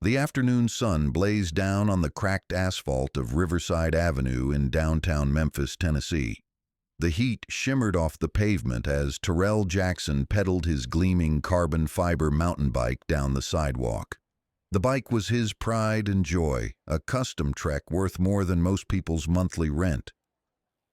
The afternoon sun blazed down on the cracked asphalt of Riverside Avenue in downtown Memphis, Tennessee. The heat shimmered off the pavement as Terrell Jackson pedaled his gleaming carbon fiber mountain bike down the sidewalk. The bike was his pride and joy, a custom trek worth more than most people's monthly rent.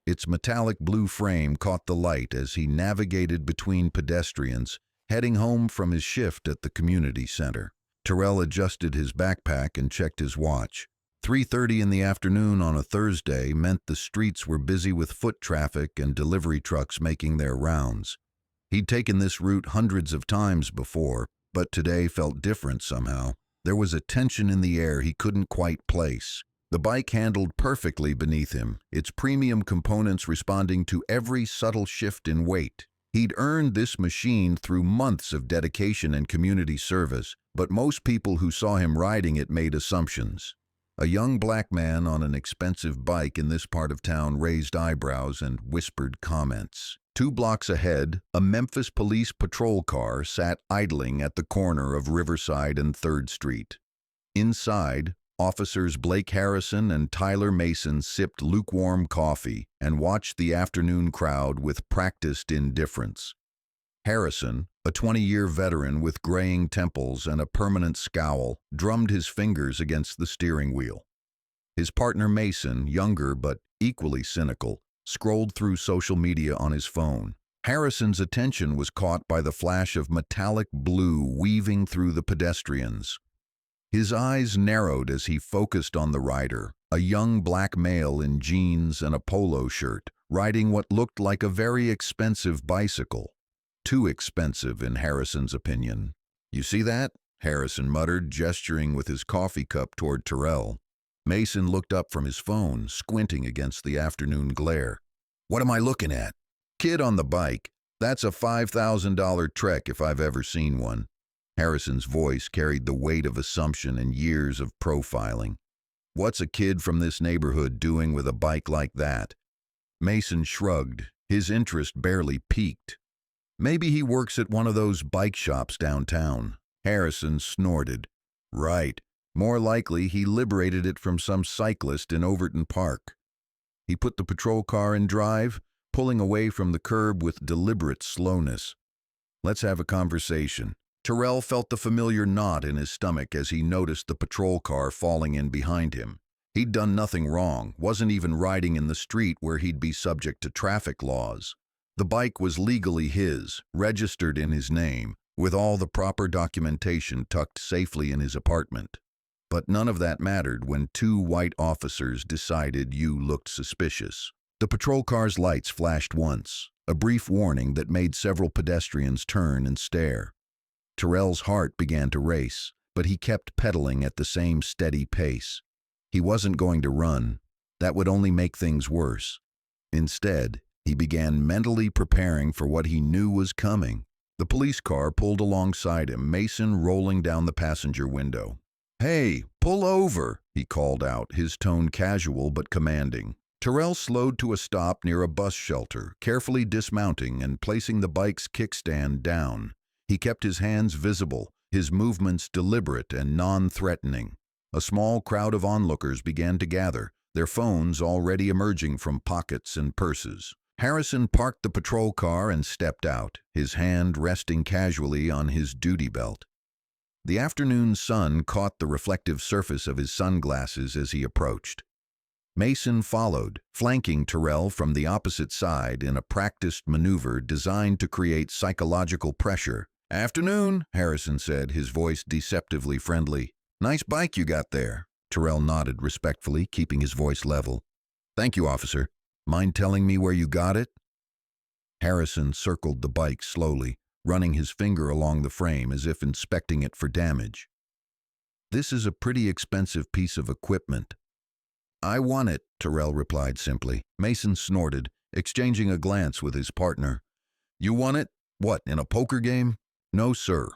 Its metallic blue frame caught the light as he navigated between pedestrians, heading home from his shift at the community center. Terrell adjusted his backpack and checked his watch. 3:30 in the afternoon on a Thursday meant the streets were busy with foot traffic and delivery trucks making their rounds. He'd taken this route hundreds of times before, but today felt different somehow. There was a tension in the air he couldn't quite place. The bike handled perfectly beneath him, its premium components responding to every subtle shift in weight. He'd earned this machine through months of dedication and community service, but most people who saw him riding it made assumptions. A young black man on an expensive bike in this part of town raised eyebrows and whispered comments. 2 blocks ahead, a Memphis police patrol car sat idling at the corner of Riverside and 3rd Street. Inside, Officers Blake Harrison and Tyler Mason sipped lukewarm coffee and watched the afternoon crowd with practiced indifference. Harrison, a 20-year veteran with graying temples and a permanent scowl, drummed his fingers against the steering wheel. His partner Mason, younger but equally cynical, scrolled through social media on his phone. Harrison's attention was caught by the flash of metallic blue weaving through the pedestrians. His eyes narrowed as he focused on the rider, a young black male in jeans and a polo shirt, riding what looked like a very expensive bicycle. Too expensive, in Harrison's opinion. "You see that?" Harrison muttered, gesturing with his coffee cup toward Terrell. Mason looked up from his phone, squinting against the afternoon glare. "What am I looking at?" "Kid on the bike. That's a $5,000 trek if I've ever seen one." Harrison's voice carried the weight of assumption and years of profiling. "What's a kid from this neighborhood doing with a bike like that?" Mason shrugged, his interest barely piqued. "Maybe he works at one of those bike shops downtown." Harrison snorted. "Right. More likely he liberated it from some cyclist in Overton Park." He put the patrol car in drive, pulling away from the curb with deliberate slowness. "Let's have a conversation." Terrell felt the familiar knot in his stomach as he noticed the patrol car falling in behind him. He'd done nothing wrong, wasn't even riding in the street where he'd be subject to traffic laws. The bike was legally his, registered in his name, with all the proper documentation tucked safely in his apartment. But none of that mattered when 2 white officers decided you looked suspicious. The patrol car's lights flashed once, a brief warning that made several pedestrians turn and stare. Terrell's heart began to race, but he kept pedaling at the same steady pace. He wasn't going to run. That would only make things worse. Instead, he began mentally preparing for what he knew was coming. The police car pulled alongside him, Mason rolling down the passenger window. "Hey, pull over," he called out, his tone casual but commanding. Terrell slowed to a stop near a bus shelter, carefully dismounting and placing the bike's kickstand down. He kept his hands visible, his movements deliberate and non-threatening. A small crowd of onlookers began to gather, their phones already emerging from pockets and purses. Harrison parked the patrol car and stepped out, his hand resting casually on his duty belt. The afternoon sun caught the reflective surface of his sunglasses as he approached. Mason followed, flanking Terrell from the opposite side in a practiced maneuver designed to create psychological pressure. "Afternoon," Harrison said, his voice deceptively friendly. "Nice bike you got there." Terrell nodded respectfully, keeping his voice level. "Thank you, officer. Mind telling me where you got it?" Harrison circled the bike slowly, running his finger along the frame as if inspecting it for damage. "This is a pretty expensive piece of equipment." "I won it," Terrell replied simply. Mason snorted, exchanging a glance with his partner. "You won it? What, in a poker game?" "No, sir.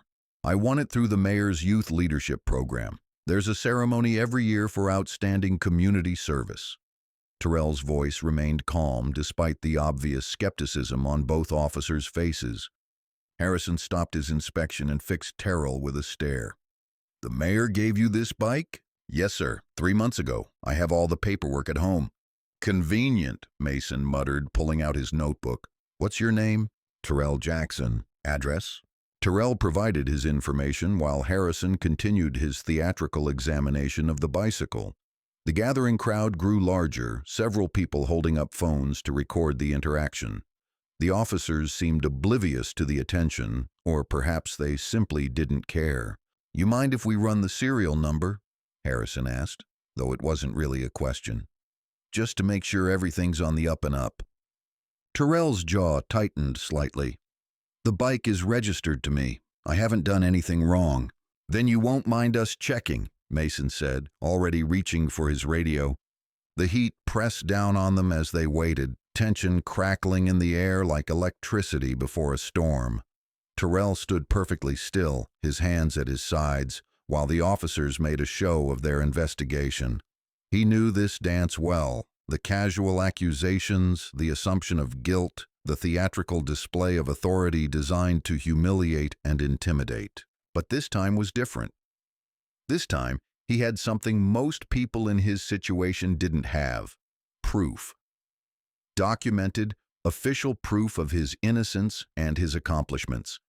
I won it through the mayor's youth leadership program. There's a ceremony every year for outstanding community service." Terrell's voice remained calm despite the obvious skepticism on both officers' faces. Harrison stopped his inspection and fixed Terrell with a stare. "The mayor gave you this bike?" "Yes, sir. 3 months ago. I have all the paperwork at home." "Convenient," Mason muttered, pulling out his notebook. "What's your name?" "Terrell Jackson." "Address?" Terrell provided his information while Harrison continued his theatrical examination of the bicycle. The gathering crowd grew larger, several people holding up phones to record the interaction. The officers seemed oblivious to the attention, or perhaps they simply didn't care. "You mind if we run the serial number?" Harrison asked, though it wasn't really a question. "Just to make sure everything's on the up and up." Terrell's jaw tightened slightly. "The bike is registered to me. I haven't done anything wrong." "Then you won't mind us checking," Mason said, already reaching for his radio. The heat pressed down on them as they waited, tension crackling in the air like electricity before a storm. Terrell stood perfectly still, his hands at his sides, while the officers made a show of their investigation. He knew this dance well, the casual accusations, the assumption of guilt, the theatrical display of authority designed to humiliate and intimidate. But this time was different. This time, he had something most people in his situation didn't have: proof. Documented, official proof of his innocence and his accomplishments.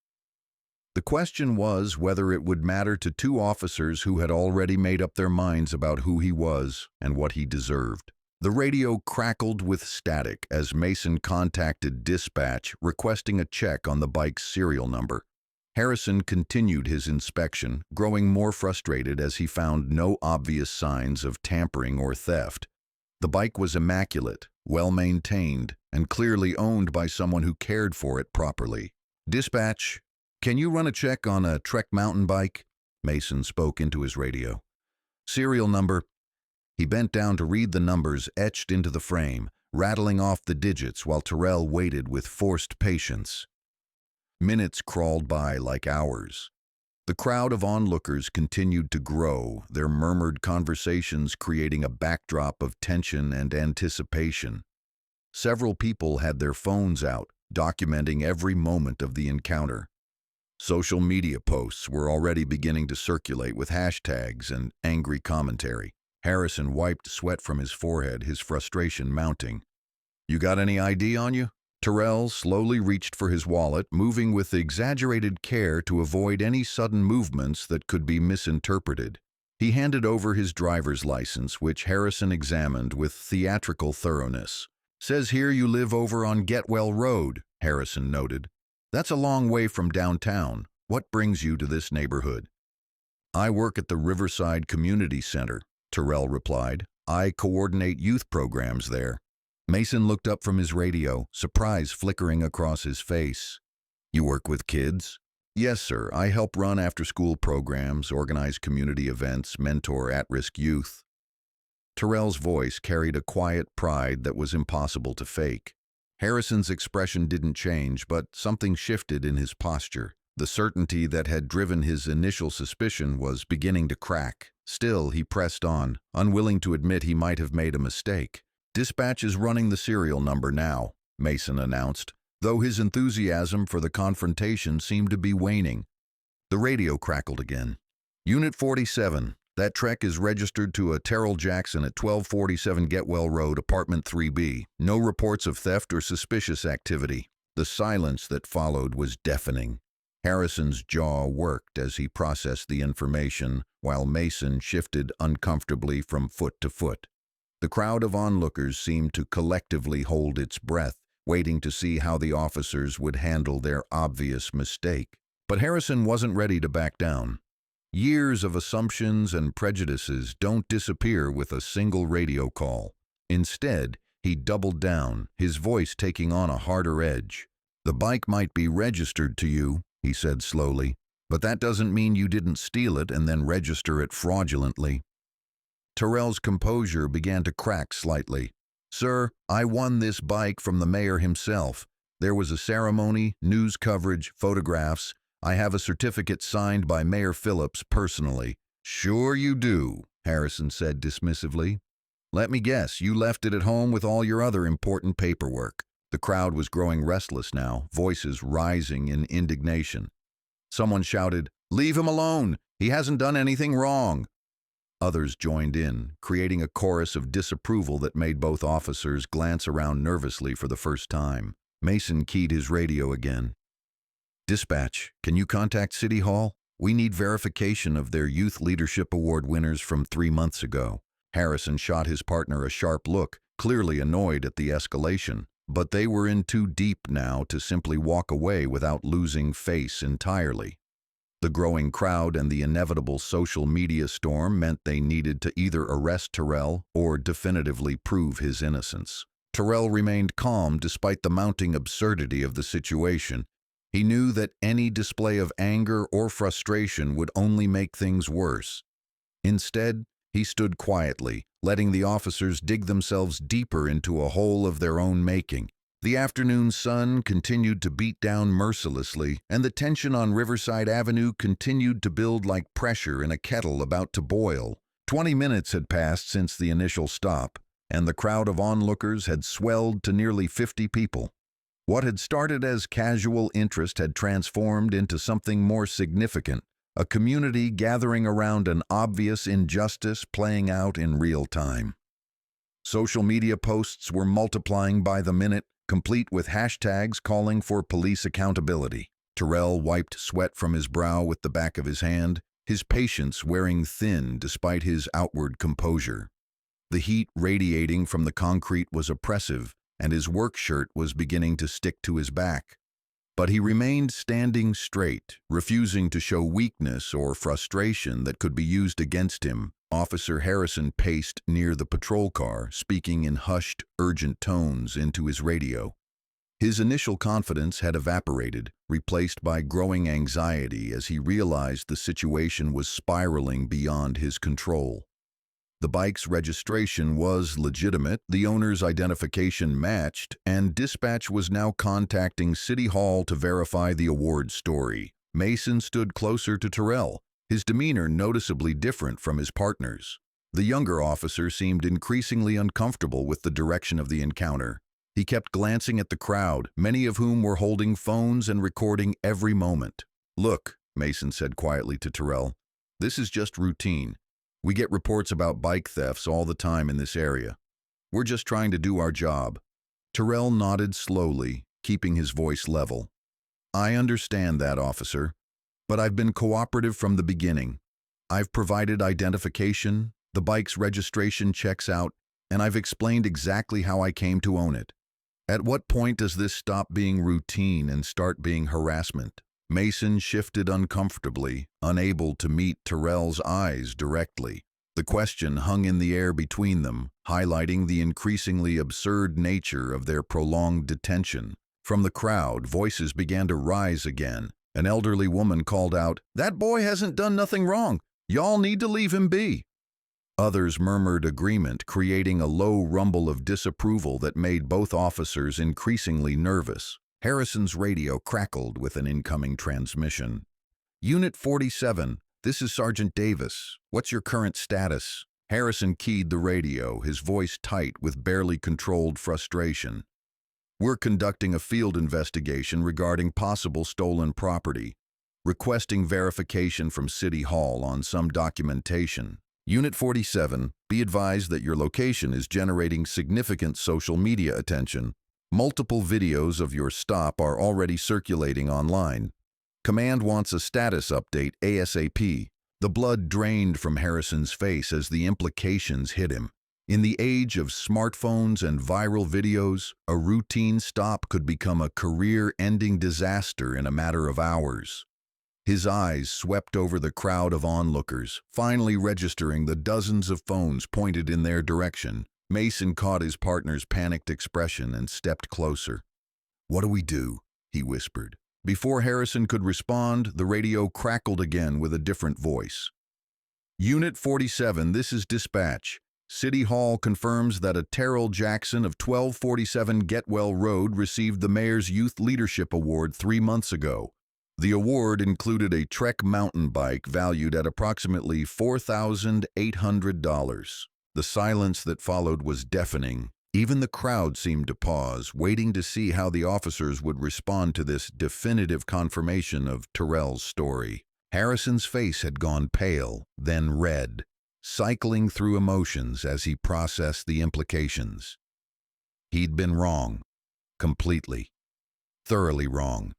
The question was whether it would matter to two officers who had already made up their minds about who he was and what he deserved. The radio crackled with static as Mason contacted dispatch requesting a check on the bike's serial number. Harrison continued his inspection, growing more frustrated as he found no obvious signs of tampering or theft. The bike was immaculate, well-maintained, and clearly owned by someone who cared for it properly. "Dispatch, can you run a check on a Trek mountain bike?" Mason spoke into his radio. "Serial number." He bent down to read the numbers etched into the frame, rattling off the digits while Terrell waited with forced patience. Minutes crawled by like hours. The crowd of onlookers continued to grow, their murmured conversations creating a backdrop of tension and anticipation. Several people had their phones out, documenting every moment of the encounter. Social media posts were already beginning to circulate with hashtags and angry commentary. Harrison wiped sweat from his forehead, his frustration mounting. "You got any ID on you?" Terrell slowly reached for his wallet, moving with exaggerated care to avoid any sudden movements that could be misinterpreted. He handed over his driver's license, which Harrison examined with theatrical thoroughness. "Says here you live over on Getwell Road," Harrison noted. "That's a long way from downtown. What brings you to this neighborhood?" "I work at the Riverside Community Center," Terrell replied. "I coordinate youth programs there." Mason looked up from his radio, surprise flickering across his face. "You work with kids?" "Yes, sir. I help run after-school programs, organize community events, mentor at-risk youth." Terrell's voice carried a quiet pride that was impossible to fake. Harrison's expression didn't change, but something shifted in his posture. The certainty that had driven his initial suspicion was beginning to crack. Still, he pressed on, unwilling to admit he might have made a mistake. "Dispatch is running the serial number now," Mason announced, though his enthusiasm for the confrontation seemed to be waning. The radio crackled again. "Unit 47, that Trek is registered to a Terrell Jackson at 1247 Getwell Road, Apartment 3B. No reports of theft or suspicious activity." The silence that followed was deafening. Harrison's jaw worked as he processed the information, while Mason shifted uncomfortably from foot to foot. The crowd of onlookers seemed to collectively hold its breath, waiting to see how the officers would handle their obvious mistake. But Harrison wasn't ready to back down. Years of assumptions and prejudices don't disappear with a single radio call. Instead, he doubled down, his voice taking on a harder edge. "The bike might be registered to you," he said slowly, "but that doesn't mean you didn't steal it and then register it fraudulently." Terrell's composure began to crack slightly. "Sir, I won this bike from the mayor himself. There was a ceremony, news coverage, photographs. I have a certificate signed by Mayor Phillips personally." "Sure you do," Harrison said dismissively. "Let me guess, you left it at home with all your other important paperwork." The crowd was growing restless now, voices rising in indignation. Someone shouted, "Leave him alone! He hasn't done anything wrong." Others joined in, creating a chorus of disapproval that made both officers glance around nervously for the first time. Mason keyed his radio again. "Dispatch, can you contact City Hall? We need verification of their Youth Leadership Award winners from 3 months ago." Harrison shot his partner a sharp look, clearly annoyed at the escalation. But they were in too deep now to simply walk away without losing face entirely. The growing crowd and the inevitable social media storm meant they needed to either arrest Terrell or definitively prove his innocence. Terrell remained calm despite the mounting absurdity of the situation. He knew that any display of anger or frustration would only make things worse. Instead, he stood quietly, letting the officers dig themselves deeper into a hole of their own making. The afternoon sun continued to beat down mercilessly, and the tension on Riverside Avenue continued to build like pressure in a kettle about to boil. 20 minutes had passed since the initial stop, and the crowd of onlookers had swelled to nearly 50 people. What had started as casual interest had transformed into something more significant, a community gathering around an obvious injustice playing out in real time. Social media posts were multiplying by the minute, complete with hashtags calling for police accountability. Terrell wiped sweat from his brow with the back of his hand, his patience wearing thin despite his outward composure. The heat radiating from the concrete was oppressive, and his work shirt was beginning to stick to his back. But he remained standing straight, refusing to show weakness or frustration that could be used against him. Officer Harrison paced near the patrol car, speaking in hushed, urgent tones into his radio. His initial confidence had evaporated, replaced by growing anxiety as he realized the situation was spiraling beyond his control. The bike's registration was legitimate, the owner's identification matched, and dispatch was now contacting City Hall to verify the award story. Mason stood closer to Terrell, his demeanor noticeably different from his partner's. The younger officer seemed increasingly uncomfortable with the direction of the encounter. He kept glancing at the crowd, many of whom were holding phones and recording every moment. "Look," Mason said quietly to Terrell, "this is just routine. We get reports about bike thefts all the time in this area. We're just trying to do our job." Terrell nodded slowly, keeping his voice level. "I understand that, officer, but I've been cooperative from the beginning. I've provided identification, the bike's registration checks out, and I've explained exactly how I came to own it. At what point does this stop being routine and start being harassment?" Mason shifted uncomfortably, unable to meet Terrell's eyes directly. The question hung in the air between them, highlighting the increasingly absurd nature of their prolonged detention. From the crowd, voices began to rise again. An elderly woman called out, "That boy hasn't done nothing wrong. Y'all need to leave him be." Others murmured agreement, creating a low rumble of disapproval that made both officers increasingly nervous. Harrison's radio crackled with an incoming transmission. "Unit 47, this is Sergeant Davis. What's your current status?" Harrison keyed the radio, his voice tight with barely controlled frustration. "We're conducting a field investigation regarding possible stolen property, requesting verification from City Hall on some documentation. Unit 47, be advised that your location is generating significant social media attention. Multiple videos of your stop are already circulating online. Command wants a status update ASAP." The blood drained from Harrison's face as the implications hit him. In the age of smartphones and viral videos, a routine stop could become a career-ending disaster in a matter of hours. His eyes swept over the crowd of onlookers, finally registering the dozens of phones pointed in their direction. Mason caught his partner's panicked expression and stepped closer. "What do we do?" he whispered. Before Harrison could respond, the radio crackled again with a different voice. "Unit 47, this is dispatch. City Hall confirms that a Terrell Jackson of 1247 Getwell Road received the Mayor's Youth Leadership Award 3 months ago. The award included a Trek mountain bike valued at approximately $4,800. The silence that followed was deafening. Even the crowd seemed to pause, waiting to see how the officers would respond to this definitive confirmation of Terrell's story. Harrison's face had gone pale, then red, cycling through emotions as he processed the implications. He'd been wrong. Completely. Thoroughly wrong.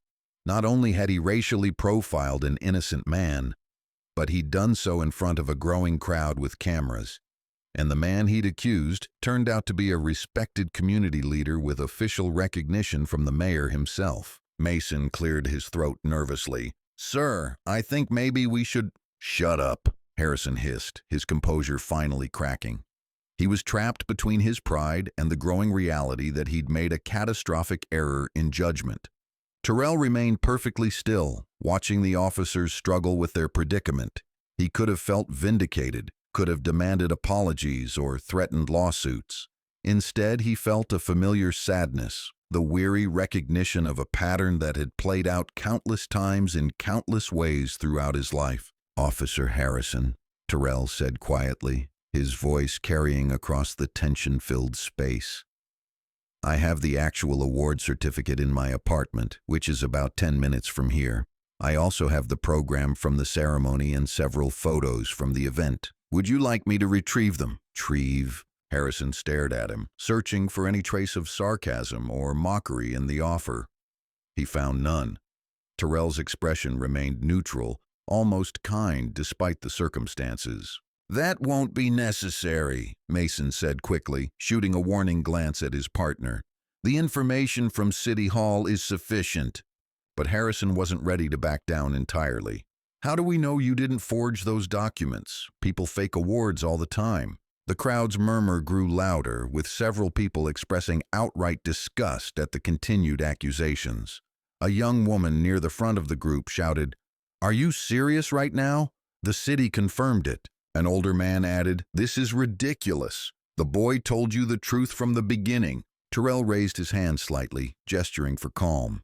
Not only had he racially profiled an innocent man, but he'd done so in front of a growing crowd with cameras. And the man he'd accused turned out to be a respected community leader with official recognition from the mayor himself. Mason cleared his throat nervously. "Sir, I think maybe we should—" "Shut up," Harrison hissed, his composure finally cracking. He was trapped between his pride and the growing reality that he'd made a catastrophic error in judgment. Terrell remained perfectly still, watching the officers struggle with their predicament. He could have felt vindicated, could have demanded apologies or threatened lawsuits. Instead, he felt a familiar sadness, the weary recognition of a pattern that had played out countless times in countless ways throughout his life. "Officer Harrison," Terrell said quietly, his voice carrying across the tension-filled space. "I have the actual award certificate in my apartment, which is about 10 minutes from here. I also have the program from the ceremony and several photos from the event. Would you like me to retrieve them?" "Retrieve?" Harrison stared at him, searching for any trace of sarcasm or mockery in the offer. He found none. Terrell's expression remained neutral, almost kind despite the circumstances. "That won't be necessary," Mason said quickly, shooting a warning glance at his partner. "The information from City Hall is sufficient." But Harrison wasn't ready to back down entirely. "How do we know you didn't forge those documents? People fake awards all the time." The crowd's murmur grew louder, with several people expressing outright disgust at the continued accusations. A young woman near the front of the group shouted, "Are you serious right now? The city confirmed it." An older man added, "This is ridiculous. The boy told you the truth from the beginning." Terrell raised his hand slightly, gesturing for calm.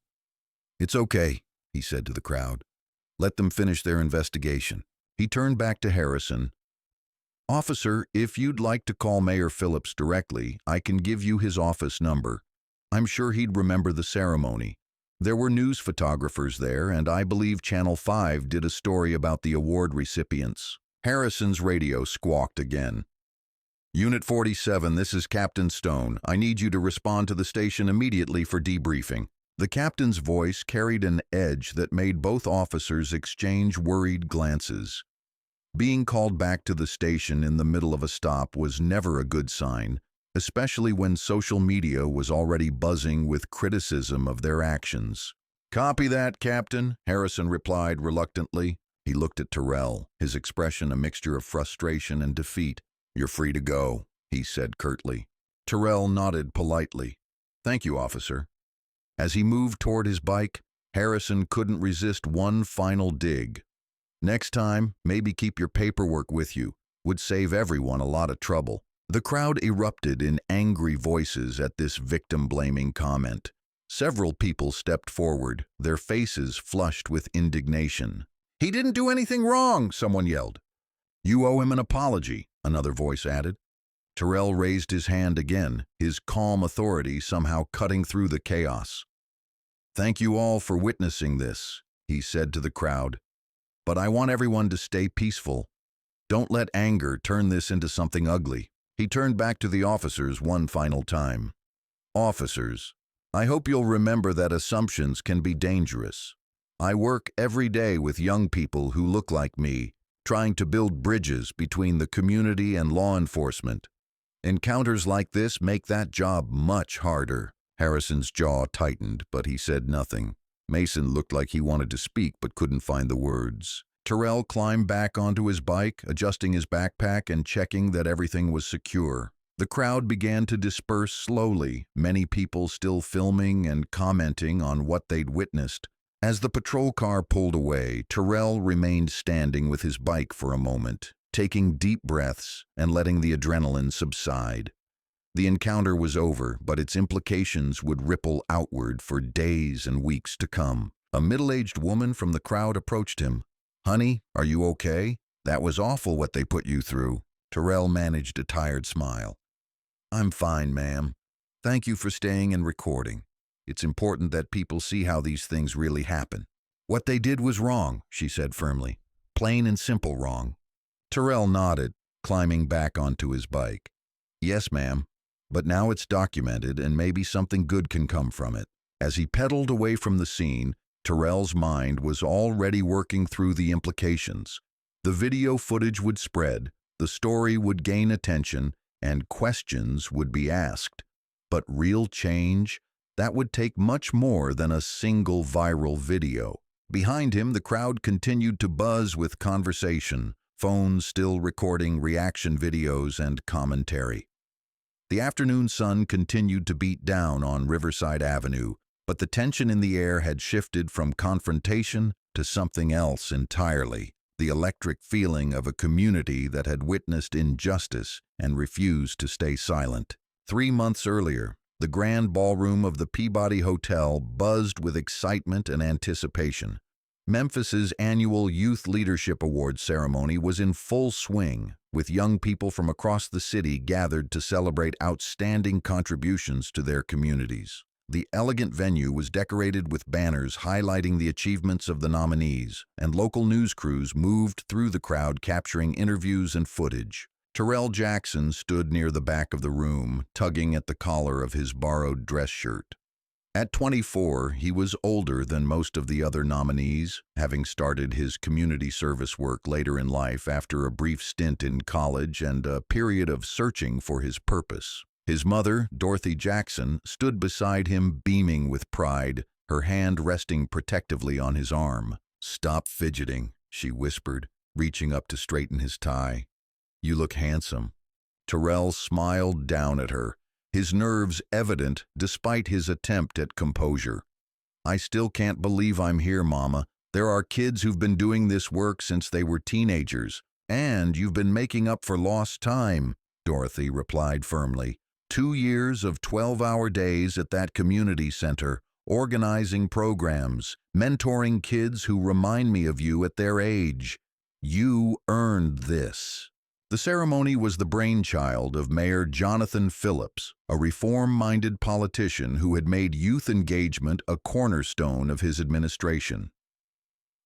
"It's okay," he said to the crowd. "Let them finish their investigation." He turned back to Harrison. "Officer, if you'd like to call Mayor Phillips directly, I can give you his office number. I'm sure he'd remember the ceremony. There were news photographers there, and I believe Channel 5 did a story about the award recipients." Harrison's radio squawked again. "Unit 47, this is Captain Stone. I need you to respond to the station immediately for debriefing." The captain's voice carried an edge that made both officers exchange worried glances. Being called back to the station in the middle of a stop was never a good sign, especially when social media was already buzzing with criticism of their actions. "Copy that, Captain," Harrison replied reluctantly. He looked at Terrell, his expression a mixture of frustration and defeat. "You're free to go," he said curtly. Terrell nodded politely. "Thank you, officer." As he moved toward his bike, Harrison couldn't resist one final dig. "Next time, maybe keep your paperwork with you. Would save everyone a lot of trouble." The crowd erupted in angry voices at this victim-blaming comment. Several people stepped forward, their faces flushed with indignation. "He didn't do anything wrong," someone yelled. "You owe him an apology," another voice added. Terrell raised his hand again, his calm authority somehow cutting through the chaos. "Thank you all for witnessing this," he said to the crowd. "But I want everyone to stay peaceful. Don't let anger turn this into something ugly." He turned back to the officers one final time. "Officers, I hope you'll remember that assumptions can be dangerous. I work every day with young people who look like me, trying to build bridges between the community and law enforcement. Encounters like this make that job much harder." Harrison's jaw tightened, but he said nothing. Mason looked like he wanted to speak but couldn't find the words. Terrell climbed back onto his bike, adjusting his backpack and checking that everything was secure. The crowd began to disperse slowly, many people still filming and commenting on what they'd witnessed. As the patrol car pulled away, Terrell remained standing with his bike for a moment, taking deep breaths and letting the adrenaline subside. The encounter was over, but its implications would ripple outward for days and weeks to come. A middle-aged woman from the crowd approached him. "Honey, are you okay? That was awful what they put you through." Terrell managed a tired smile. "I'm fine, ma'am. Thank you for staying and recording. It's important that people see how these things really happen." "What they did was wrong," she said firmly. "Plain and simple wrong." Terrell nodded, climbing back onto his bike. "Yes, ma'am, but now it's documented and maybe something good can come from it." As he pedaled away from the scene, Terrell's mind was already working through the implications. The video footage would spread, the story would gain attention, and questions would be asked. But real change? That would take much more than a single viral video. Behind him, the crowd continued to buzz with conversation, phones still recording reaction videos and commentary. The afternoon sun continued to beat down on Riverside Avenue, but the tension in the air had shifted from confrontation to something else entirely. The electric feeling of a community that had witnessed injustice and refused to stay silent. 3 months earlier, the grand ballroom of the Peabody Hotel buzzed with excitement and anticipation. Memphis's annual Youth Leadership Awards ceremony was in full swing, with young people from across the city gathered to celebrate outstanding contributions to their communities. The elegant venue was decorated with banners highlighting the achievements of the nominees, and local news crews moved through the crowd capturing interviews and footage. Terrell Jackson stood near the back of the room, tugging at the collar of his borrowed dress shirt. At 24, he was older than most of the other nominees, having started his community service work later in life after a brief stint in college and a period of searching for his purpose. His mother, Dorothy Jackson, stood beside him beaming with pride, her hand resting protectively on his arm. "Stop fidgeting," she whispered, reaching up to straighten his tie. "You look handsome." Terrell smiled down at her, his nerves evident despite his attempt at composure. "I still can't believe I'm here, Mama. There are kids who've been doing this work since they were teenagers, and you've been making up for lost time," Dorothy replied firmly. 2 years of 12-hour days at that community center, organizing programs, mentoring kids who remind me of you at their age. You earned this." The ceremony was the brainchild of Mayor Jonathan Phillips, a reform-minded politician who had made youth engagement a cornerstone of his administration.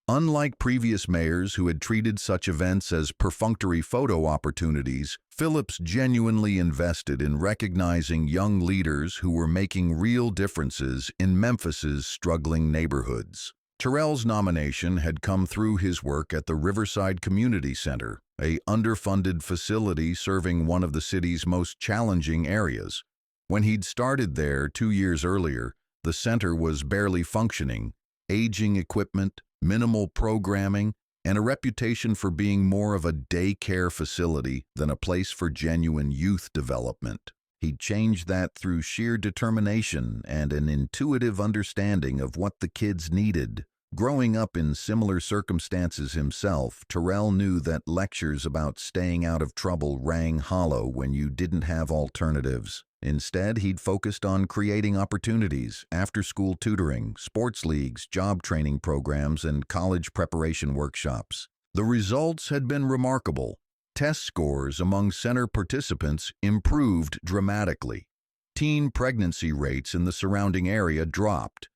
Unlike previous mayors who had treated such events as perfunctory photo opportunities, Phillips genuinely invested in recognizing young leaders who were making real differences in Memphis's struggling neighborhoods. Terrell's nomination had come through his work at the Riverside Community Center, a underfunded facility serving one of the city's most challenging areas. When he'd started there 2 years earlier, the center was barely functioning, aging equipment, minimal programming, and a reputation for being more of a daycare facility than a place for genuine youth development. He'd changed that through sheer determination and an intuitive understanding of what the kids needed. Growing up in similar circumstances himself, Terrell knew that lectures about staying out of trouble rang hollow when you didn't have alternatives. Instead, he'd focused on creating opportunities, after-school tutoring, sports leagues, job training programs, and college preparation workshops. The results had been remarkable. Test scores among center participants improved dramatically. Teen pregnancy rates in the surrounding area dropped.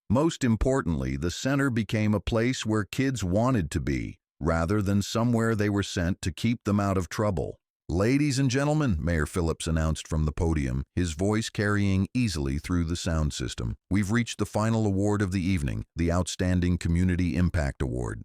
Most importantly, the center became a place where kids wanted to be, rather than somewhere they were sent to keep them out of trouble. "Ladies and gentlemen," Mayor Phillips announced from the podium, his voice carrying easily through the sound system, "we've reached the final award of the evening, the Outstanding Community Impact Award."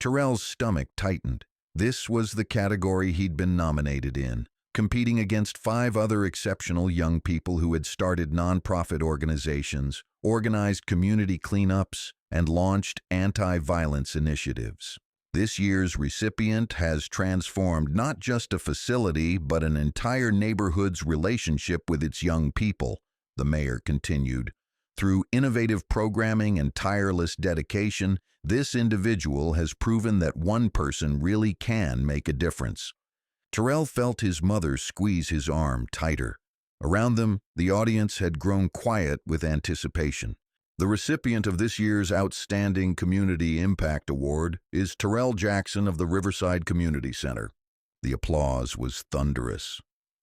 Terrell's stomach tightened. This was the category he'd been nominated in, competing against 5 other exceptional young people who had started nonprofit organizations, organized community cleanups, and launched anti-violence initiatives. This year's recipient has transformed not just a facility, but an entire neighborhood's relationship with its young people, the mayor continued. Through innovative programming and tireless dedication, this individual has proven that one person really can make a difference. Terrell felt his mother squeeze his arm tighter. Around them, the audience had grown quiet with anticipation. The recipient of this year's Outstanding Community Impact Award is Terrell Jackson of the Riverside Community Center. The applause was thunderous.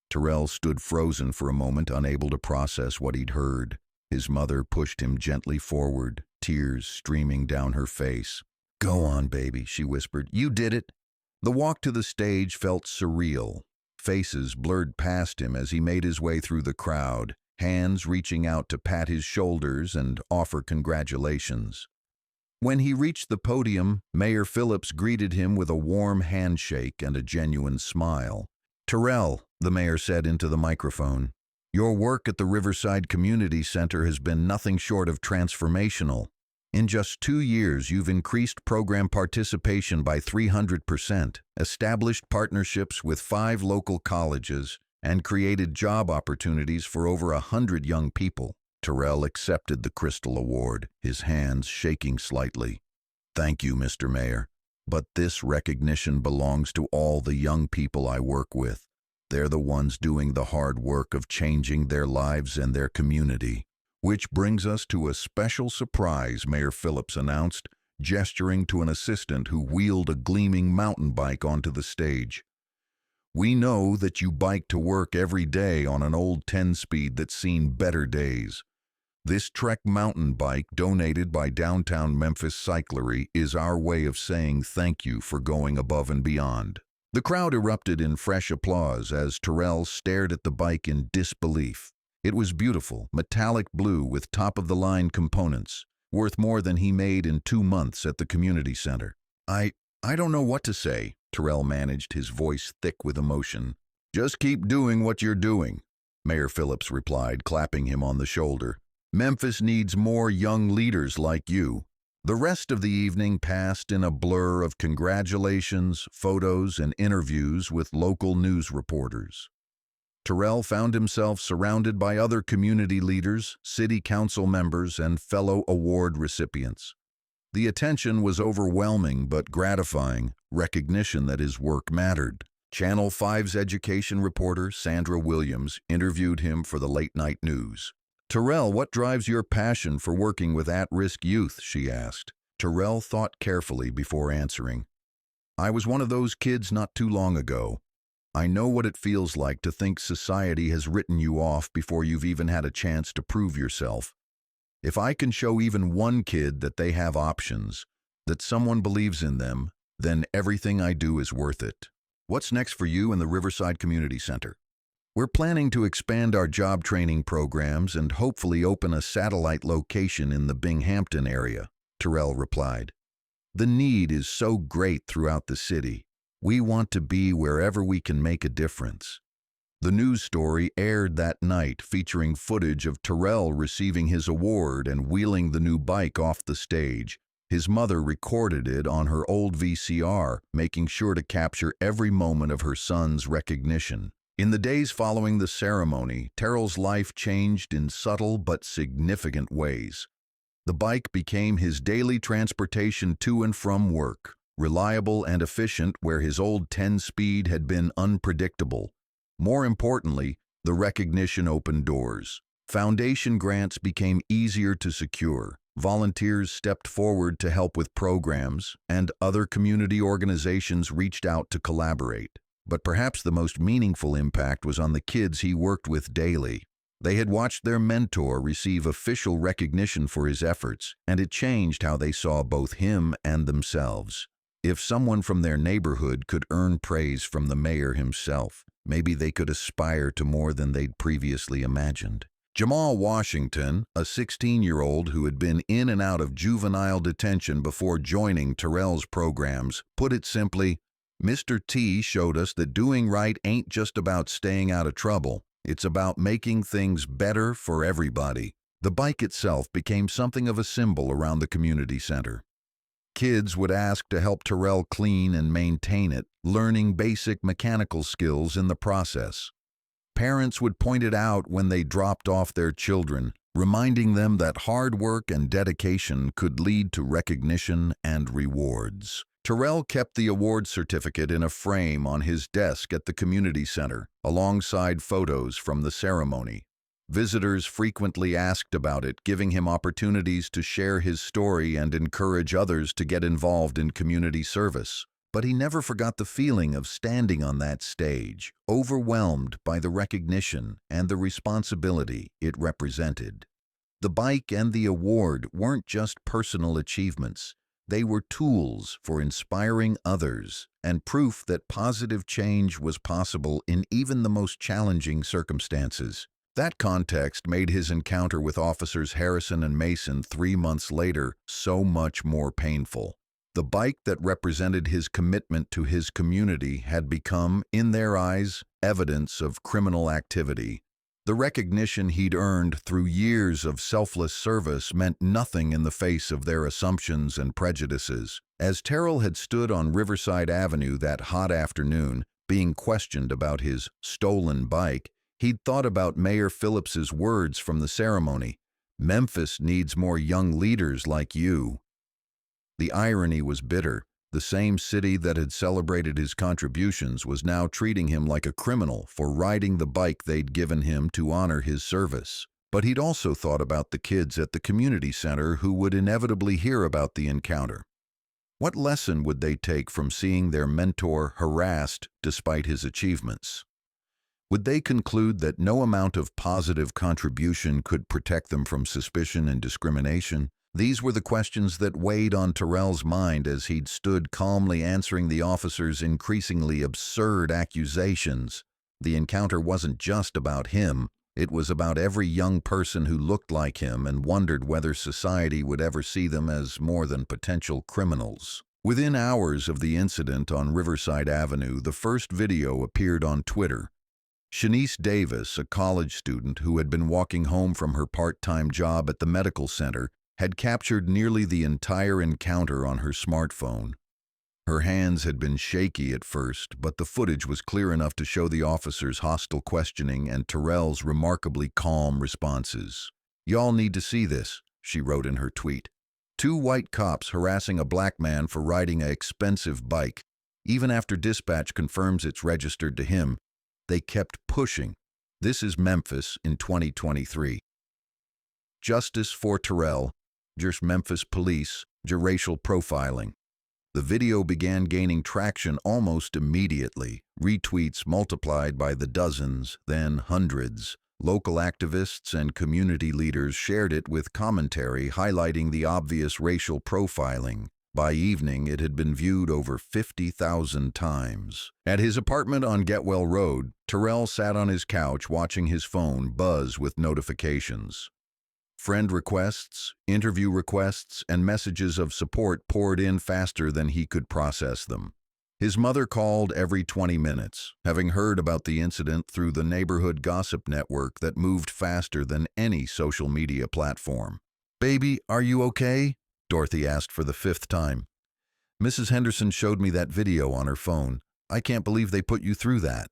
Terrell stood frozen for a moment, unable to process what he'd heard. His mother pushed him gently forward, tears streaming down her face. "Go on, baby," she whispered. "You did it." The walk to the stage felt surreal. Faces blurred past him as he made his way through the crowd, hands reaching out to pat his shoulders and offer congratulations. When he reached the podium, Mayor Phillips greeted him with a warm handshake and a genuine smile. "Terrell," the mayor said into the microphone, "your work at the Riverside Community Center has been nothing short of transformational. In just 2 years, you've increased program participation by 300%, established partnerships with 5 local colleges, and created job opportunities for over 100 young people." Terrell accepted the Crystal Award, his hands shaking slightly. "Thank you, Mr. Mayor, but this recognition belongs to all the young people I work with. They're the ones doing the hard work of changing their lives and their community." "Which brings us to a special surprise," Mayor Phillips announced, gesturing to an assistant who wheeled a gleaming mountain bike onto the stage. "We know that you bike to work every day on an old 10-speed that's seen better days. This Trek mountain bike, donated by Downtown Memphis Cyclery, is our way of saying thank you for going above and beyond." The crowd erupted in fresh applause as Terrell stared at the bike in disbelief. It was beautiful, metallic blue with top-of-the-line components, worth more than he made in 2 months at the community center. I don't know what to say," Terrell managed, his voice thick with emotion. "Just keep doing what you're doing," Mayor Phillips replied, clapping him on the shoulder. "Memphis needs more young leaders like you." The rest of the evening passed in a blur of congratulations, photos, and interviews with local news reporters. Terrell found himself surrounded by other community leaders, city council members, and fellow award recipients. The attention was overwhelming but gratifying, recognition that his work mattered. Channel 5's education reporter, Sandra Williams, interviewed him for the late-night news. "Terrell, what drives your passion for working with at-risk youth?" she asked. Terrell thought carefully before answering. "I was one of those kids not too long ago. I know what it feels like to think society has written you off before you've even had a chance to prove yourself. If I can show even one kid that they have options, that someone believes in them, then everything I do is worth it." "What's next for you in the Riverside Community Center?" "We're planning to expand our job training programs and hopefully open a satellite location in the Binghamton area," Terrell replied. "The need is so great throughout the city. We want to be wherever we can make a difference." The news story aired that night, featuring footage of Terrell receiving his award and wheeling the new bike off the stage. His mother recorded it on her old VCR, making sure to capture every moment of her son's recognition. In the days following the ceremony, Terrell's life changed in subtle but significant ways. The bike became his daily transportation to and from work, reliable and efficient where his old 10-speed had been unpredictable. More importantly, the recognition opened doors. Foundation grants became easier to secure. Volunteers stepped forward to help with programs, and other community organizations reached out to collaborate. But perhaps the most meaningful impact was on the kids he worked with daily. They had watched their mentor receive official recognition for his efforts, and it changed how they saw both him and themselves. If someone from their neighborhood could earn praise from the mayor himself, maybe they could aspire to more than they'd previously imagined. Jamal Washington, a 16-year-old who had been in and out of juvenile detention before joining Terrell's programs, put it simply, "Mr. T showed us that doing right ain't just about staying out of trouble. It's about making things better for everybody." The bike itself became something of a symbol around the community center. Kids would ask to help Terrell clean and maintain it, learning basic mechanical skills in the process. Parents would point it out when they dropped off their children, reminding them that hard work and dedication could lead to recognition and rewards. Terrell kept the award certificate in a frame on his desk at the community center, alongside photos from the ceremony. Visitors frequently asked about it, giving him opportunities to share his story and encourage others to get involved in community service. But he never forgot the feeling of standing on that stage, overwhelmed by the recognition and the responsibility it represented. The bike and the award weren't just personal achievements. They were tools for inspiring others and proof that positive change was possible in even the most challenging circumstances. That context made his encounter with officers Harrison and Mason 3 months later so much more painful. The bike that represented his commitment to his community had become, in their eyes, evidence of criminal activity. The recognition he'd earned through years of selfless service meant nothing in the face of their assumptions and prejudices. As Terrell had stood on Riverside Avenue that hot afternoon, being questioned about his stolen bike, he'd thought about Mayor Phillips's words from the ceremony, "Memphis needs more young leaders like you." The irony was bitter. The same city that had celebrated his contributions was now treating him like a criminal for riding the bike they'd given him to honor his service. But he'd also thought about the kids at the community center who would inevitably hear about the encounter. What lesson would they take from seeing their mentor harassed despite his achievements? Would they conclude that no amount of positive contribution could protect them from suspicion and discrimination? These were the questions that weighed on Terrell's mind as he'd stood calmly answering the officers' increasingly absurd accusations. The encounter wasn't just about him. It was about every young person who looked like him and wondered whether society would ever see them as more than potential criminals. Within hours of the incident on Riverside Avenue, the first video appeared on Twitter. Shanice Davis, a college student who had been walking home from her part-time job at the medical center, had captured nearly the entire encounter on her smartphone. Her hands had been shaky at first, but the footage was clear enough to show the officers' hostile questioning and Terrell's remarkably calm responses. "Y'all need to see this," she wrote in her tweet. "Two white cops harassing a black man for riding an expensive bike. Even after dispatch confirms it's registered to him, they kept pushing. This is Memphis in 2023. Justice for Terrell. Just Memphis police, racial profiling." The video began gaining traction almost immediately. Retweets multiplied by the dozens, then hundreds. Local activists and community leaders shared it with commentary highlighting the obvious racial profiling. By evening, it had been viewed over 50,000 times. At his apartment on Getwell Road, Terrell sat on his couch watching his phone buzz with notifications. Friend requests, interview requests, and messages of support poured in faster than he could process them. His mother called every 20 minutes, having heard about the incident through the neighborhood gossip network that moved faster than any social media platform. "Baby, are you okay?" Dorothy asked for the 5th time. "Mrs. Henderson showed me that video on her phone. I can't believe they put you through that."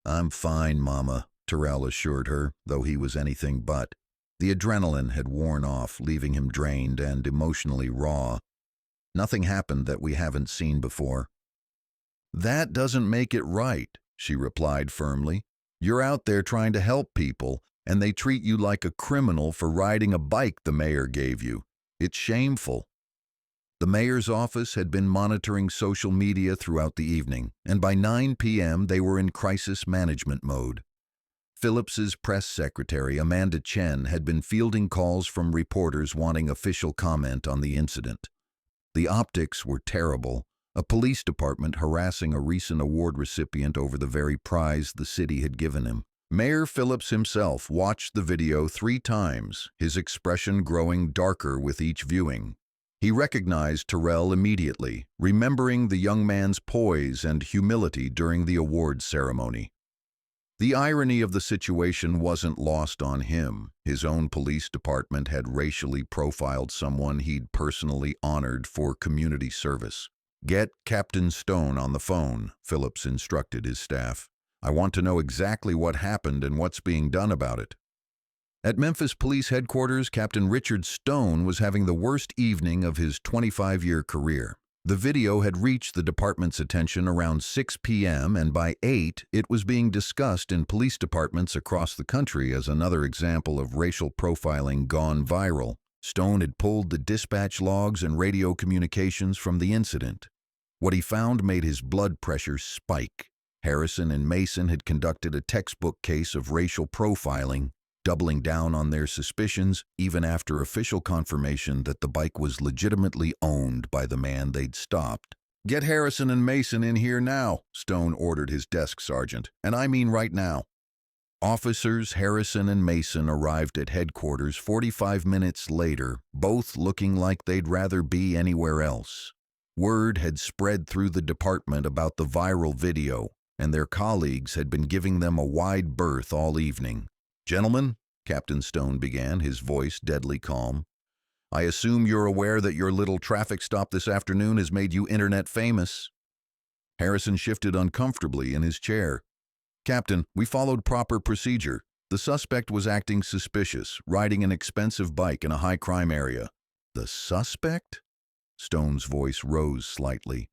"I'm fine, Mama," Terrell assured her, though he was anything but. The adrenaline had worn off, leaving him drained and emotionally raw. "Nothing happened that we haven't seen before." "That doesn't make it right," she replied firmly. "You're out there trying to help people, and they treat you like a criminal for riding a bike the mayor gave you. It's shameful." The mayor's office had been monitoring social media throughout the evening, and by 9 p.m. they were in crisis management mode. Phillips's press secretary, Amanda Chen, had been fielding calls from reporters wanting official comment on the incident. The optics were terrible. A police department harassing a recent award recipient over the very prize the city had given him. Mayor Phillips himself watched the video 3 times, his expression growing darker with each viewing. He recognized Terrell immediately, remembering the young man's poise and humility during the awards ceremony. The irony of the situation wasn't lost on him. His own police department had racially profiled someone he'd personally honored for community service. "Get Captain Stone on the phone," Phillips instructed his staff. "I want to know exactly what happened and what's being done about it." At Memphis Police Headquarters, Captain Richard Stone was having the worst evening of his 25-year career. The video had reached the department's attention around 6 p.m., and by 8, it was being discussed in police departments across the country as another example of racial profiling gone viral. Stone had pulled the dispatch logs and radio communications from the incident. What he found made his blood pressure spike. Harrison and Mason had conducted a textbook case of racial profiling. doubling down on their suspicions even after official confirmation that the bike was legitimately owned by the man they'd stopped. "Get Harrison and Mason in here now," Stone ordered his desk sergeant, "and I mean right now." Officers Harrison and Mason arrived at headquarters 45 minutes later, both looking like they'd rather be anywhere else. Word had spread through the department about the viral video, and their colleagues had been giving them a wide berth all evening. "Gentlemen," Captain Stone began, his voice deadly calm, "I assume you're aware that your little traffic stop this afternoon has made you internet famous." Harrison shifted uncomfortably in his chair. "Captain, we followed proper procedure. The suspect was acting suspicious, riding an expensive bike in a high-crime area." "The suspect?" Stone's voice rose slightly.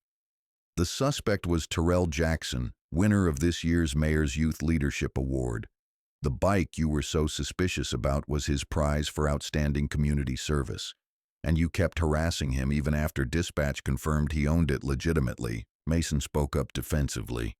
"The suspect was Terrell Jackson, winner of this year's Mayor's Youth Leadership Award. The bike you were so suspicious about was his prize for outstanding community service, and you kept harassing him even after dispatch confirmed he owned it legitimately." Mason spoke up defensively.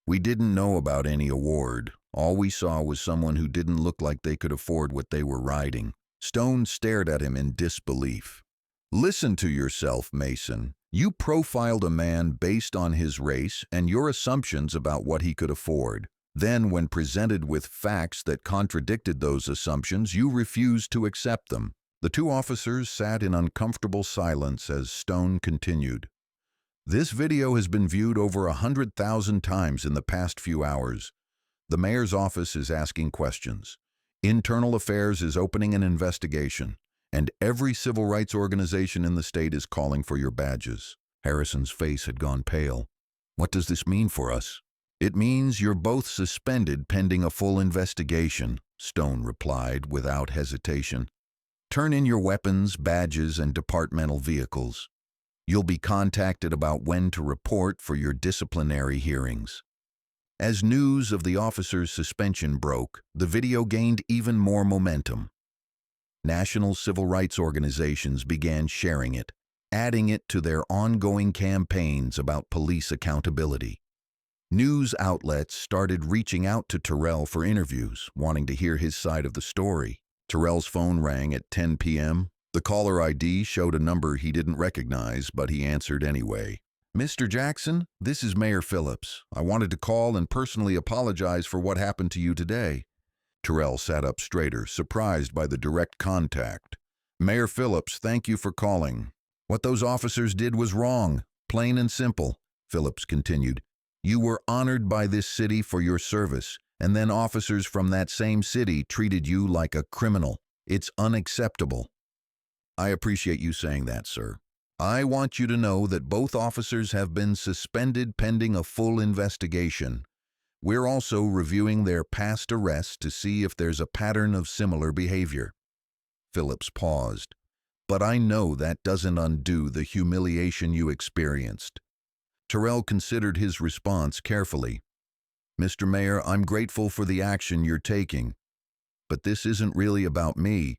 "We didn't know about any award. All we saw was someone who didn't look like they could afford what they were riding." Stone stared at him in disbelief. "Listen to yourself, Mason. You profiled a man based on his race and your assumptions about what he could afford. Then, when presented with facts that contradicted those assumptions, you refused to accept them." The two officers sat in uncomfortable silence as Stone continued. "This video has been viewed over 100,000 times in the past few hours. The mayor's office is asking questions. Internal Affairs is opening an investigation, and every civil rights organization in the state is calling for your badges." Harrison's face had gone pale. "What does this mean for us?" "It means you're both suspended pending a full investigation," Stone replied without hesitation. "Turn in your weapons, badges, and departmental vehicles. You'll be contacted about when to report for your disciplinary hearings." As news of the officer's suspension broke, the video gained even more momentum. National civil rights organizations began sharing it, adding it to their ongoing campaigns about police accountability. News outlets started reaching out to Terrell for interviews, wanting to hear his side of the story. Terrell's phone rang at 10 p.m. The caller ID showed a number he didn't recognize, but he answered anyway. "Mr. Jackson, this is Mayor Phillips. I wanted to call and personally apologize for what happened to you today." Terrell sat up straighter, surprised by the direct contact. "Mayor Phillips, thank you for calling. What those officers did was wrong, plain and simple," Phillips continued. "You were honored by this city for your service, and then officers from that same city treated you like a criminal. It's unacceptable." "I appreciate you saying that, sir. I want you to know that both officers have been suspended pending a full investigation. We're also reviewing their past arrests to see if there's a pattern of similar behavior." Phillips paused. "But I know that doesn't undo the humiliation you experienced." Terrell considered his response carefully. "Mr. Mayor, I'm grateful for the action you're taking. But this isn't really about me.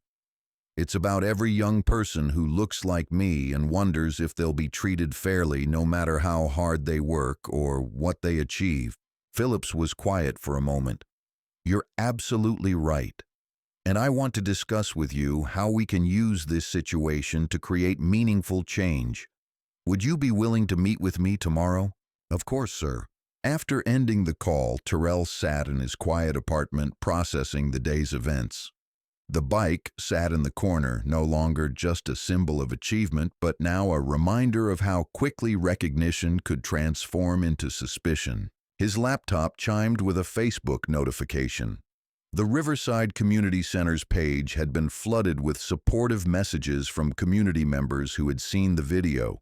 It's about every young person who looks like me and wonders if they'll be treated fairly no matter how hard they work or what they achieve." Phillips was quiet for a moment. "You're absolutely right. And I want to discuss with you how we can use this situation to create meaningful change. Would you be willing to meet with me tomorrow?" "Of course, sir." After ending the call, Terrell sat in his quiet apartment processing the day's events. The bike sat in the corner, no longer just a symbol of achievement, but now a reminder of how quickly recognition could transform into suspicion. His laptop chimed with a Facebook notification. The Riverside Community Center's page had been flooded with supportive messages from community members who had seen the video.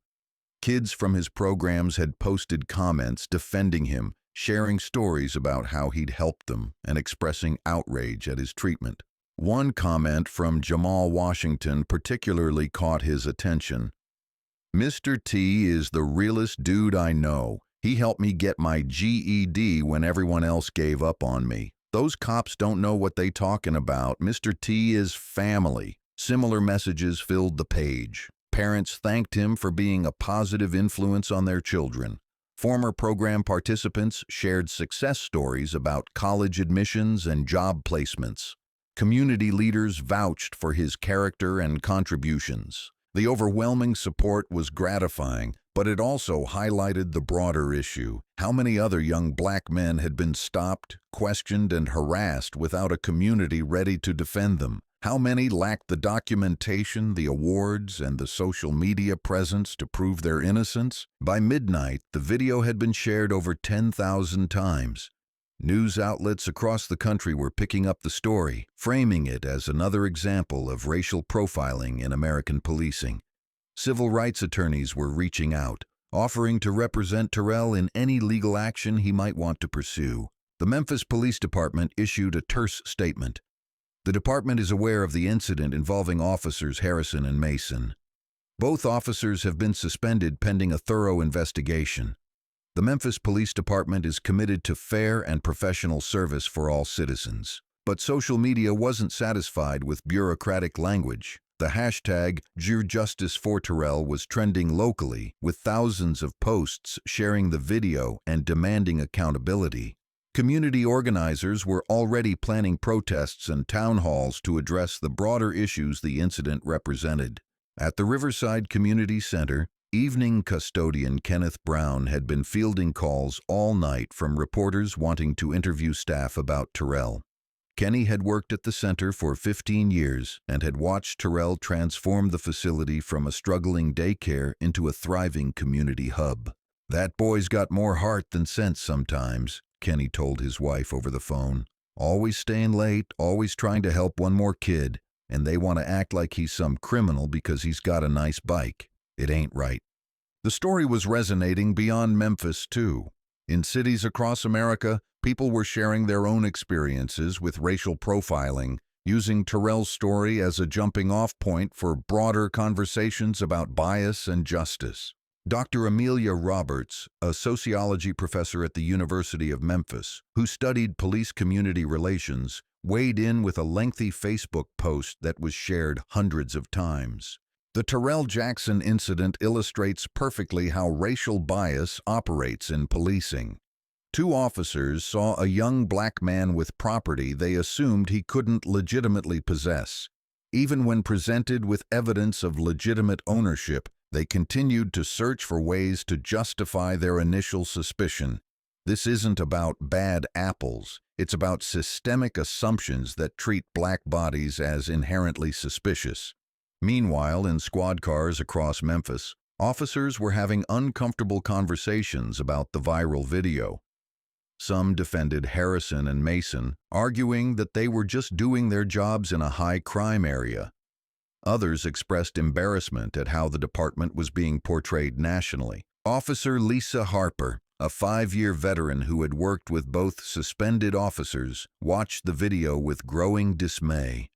Kids from his programs had posted comments defending him, sharing stories about how he'd helped them, and expressing outrage at his treatment. One comment from Jamal Washington particularly caught his attention. "Mr. T is the realest dude I know. He helped me get my GED when everyone else gave up on me. Those cops don't know what they talking about. Mr. T is family." Similar messages filled the page. Parents thanked him for being a positive influence on their children. Former program participants shared success stories about college admissions and job placements. Community leaders vouched for his character and contributions. The overwhelming support was gratifying, but it also highlighted the broader issue. How many other young black men had been stopped, questioned, and harassed without a community ready to defend them? How many lacked the documentation, the awards, and the social media presence to prove their innocence? By midnight, the video had been shared over 10,000 times. News outlets across the country were picking up the story, framing it as another example of racial profiling in American policing. Civil rights attorneys were reaching out, offering to represent Terrell in any legal action he might want to pursue. The Memphis Police Department issued a terse statement. The department is aware of the incident involving officers Harrison and Mason. Both officers have been suspended pending a thorough investigation. The Memphis Police Department is committed to fair and professional service for all citizens. But social media wasn't satisfied with bureaucratic language. The hashtag #JusticeForTerrell was trending locally, with thousands of posts sharing the video and demanding accountability. Community organizers were already planning protests and town halls to address the broader issues the incident represented. At the Riverside Community Center, evening custodian Kenneth Brown had been fielding calls all night from reporters wanting to interview staff about Terrell. Kenny had worked at the center for 15 years and had watched Terrell transform the facility from a struggling daycare into a thriving community hub. "That boy's got more heart than sense sometimes," Kenny told his wife over the phone. "Always staying late, always trying to help one more kid, and they want to act like he's some criminal because he's got a nice bike. It ain't right." The story was resonating beyond Memphis, too. In cities across America, people were sharing their own experiences with racial profiling, using Terrell's story as a jumping-off point for broader conversations about bias and justice. Dr. Amelia Roberts, a sociology professor at the University of Memphis, who studied police-community relations, weighed in with a lengthy Facebook post that was shared hundreds of times. The Terrell Jackson incident illustrates perfectly how racial bias operates in policing. Two officers saw a young black man with property they assumed he couldn't legitimately possess. Even when presented with evidence of legitimate ownership, they continued to search for ways to justify their initial suspicion. This isn't about bad apples. It's about systemic assumptions that treat black bodies as inherently suspicious. Meanwhile, in squad cars across Memphis, officers were having uncomfortable conversations about the viral video. Some defended Harrison and Mason, arguing that they were just doing their jobs in a high-crime area. Others expressed embarrassment at how the department was being portrayed nationally. Officer Lisa Harper, a 5-year veteran who had worked with both suspended officers, watched the video with growing dismay.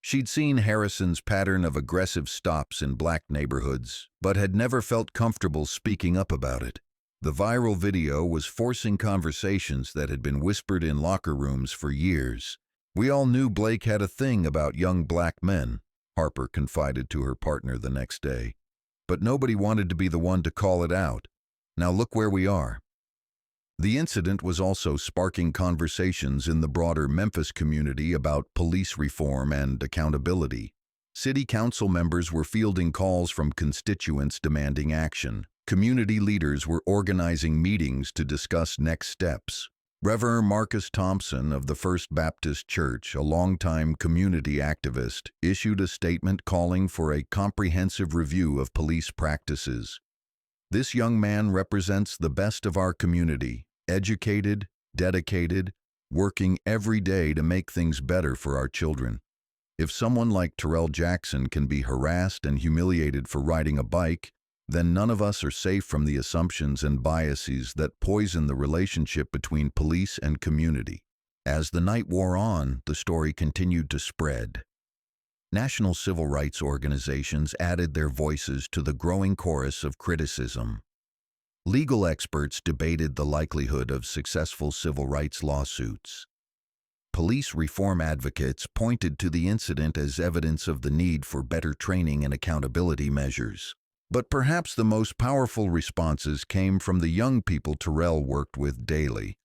She'd seen Harrison's pattern of aggressive stops in black neighborhoods, but had never felt comfortable speaking up about it. The viral video was forcing conversations that had been whispered in locker rooms for years. "We all knew Blake had a thing about young black men," Harper confided to her partner the next day. "But nobody wanted to be the one to call it out. Now look where we are." The incident was also sparking conversations in the broader Memphis community about police reform and accountability. City council members were fielding calls from constituents demanding action. Community leaders were organizing meetings to discuss next steps. Reverend Marcus Thompson of the First Baptist Church, a longtime community activist, issued a statement calling for a comprehensive review of police practices. "This young man represents the best of our community, educated, dedicated, working every day to make things better for our children. If someone like Terrell Jackson can be harassed and humiliated for riding a bike, then none of us are safe from the assumptions and biases that poison the relationship between police and community." As the night wore on, the story continued to spread. National civil rights organizations added their voices to the growing chorus of criticism. Legal experts debated the likelihood of successful civil rights lawsuits. Police reform advocates pointed to the incident as evidence of the need for better training and accountability measures. But perhaps the most powerful responses came from the young people Terrell worked with daily.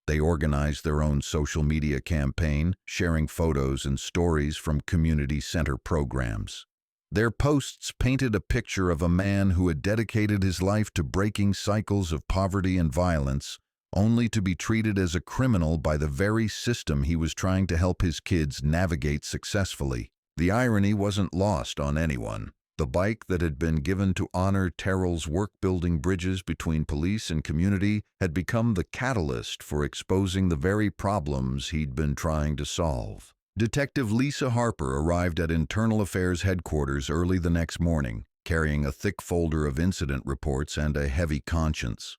They organized their own social media campaign, sharing photos and stories from community center programs. Their posts painted a picture of a man who had dedicated his life to breaking cycles of poverty and violence, only to be treated as a criminal by the very system he was trying to help his kids navigate successfully. The irony wasn't lost on anyone. The bike that had been given to honor Terrell's work building bridges between police and community had become the catalyst for exposing the very problems he'd been trying to solve. Detective Lisa Harper arrived at Internal Affairs headquarters early the next morning, carrying a thick folder of incident reports and a heavy conscience.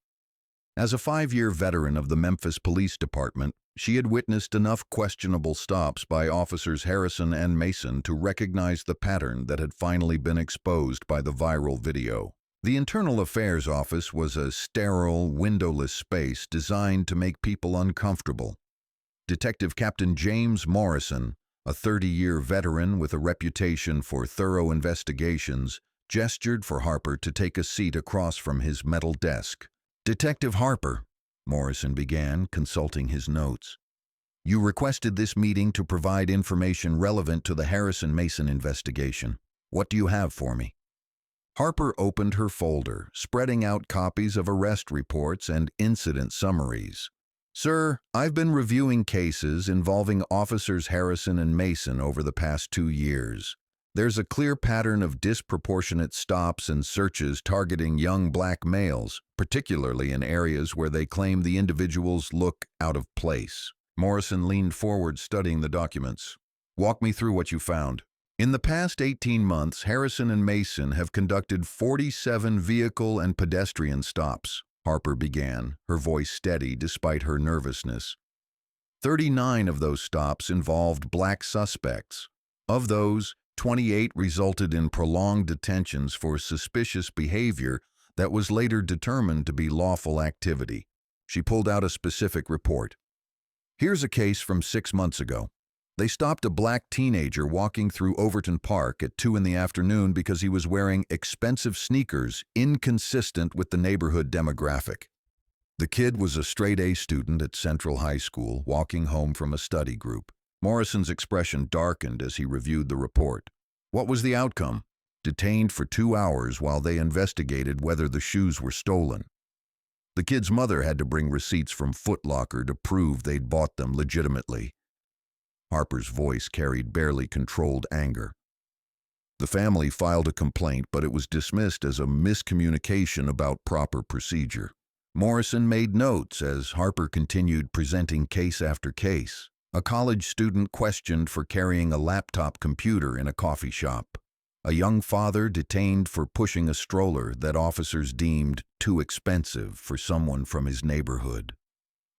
As a 5-year veteran of the Memphis Police Department, she had witnessed enough questionable stops by officers Harrison and Mason to recognize the pattern that had finally been exposed by the viral video. The Internal Affairs office was a sterile, windowless space designed to make people uncomfortable. Detective Captain James Morrison, a 30-year veteran with a reputation for thorough investigations, gestured for Harper to take a seat across from his metal desk. "Detective Harper," Morrison began, consulting his notes. "You requested this meeting to provide information relevant to the Harrison-Mason investigation. What do you have for me?" Harper opened her folder, spreading out copies of arrest reports and incident summaries. "Sir, I've been reviewing cases involving officers Harrison and Mason over the past 2 years. There's a clear pattern of disproportionate stops and searches targeting young black males, particularly in areas where they claim the individuals look out of place." Morrison leaned forward, studying the documents. "Walk me through what you found." "In the past 18 months, Harrison and Mason have conducted 47 vehicle and pedestrian stops," Harper began, her voice steady despite her nervousness. 39 of those stops involved black suspects. Of those, 28 resulted in prolonged detentions for suspicious behavior that was later determined to be lawful activity. She pulled out a specific report. "Here's a case from 6 months ago. They stopped a black teenager walking through Overton Park at 2 in the afternoon because he was wearing expensive sneakers inconsistent with the neighborhood demographic. The kid was a straight-A student at Central High School, walking home from a study group." Morrison's expression darkened as he reviewed the report. "What was the outcome?" "Detained for 2 hours while they investigated whether the shoes were stolen. The kid's mother had to bring receipts from Foot Locker to prove they'd bought them legitimately." Harper's voice carried barely controlled anger. "The family filed a complaint, but it was dismissed as a miscommunication about proper procedure." Morrison made notes as Harper continued presenting case after case. A college student questioned for carrying a laptop computer in a coffee shop. A young father detained for pushing a stroller that officers deemed too expensive for someone from his neighborhood.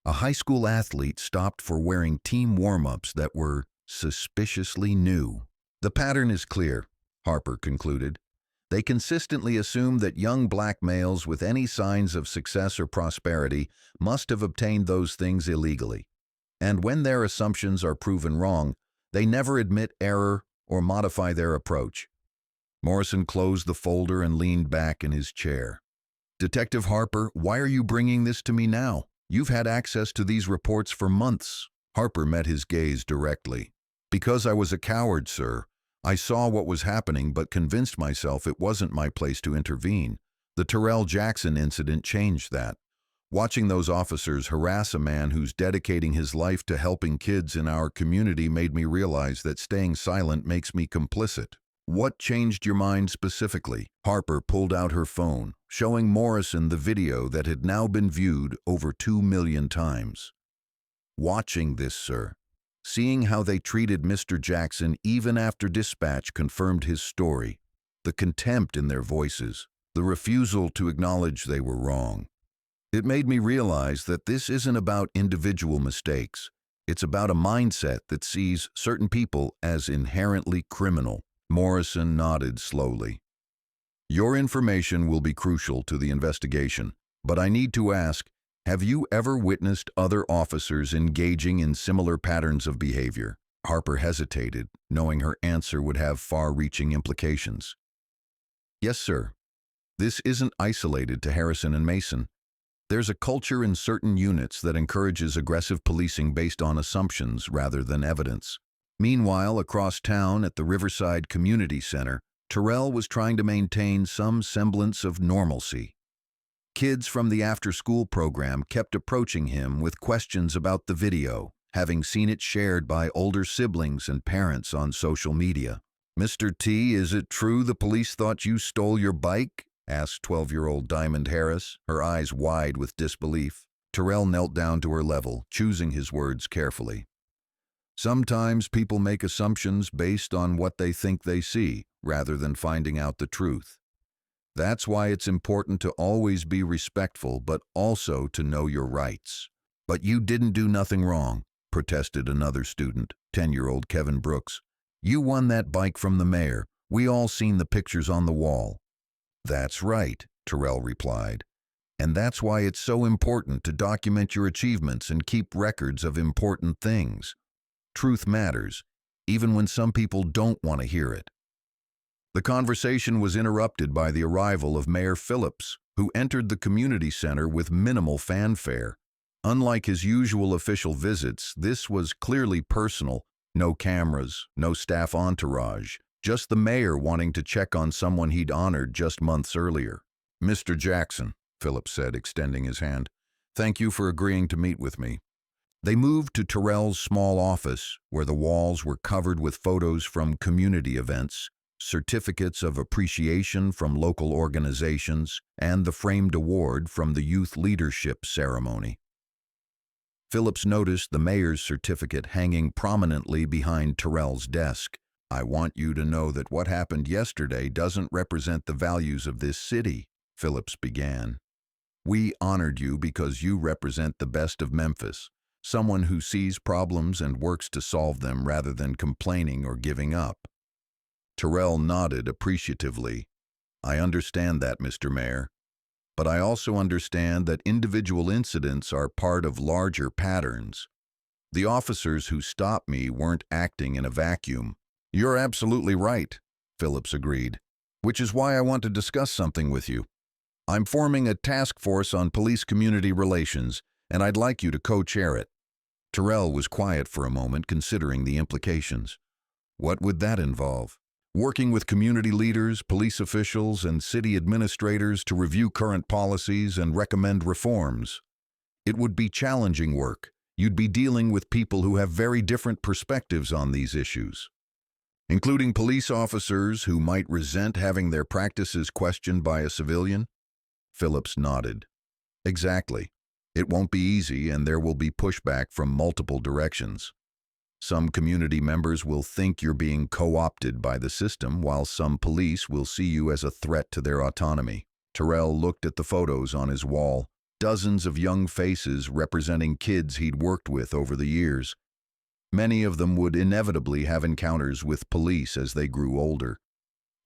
A high school athlete stopped for wearing team warm-ups that were suspiciously new. "The pattern is clear," Harper concluded. "They consistently assume that young black males with any signs of success or prosperity must have obtained those things illegally. And when their assumptions are proven wrong, they never admit error or modify their approach." Morrison closed the folder and leaned back in his chair. "Detective Harper, why are you bringing this to me now? You've had access to these reports for months." Harper met his gaze directly. "Because I was a coward, sir. I saw what was happening but convinced myself it wasn't my place to intervene. The Terrell Jackson incident changed that. Watching those officers harass a man who's dedicating his life to helping kids in our community made me realize that staying silent makes me complicit." "What changed your mind specifically?" Harper pulled out her phone, showing Morrison the video that had now been viewed over 2 million times. "Watching this, sir. Seeing how they treated Mr. Jackson even after dispatch confirmed his story. The contempt in their voices, the refusal to acknowledge they were wrong. It made me realize that this isn't about individual mistakes. It's about a mindset that sees certain people as inherently criminal." Morrison nodded slowly. "Your information will be crucial to the investigation, but I need to ask, have you ever witnessed other officers engaging in similar patterns of behavior?" Harper hesitated, knowing her answer would have far-reaching implications. "Yes, sir. This isn't isolated to Harrison and Mason. There's a culture in certain units that encourages aggressive policing based on assumptions rather than evidence. Meanwhile, across town at the Riverside Community Center, Terrell was trying to maintain some semblance of normalcy. Kids from the after-school program kept approaching him with questions about the video, having seen it shared by older siblings and parents on social media. "Mr. T, is it true the police thought you stole your bike?" asked 12-year-old Diamond Harris, her eyes wide with disbelief. Terrell knelt down to her level, choosing his words carefully. "Sometimes people make assumptions based on what they think they see, rather than finding out the truth. That's why it's important to always be respectful, but also to know your rights." "But you didn't do nothing wrong," protested another student, 10-year-old Kevin Brooks. "You won that bike from the mayor. We all seen the pictures on the wall." "That's right," Terrell replied. "And that's why it's so important to document your achievements and keep records of important things. Truth matters, even when some people don't want to hear it." The conversation was interrupted by the arrival of Mayor Phillips, who entered the community center with minimal fanfare. Unlike his usual official visits, this was clearly personal. No cameras, no staff entourage, just the mayor wanting to check on someone he'd honored just months earlier. "Mr. Jackson," Phillips said, extending his hand, "thank you for agreeing to meet with me." They moved to Terrell's small office, where the walls were covered with photos from community events, certificates of appreciation from local organizations, and the framed award from the youth leadership ceremony. Phillips noticed the mayor's certificate hanging prominently behind Terrell's desk. "I want you to know that what happened yesterday doesn't represent the values of this city," Phillips began. "We honored you because you represent the best of Memphis, someone who sees problems and works to solve them rather than complaining or giving up." Terrell nodded appreciatively. "I understand that, Mr. Mayor. But I also understand that individual incidents are part of larger patterns. The officers who stopped me weren't acting in a vacuum." "You're absolutely right," Phillips agreed, "which is why I want to discuss something with you. I'm forming a task force on police community relations, and I'd like you to co-chair it." Terrell was quiet for a moment, considering the implications. "What would that involve?" "Working with community leaders, police officials, and city administrators to review current policies and recommend reforms. It would be challenging work. You'd be dealing with people who have very different perspectives on these issues, including police officers who might resent having their practices questioned by a civilian." Phillips nodded. "Exactly. It won't be easy, and there will be pushback from multiple directions. Some community members will think you're being co-opted by the system, while some police will see you as a threat to their autonomy." Terrell looked at the photos on his wall, dozens of young faces representing kids he'd worked with over the years. Many of them would inevitably have encounters with police as they grew older.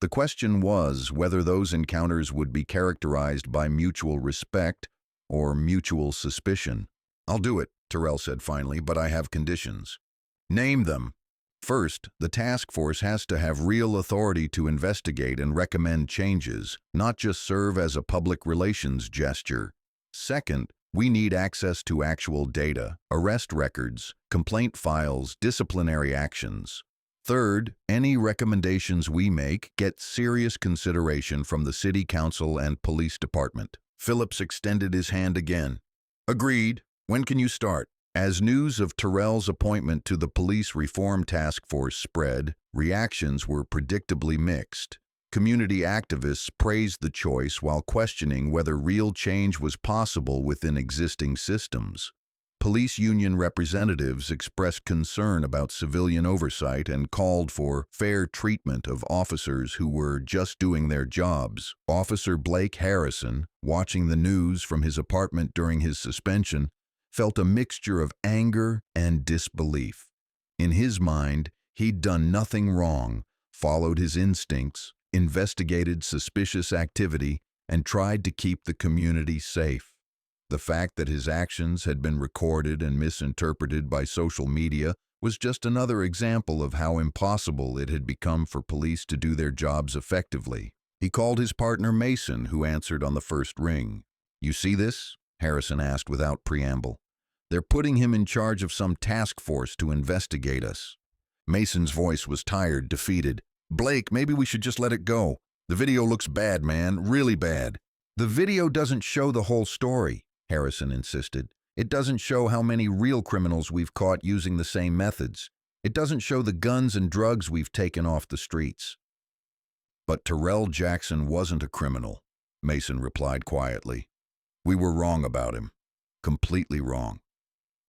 The question was whether those encounters would be characterized by mutual respect or mutual suspicion. "I'll do it," Terrell said finally, "but I have conditions." "Name them." "First, the task force has to have real authority to investigate and recommend changes, not just serve as a public relations gesture. Second, we need access to actual data, arrest records, complaint files, disciplinary actions. Third, any recommendations we make get serious consideration from the city council and police department." Phillips extended his hand again. "Agreed. When can you start?" As news of Terrell's appointment to the Police Reform Task Force spread, reactions were predictably mixed. Community activists praised the choice while questioning whether real change was possible within existing systems. Police union representatives expressed concern about civilian oversight and called for fair treatment of officers who were just doing their jobs. Officer Blake Harrison, watching the news from his apartment during his suspension, felt a mixture of anger and disbelief. In his mind, he'd done nothing wrong, followed his instincts, investigated suspicious activity, and tried to keep the community safe. The fact that his actions had been recorded and misinterpreted by social media was just another example of how impossible it had become for police to do their jobs effectively. He called his partner Mason, who answered on the first ring. "You see this?" Harrison asked without preamble. "They're putting him in charge of some task force to investigate us." Mason's voice was tired, defeated. "Blake, maybe we should just let it go. The video looks bad, man, really bad." "The video doesn't show the whole story," Harrison insisted. "It doesn't show how many real criminals we've caught using the same methods. It doesn't show the guns and drugs we've taken off the streets." "But Terrell Jackson wasn't a criminal," Mason replied quietly. "We were wrong about him. Completely wrong."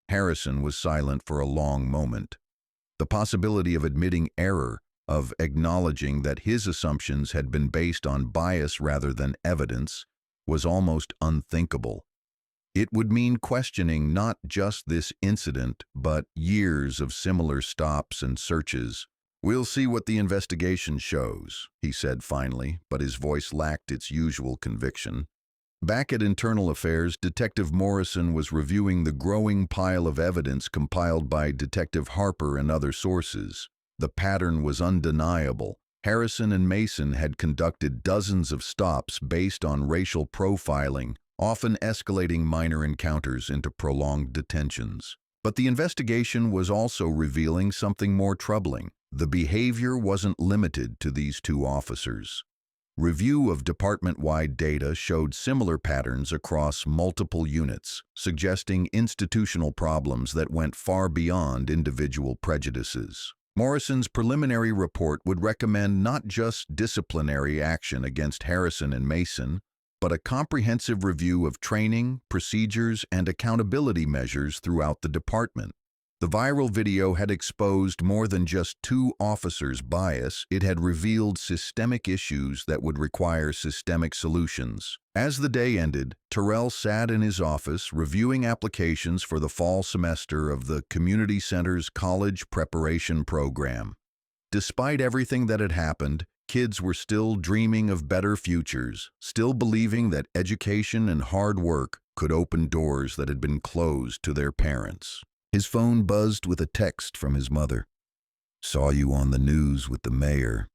Harrison was silent for a long moment. The possibility of admitting error, of acknowledging that his assumptions had been based on bias rather than evidence, was almost unthinkable. It would mean questioning not just this incident, but years of similar stops and searches. "We'll see what the investigation shows," he said finally, but his voice lacked its usual conviction. Back at Internal Affairs, Detective Morrison was reviewing the growing pile of evidence compiled by Detective Harper and other sources. The pattern was undeniable. Harrison and Mason had conducted dozens of stops based on racial profiling, often escalating minor encounters into prolonged detentions. But the investigation was also revealing something more troubling. The behavior wasn't limited to these two officers. Review of department-wide data showed similar patterns across multiple units, suggesting institutional problems that went far beyond individual prejudices. Morrison's preliminary report would recommend not just disciplinary action against Harrison and Mason, but a comprehensive review of training, procedures, and accountability measures throughout the department. The viral video had exposed more than just two officers' bias. It had revealed systemic issues that would require systemic solutions. As the day ended, Terrell sat in his office reviewing applications for the fall semester of the Community Center's College Preparation Program. Despite everything that had happened, kids were still dreaming of better futures, still believing that education and hard work could open doors that had been closed to their parents. His phone buzzed with a text from his mother. "Saw you on the news with the mayor.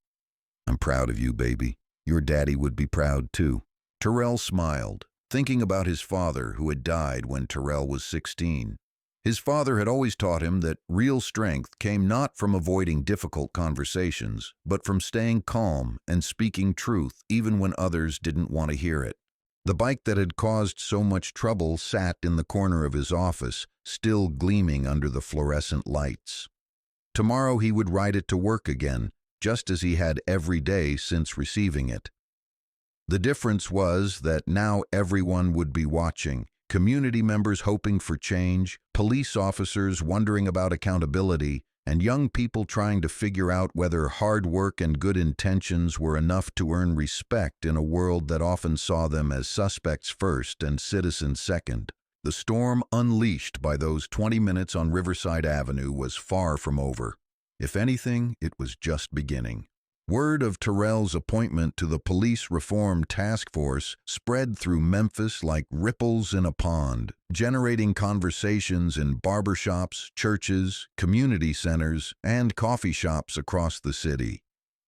I'm proud of you, baby. Your daddy would be proud too." Terrell smiled, thinking about his father who had died when Terrell was 16. His father had always taught him that real strength came not from avoiding difficult conversations, but from staying calm and speaking truth even when others didn't want to hear it. The bike that had caused so much trouble sat in the corner of his office, still gleaming under the fluorescent lights. Tomorrow he would ride it to work again, just as he had every day since receiving it. The difference was that now everyone would be watching, community members hoping for change, police officers wondering about accountability, and young people trying to figure out whether hard work and good intentions were enough to earn respect in a world that often saw them as suspects first and citizens second. The storm unleashed by those 20 minutes on Riverside Avenue was far from over. If anything, it was just beginning. Word of Terrell's appointment to the Police Reform Task Force spread through Memphis like ripples in a pond, generating conversations in barbershops, churches, community centers, and coffee shops across the city.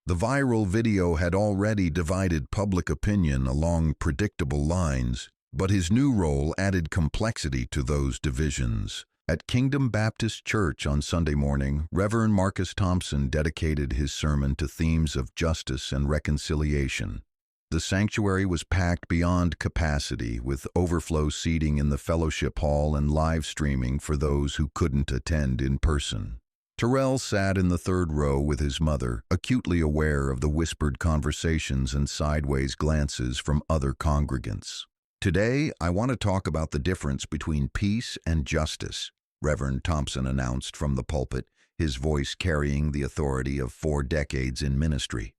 The viral video had already divided public opinion along predictable lines, but his new role added complexity to those divisions. At Kingdom Baptist Church on Sunday morning, Reverend Marcus Thompson dedicated his sermon to themes of justice and reconciliation. The sanctuary was packed beyond capacity, with overflow seating in the fellowship hall and live streaming for those who couldn't attend in person. Terrell sat in the third row with his mother, acutely aware of the whispered conversations and sideways glances from other congregants. "Today, I want to talk about the difference between peace and justice," Reverend Thompson announced from the pulpit, his voice carrying the authority of 4 decades in ministry.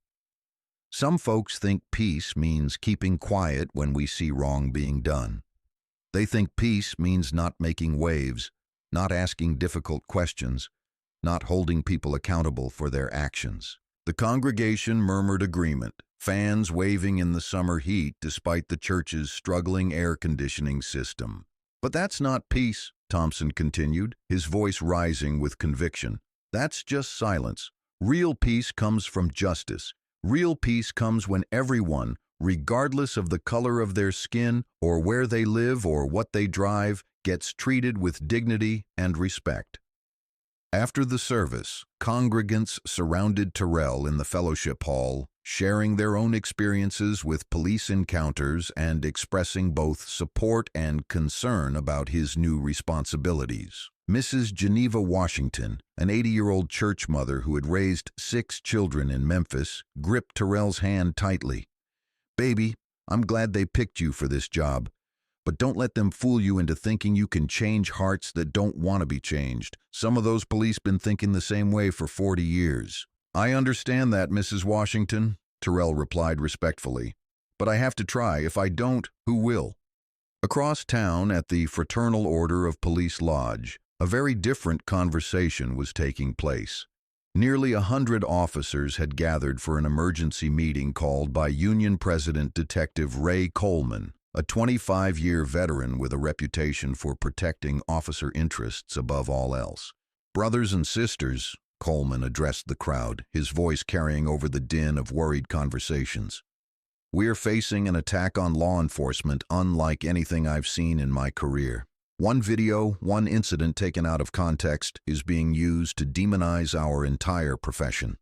"Some folks think peace means keeping quiet when we see wrong being done. They think peace means not making waves, not asking difficult questions, not holding people accountable for their actions." The congregation murmured agreement, fans waving in the summer heat despite the church's struggling air conditioning system. "But that's not peace," Thompson continued, his voice rising with conviction. "That's just silence. Real peace comes from justice. Real peace comes when everyone, regardless of the color of their skin or where they live or what they drive, gets treated with dignity and respect. After the service, congregants surrounded Terrell in the fellowship hall, sharing their own experiences with police encounters and expressing both support and concern about his new responsibilities. Mrs. Geneva Washington, an 80-year-old church mother who had raised 6 children in Memphis, gripped Terrell's hand tightly. "Baby, I'm glad they picked you for this job. But don't let them fool you into thinking you can change hearts that don't want to be changed. Some of those police been thinking the same way for 40 years. "I understand that, Mrs. Washington," Terrell replied respectfully. "But I have to try. If I don't, who will?" Across town at the Fraternal Order of Police Lodge, a very different conversation was taking place. Nearly 100 officers had gathered for an emergency meeting called by Union President Detective Ray Coleman, a 25-year veteran with a reputation for protecting officer interests above all else. "Brothers and sisters," Coleman addressed the crowd, his voice carrying over the din of worried conversations. "We're facing an attack on law enforcement unlike anything I've seen in my career. One video, one incident taken out of context, is being used to demonize our entire profession."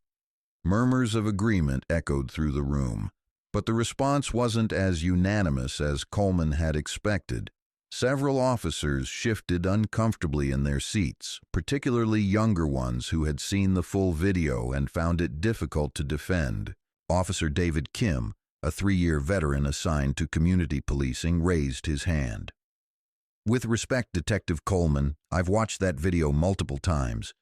Murmurs of agreement echoed through the room. But the response wasn't as unanimous as Coleman had expected. Several officers shifted uncomfortably in their seats, particularly younger ones who had seen the full video and found it difficult to defend. Officer David Kim, a 3-year veteran assigned to community policing, raised his hand. "With respect, Detective Coleman, I've watched that video multiple times.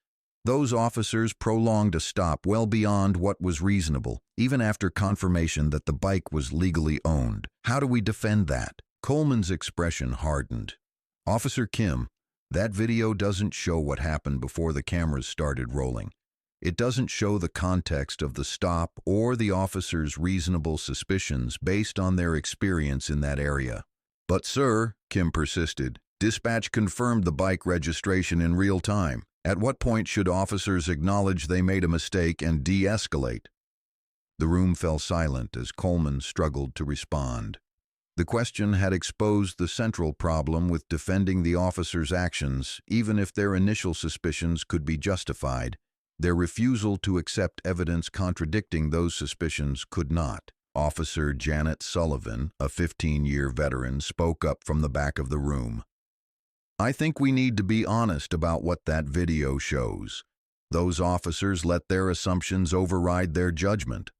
Those officers prolonged a stop well beyond what was reasonable, even after confirmation that the bike was legally owned. How do we defend that?" Coleman's expression hardened. "Officer Kim, that video doesn't show what happened before the cameras started rolling. It doesn't show the context of the stop or the officers' reasonable suspicions based on their experience in that area." "But sir," Kim persisted, "dispatch confirmed the bike registration in real time. At what point should officers acknowledge they made a mistake and de-escalate?" The room fell silent as Coleman struggled to respond. The question had exposed the central problem with defending the officers' actions, even if their initial suspicions could be justified. Their refusal to accept evidence contradicting those suspicions could not. Officer Janet Sullivan, a 15-year veteran, spoke up from the back of the room. "I think we need to be honest about what that video shows. Those officers let their assumptions override their judgment.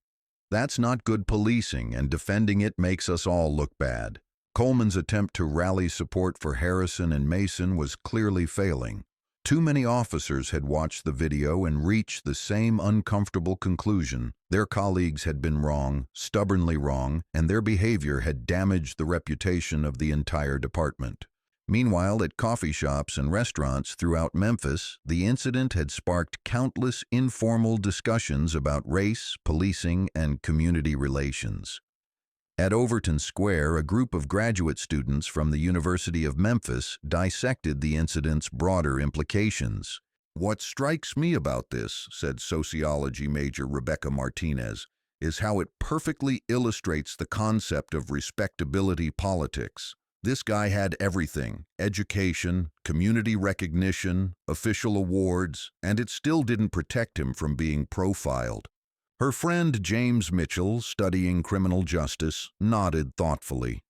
That's not good policing, and defending it makes us all look bad." Coleman's attempt to rally support for Harrison and Mason was clearly failing. Too many officers had watched the video and reached the same uncomfortable conclusion. Their colleagues had been wrong, stubbornly wrong, and their behavior had damaged the reputation of the entire department. Meanwhile, at coffee shops and restaurants throughout Memphis, the incident had sparked countless informal discussions about race, policing, and community relations. At Overton Square, a group of graduate students from the University of Memphis dissected the incident's broader implications. "What strikes me about this," said sociology major Rebecca Martinez, "is how it perfectly illustrates the concept of respectability politics. This guy had everything: education, community recognition, official awards, and it still didn't protect him from being profiled." Her friend James Mitchell, studying criminal justice, nodded thoughtfully.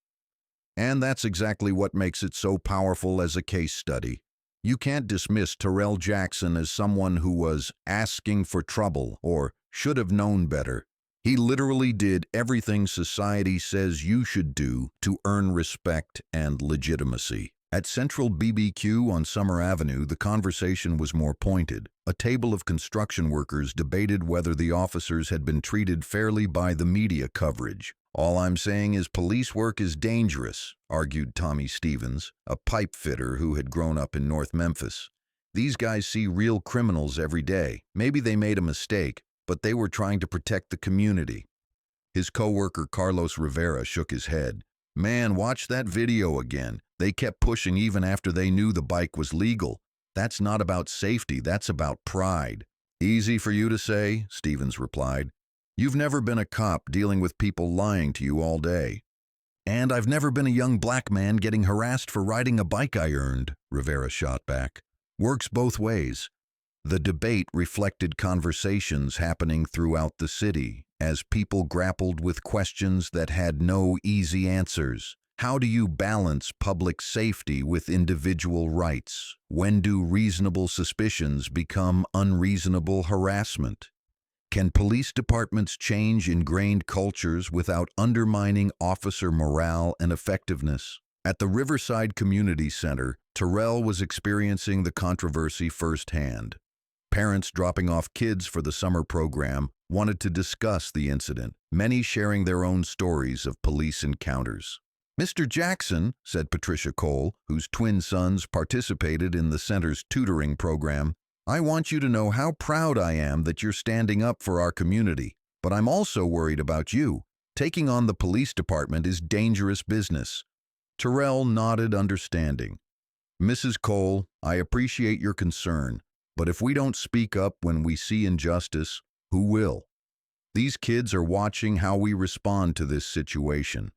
"And that's exactly what makes it so powerful as a case study. You can't dismiss Terrell Jackson as someone who was asking for trouble or should have known better. He literally did everything society says you should do to earn respect and legitimacy." At Central BBQ on Summer Avenue, the conversation was more pointed. A table of construction workers debated whether the officers had been treated fairly by the media coverage. "All I'm saying is police work is dangerous," argued Tommy Stevens, a pipe fitter who had grown up in North Memphis. "These guys see real criminals every day. Maybe they made a mistake, but they were trying to protect the community." His coworker Carlos Rivera shook his head. "Man, watch that video again. They kept pushing even after they knew the bike was legal. That's not about safety, that's about pride." "Easy for you to say," Stevens replied. You've never been a cop dealing with people lying to you all day. And I've never been a young black man getting harassed for riding a bike I earned, Rivera shot back. Works both ways. The debate reflected conversations happening throughout the city as people grappled with questions that had no easy answers. How do you balance public safety with individual rights? When do reasonable suspicions become unreasonable harassment? Can police departments change ingrained cultures without undermining officer morale and effectiveness? At the Riverside Community Center, Terrell was experiencing the controversy firsthand. Parents dropping off kids for the summer program wanted to discuss the incident, many sharing their own stories of police encounters. "Mr. Jackson," said Patricia Cole, whose twin sons participated in the center's tutoring program, "I want you to know how proud I am that you're standing up for our community, but I'm also worried about you. Taking on the police department is dangerous business." Terrell nodded understanding. "Mrs. Cole, I appreciate your concern, but if we don't speak up when we see injustice, who will? These kids are watching how we respond to this situation.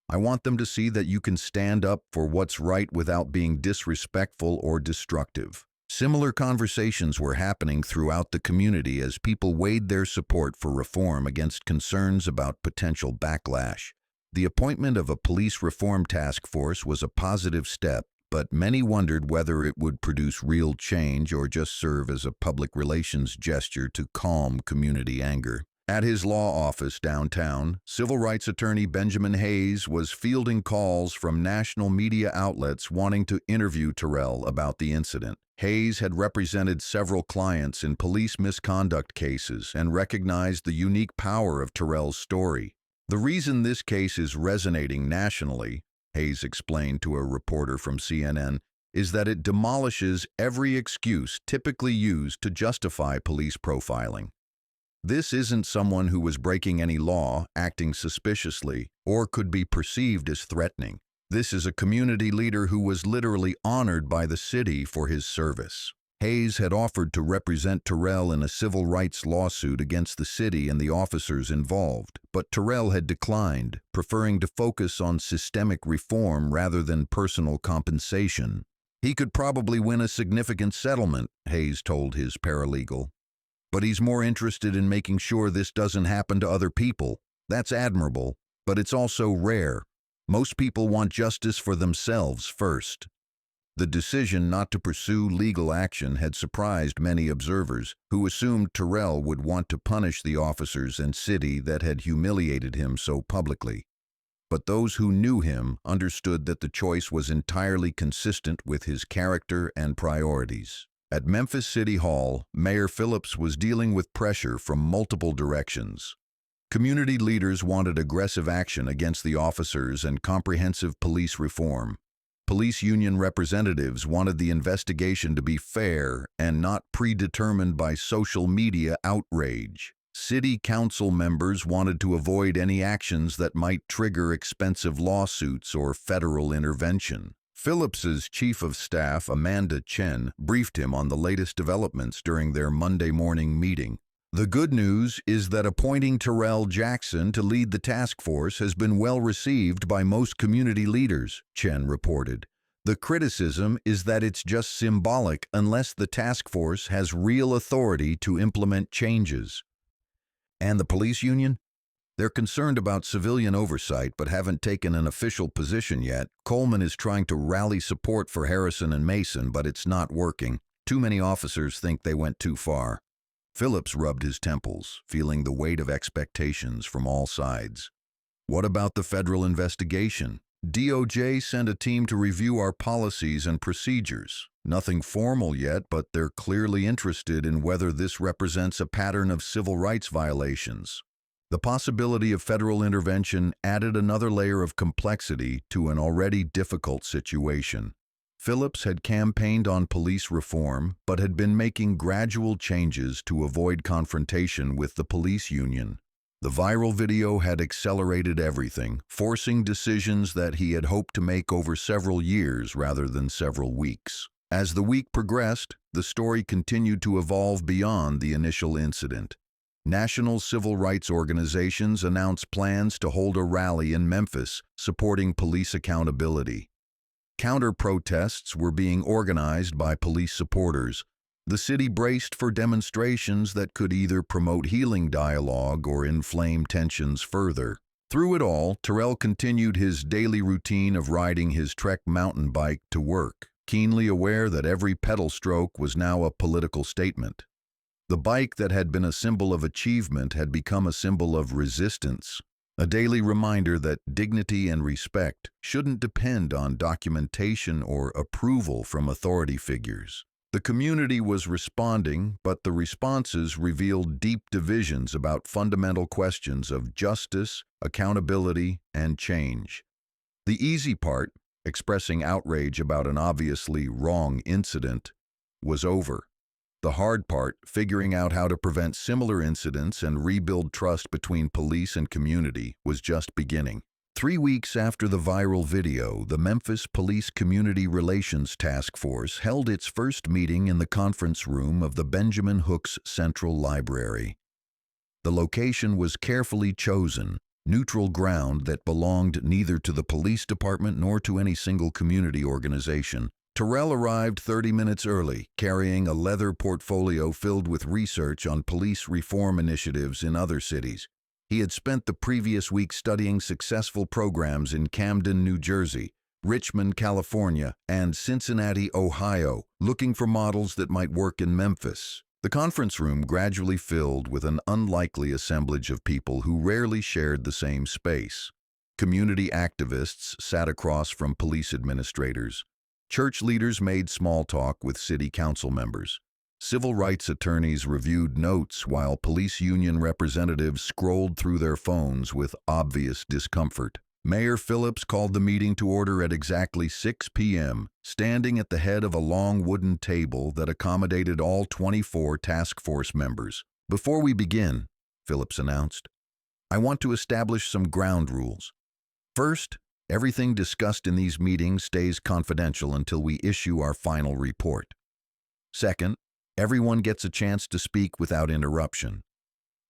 I want them to see that you can stand up for what's right without being disrespectful or destructive." Similar conversations were happening throughout the community as people weighed their support for reform against concerns about potential backlash. The appointment of a police reform task force was a positive step, but many wondered whether it would produce real change or just serve as a public relations gesture to calm community anger. At his law office downtown, civil rights attorney Benjamin Hayes was fielding calls from national media outlets wanting to interview Terrell about the incident. Hayes had represented several clients in police misconduct cases and recognized the unique power of Terrell's story. "The reason this case is resonating nationally," Hayes explained to a reporter from CNN, "is that it demolishes every excuse typically used to justify police profiling. This isn't someone who was breaking any law, acting suspiciously, or could be perceived as threatening. This is a community leader who was literally honored by the city for his service." Hayes had offered to represent Terrell in a civil rights lawsuit against the city and the officers involved, but Terrell had declined, preferring to focus on systemic reform rather than personal compensation. "He could probably win a significant settlement," Hayes told his paralegal. "But he's more interested in making sure this doesn't happen to other people. That's admirable, but it's also rare. Most people want justice for themselves first." The decision not to pursue legal action had surprised many observers, who assumed Terrell would want to punish the officers and city that had humiliated him so publicly. But those who knew him understood that the choice was entirely consistent with his character and priorities. At Memphis City Hall, Mayor Phillips was dealing with pressure from multiple directions. Community leaders wanted aggressive action against the officers and comprehensive police reform. Police union representatives wanted the investigation to be fair and not predetermined by social media outrage. City council members wanted to avoid any actions that might trigger expensive lawsuits or federal intervention. Phillips's chief of staff, Amanda Chen, briefed him on the latest developments during their Monday morning meeting. "The good news is that appointing Terrell Jackson to lead the task force has been well received by most community leaders," Chen reported. "The criticism is that it's just symbolic unless the task force has real authority to implement changes." And the police union? "They're concerned about civilian oversight but haven't taken an official position yet. Coleman is trying to rally support for Harrison and Mason, but it's not working. Too many officers think they went too far." Phillips rubbed his temples, feeling the weight of expectations from all sides. "What about the federal investigation? DOJ sent a team to review our policies and procedures. Nothing formal yet, but they're clearly interested in whether this represents a pattern of civil rights violations." The possibility of federal intervention added another layer of complexity to an already difficult situation. Phillips had campaigned on police reform, but had been making gradual changes to avoid confrontation with the police union. The viral video had accelerated everything, forcing decisions that he had hoped to make over several years rather than several weeks. As the week progressed, the story continued to evolve beyond the initial incident. National civil rights organizations announced plans to hold a rally in Memphis supporting police accountability. Counter-protests were being organized by police supporters. The city braced for demonstrations that could either promote healing dialogue or inflame tensions further. Through it all, Terrell continued his daily routine of riding his Trek mountain bike to work, keenly aware that every pedal stroke was now a political statement. The bike that had been a symbol of achievement had become a symbol of resistance, a daily reminder that dignity and respect shouldn't depend on documentation or approval from authority figures. The community was responding, but the responses revealed deep divisions about fundamental questions of justice, accountability, and change. The easy part, expressing outrage about an obviously wrong incident, was over. The hard part, figuring out how to prevent similar incidents and rebuild trust between police and community, was just beginning. 3 weeks after the viral video, the Memphis Police Community Relations Task Force held its first meeting in the conference room of the Benjamin Hooks Central Library. The location was carefully chosen, neutral ground that belonged neither to the police department nor to any single community organization. Terrell arrived 30 minutes early, carrying a leather portfolio filled with research on police reform initiatives in other cities. He had spent the previous week studying successful programs in Camden, New Jersey, Richmond, California, and Cincinnati, Ohio, looking for models that might work in Memphis. The conference room gradually filled with an unlikely assemblage of people who rarely shared the same space. Community activists sat across from police administrators. Church leaders made small talk with city council members. Civil rights attorneys reviewed notes while police union representatives scrolled through their phones with obvious discomfort. Mayor Phillips called the meeting to order at exactly 6 p.m., standing at the head of a long wooden table that accommodated all 24 task force members. "Before we begin," Phillips announced, "I want to establish some ground rules. First, everything discussed in these meetings stays confidential until we issue our final report. Second, everyone gets a chance to speak without interruption.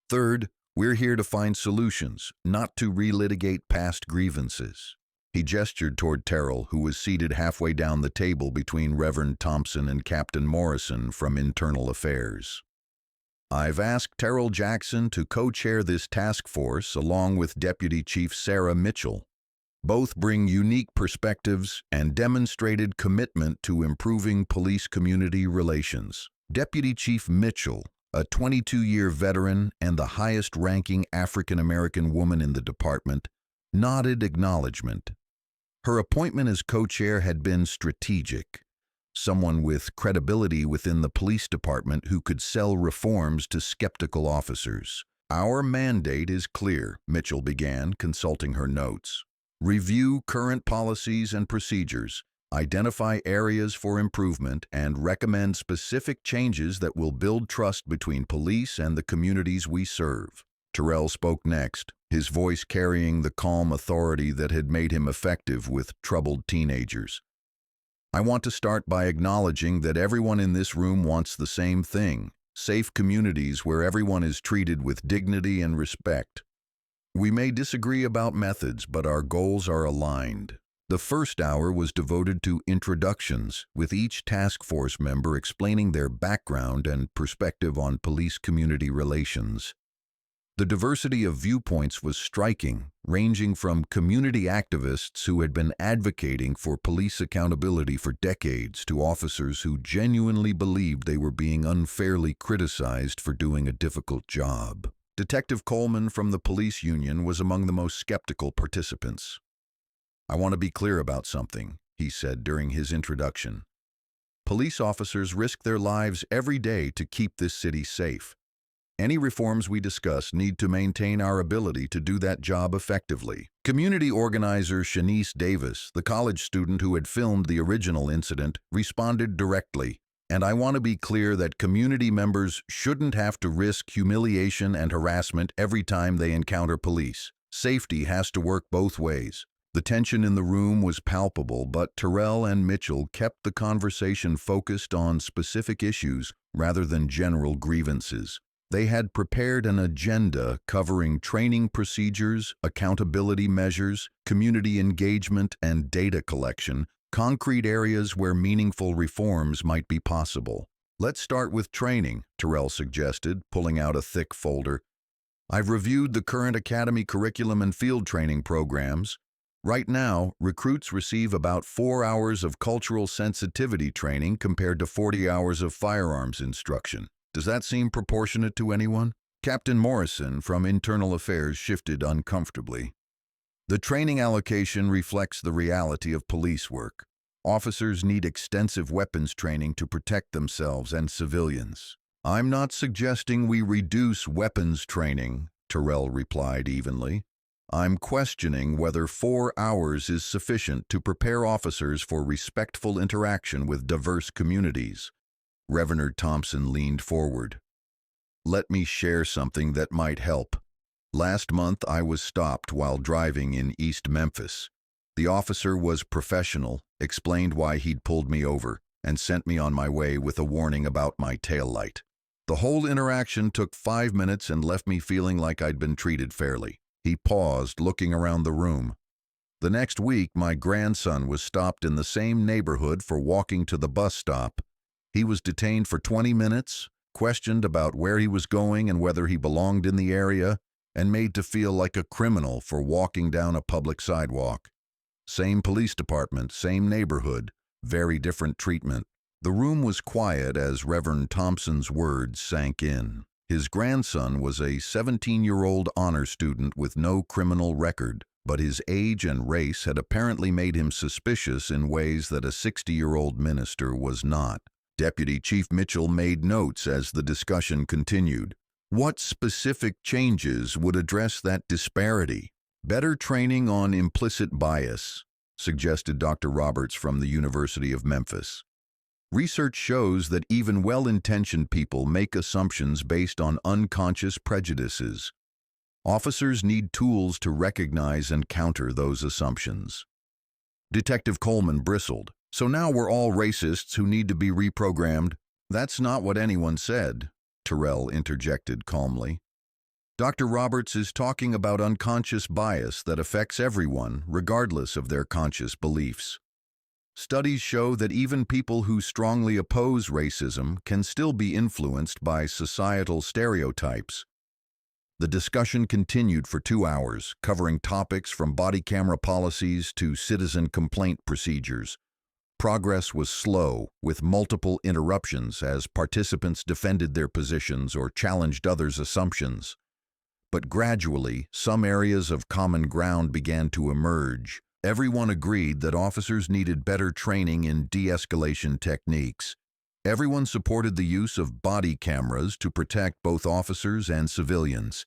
Third, we're here to find solutions, not to relitigate past grievances." He gestured toward Terrell, who was seated halfway down the table between Reverend Thompson and Captain Morrison from Internal Affairs. "I've asked Terrell Jackson to co-chair this task force along with Deputy Chief Sarah Mitchell. Both bring unique perspectives and demonstrated commitment to improving police-community relations. Deputy Chief Mitchell, a 22-year veteran and the highest-ranking African-American woman in the department, nodded acknowledgement. Her appointment as co-chair had been strategic. Someone with credibility within the police department who could sell reforms to skeptical officers. "Our mandate is clear," Mitchell began, consulting her notes. "Review current policies and procedures, identify areas for improvement, and recommend specific changes that will build trust between police and the communities we serve." Terrell spoke next, his voice carrying the calm authority that had made him effective with troubled teenagers. "I want to start by acknowledging that everyone in this room wants the same thing: safe communities where everyone is treated with dignity and respect. We may disagree about methods, but our goals are aligned." The first hour was devoted to introductions, with each task force member explaining their background and perspective on police-community relations. The diversity of viewpoints was striking, ranging from community activists who had been advocating for police accountability for decades to officers who genuinely believed they were being unfairly criticized for doing a difficult job. Detective Coleman from the police union was among the most skeptical participants. "I want to be clear about something," he said during his introduction. "Police officers risk their lives every day to keep this city safe. Any reforms we discuss need to maintain our ability to do that job effectively." Community organizer Shanice Davis, the college student who had filmed the original incident, responded directly. "And I want to be clear that community members shouldn't have to risk humiliation and harassment every time they encounter police. Safety has to work both ways." The tension in the room was palpable, but Terrell and Mitchell kept the conversation focused on specific issues rather than general grievances. They had prepared an agenda covering training procedures, accountability measures, community engagement, and data collection, concrete areas where meaningful reforms might be possible. "Let's start with training," Terrell suggested, pulling out a thick folder. "I've reviewed the current academy curriculum and field training programs. Right now, recruits receive about 4 hours of cultural sensitivity training compared to 40 hours of firearms instruction. Does that seem proportionate to anyone?" Captain Morrison from Internal Affairs shifted uncomfortably. "The training allocation reflects the reality of police work. Officers need extensive weapons training to protect themselves and civilians." "I'm not suggesting we reduce weapons training," Terrell replied evenly. "I'm questioning whether 4 hours is sufficient to prepare officers for respectful interaction with diverse communities." Reverend Thompson leaned forward. "Let me share something that might help. Last month, I was stopped while driving in East Memphis. The officer was professional, explained why he'd pulled me over, and sent me on my way with a warning about my taillight. The whole interaction took 5 minutes and left me feeling like I'd been treated fairly." He paused, looking around the room. "The next week, my grandson was stopped in the same neighborhood for walking to the bus stop. He was detained for 20 minutes, questioned about where he was going and whether he belonged in the area, and made to feel like a criminal for walking down a public sidewalk. Same police department, same neighborhood, very different treatment." The room was quiet as Reverend Thompson's words sank in. His grandson was a 17-year-old honor student with no criminal record, but his age and race had apparently made him suspicious in ways that a 60-year-old minister was not. Deputy Chief Mitchell made notes as the discussion continued. "What specific changes would address that disparity?" "Better training on implicit bias," suggested Dr. Roberts from the University of Memphis. "Research shows that even well-intentioned people make assumptions based on unconscious prejudices. Officers need tools to recognize and counter those assumptions." Detective Coleman bristled. "So now we're all racists who need to be reprogrammed?" "That's not what anyone said," Terrell interjected calmly. "Dr. Roberts is talking about unconscious bias that affects everyone, regardless of their conscious beliefs. Studies show that even people who strongly oppose racism can still be influenced by societal stereotypes." The discussion continued for 2 hours, covering topics from body camera policies to citizen complaint procedures. Progress was slow, with multiple interruptions as participants defended their positions or challenged others' assumptions. But gradually, some areas of common ground began to emerge. Everyone agreed that officers needed better training in de-escalation techniques. Everyone supported the use of body cameras to protect both officers and civilians.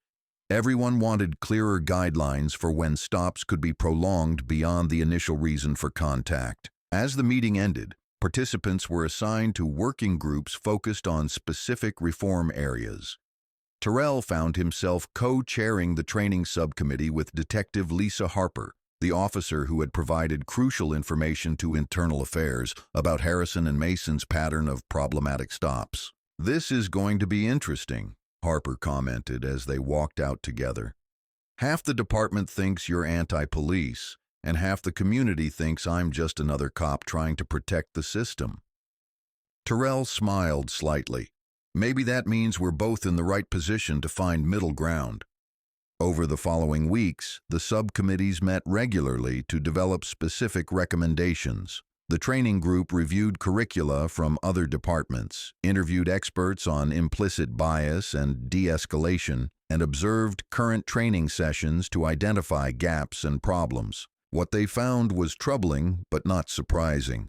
Everyone wanted clearer guidelines for when stops could be prolonged beyond the initial reason for contact. As the meeting ended, participants were assigned to working groups focused on specific reform areas. Terrell found himself co-chairing the training subcommittee with Detective Lisa Harper, the officer who had provided crucial information to Internal Affairs about Harrison and Mason's pattern of problematic stops. "This is going to be interesting," Harper commented as they walked out together. "Half the department thinks you're anti-police, and half the community thinks I'm just another cop trying to protect the system." Terrell smiled slightly. "Maybe that means we're both in the right position to find middle ground." Over the following weeks, the subcommittees met regularly to develop specific recommendations. The training group reviewed curricula from other departments, interviewed experts on implicit bias and de-escalation, and observed current training sessions to identify gaps and problems. What they found was troubling but not surprising.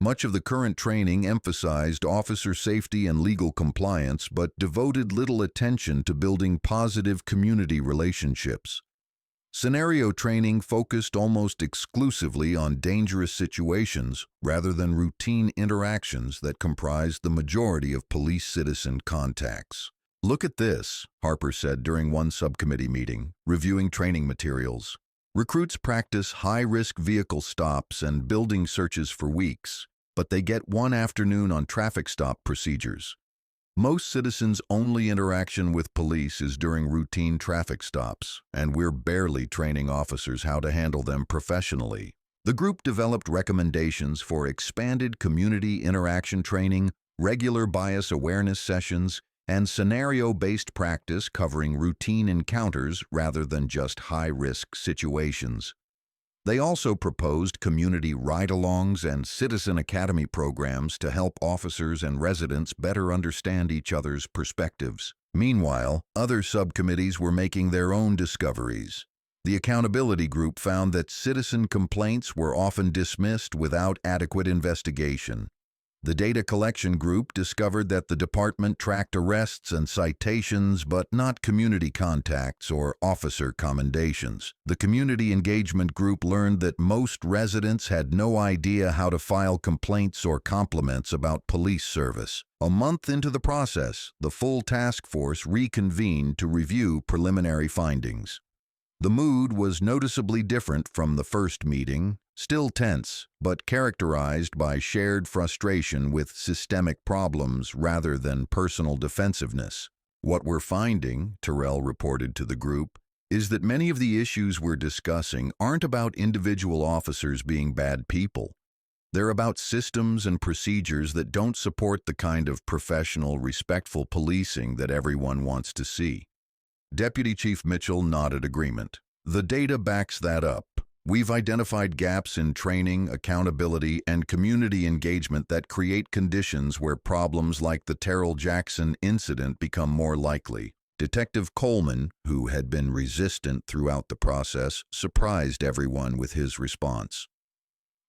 Much of the current training emphasized officer safety and legal compliance, but devoted little attention to building positive community relationships. Scenario training focused almost exclusively on dangerous situations rather than routine interactions that comprised the majority of police-citizen contacts. "Look at this," Harper said during one subcommittee meeting, reviewing training materials. "Recruits practice high-risk vehicle stops and building searches for weeks, but they get one afternoon on traffic stop procedures. Most citizens' only interaction with police is during routine traffic stops, and we're barely training officers how to handle them professionally. The group developed recommendations for expanded community interaction training, regular bias awareness sessions, and scenario-based practice covering routine encounters rather than just high-risk situations. They also proposed community ride-alongs and citizen academy programs to help officers and residents better understand each other's perspectives. Meanwhile, other subcommittees were making their own discoveries. The accountability group found that citizen complaints were often dismissed without adequate investigation. The data collection group discovered that the department tracked arrests and citations but not community contacts or officer commendations. The community engagement group learned that most residents had no idea how to file complaints or compliments about police service. A month into the process, the full task force reconvened to review preliminary findings. The mood was noticeably different from the first meeting, still tense, but characterized by shared frustration with systemic problems rather than personal defensiveness. What we're finding, Terrell reported to the group, is that many of the issues we're discussing aren't about individual officers being bad people. They're about systems and procedures that don't support the kind of professional, respectful policing that everyone wants to see. Deputy Chief Mitchell nodded agreement. The data backs that up. We've identified gaps in training, accountability, and community engagement that create conditions where problems like the Terrell Jackson incident become more likely. Detective Coleman, who had been resistant throughout the process, surprised everyone with his response.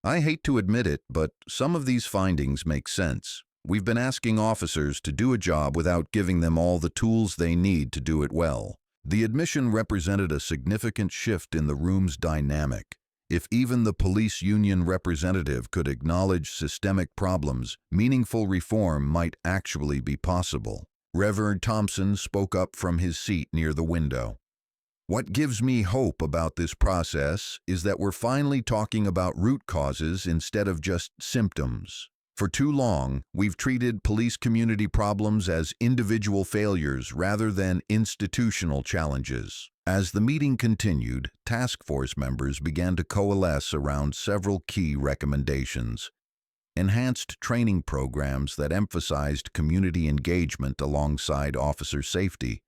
I hate to admit it, but some of these findings make sense. We've been asking officers to do a job without giving them all the tools they need to do it well. The admission represented a significant shift in the room's dynamic. If even the police union representative could acknowledge systemic problems, meaningful reform might actually be possible. Reverend Thompson spoke up from his seat near the window. What gives me hope about this process is that we're finally talking about root causes instead of just symptoms. For too long, we've treated police community problems as individual failures rather than institutional challenges. As the meeting continued, task force members began to coalesce around several key recommendations. Enhanced training programs that emphasized community engagement alongside officer safety,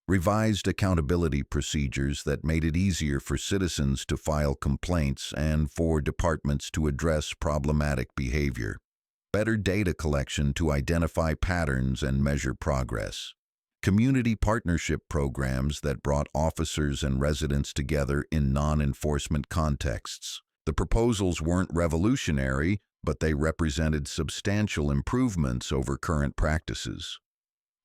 revised accountability procedures that made it easier for citizens to file complaints and for departments to address problematic behavior, better data collection to identify patterns and measure progress, community partnership programs that brought officers and residents together in non-enforcement contexts. The proposals weren't revolutionary, but they represented substantial improvements over current practices.